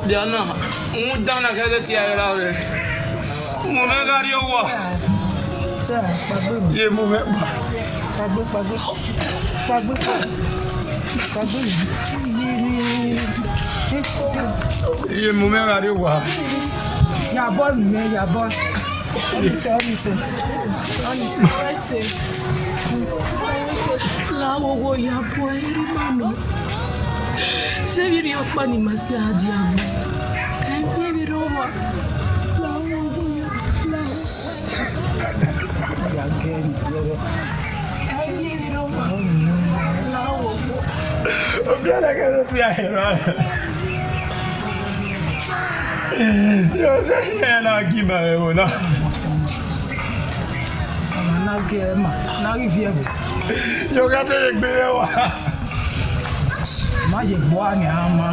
[SPEAKER 3] Diana, un dana que de ti a grave. Mo me gario wa. Ye mo me ba. Ye mo me gario wa.
[SPEAKER 2] Ya bol me, ya bol. Onise. La wo ya boy mami. Se viri opa ni masi adiabu. Kan viri roma. La wo ya. Ya geni. Ai viri roma. La wo.
[SPEAKER 3] Ojalá que no sea hermano. Yo sé que no aquí me veo, ¿no? Yo que te veo.
[SPEAKER 2] Má ṣe gbọ́ àmì àmà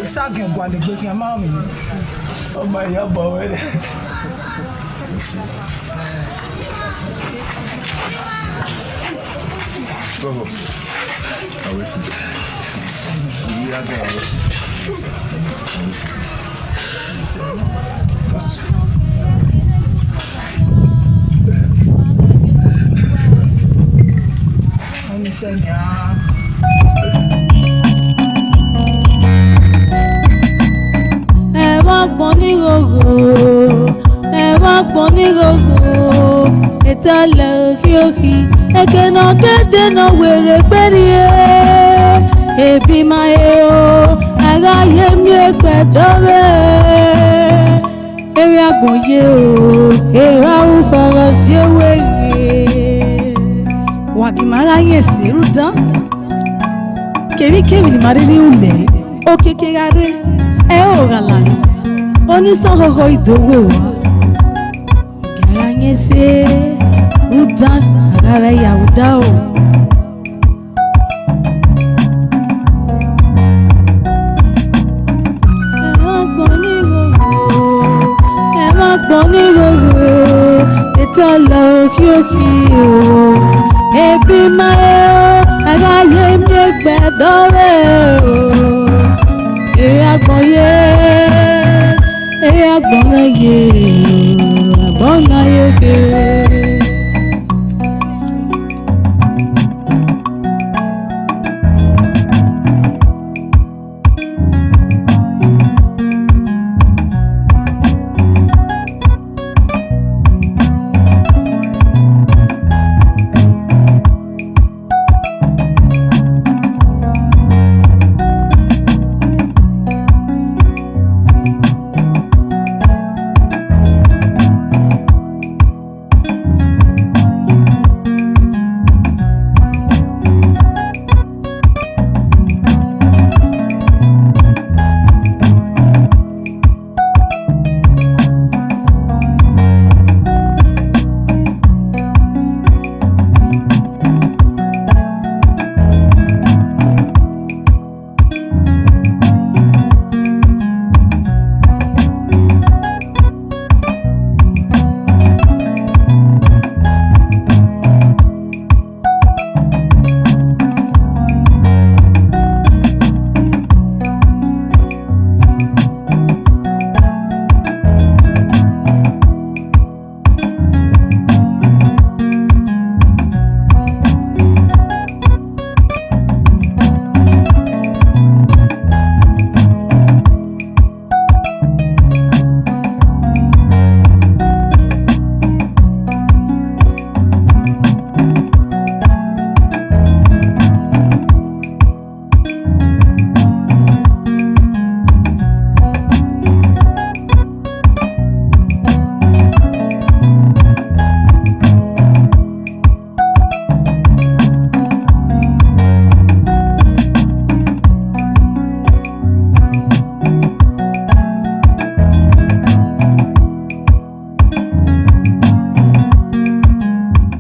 [SPEAKER 2] ìsáàkì ẹ̀gbọ́n àdìgbò kí ẹ máa mi.
[SPEAKER 3] Ọmọ ìyá bọ̀ wẹ́lẹ̀.
[SPEAKER 4] Go. I will see. You are there.
[SPEAKER 6] Ẹ wá gbọ́n ní gbogbo, ẹ wá gbọ́n ní gbogbo, ìtàlẹ̀ òkè ẹ̀kẹ́ náà kéde náà wèrè gbẹ́ni ẹ̀ ẹ̀bí máa yẹ o ara yẹ mi ẹ̀pẹ̀ dọ́rẹ́ eré àgbọ̀nyẹ o èrò àwùbọ̀rọ̀ sí owó èrè wàgìmárà yẹn sí rúdán kèmíkèmí ni màrí ní ulẹ̀ ó kékeré ẹ ò rà lànà onísọ̀hóhó ìdòwò wa gàrà yẹn sí rúdán àgàrà ìyàwó dá o. Gbọ́n ní gbogbo ìtọ́lọ̀ òkè o ẹbí máa yẹ ọ́ aráyé mi gbẹ̀dọ́rẹ́ o èrè àgbọ̀n yẹ èrè àgbọ̀n náà yẹ àgbọ̀n náà yẹ kéré.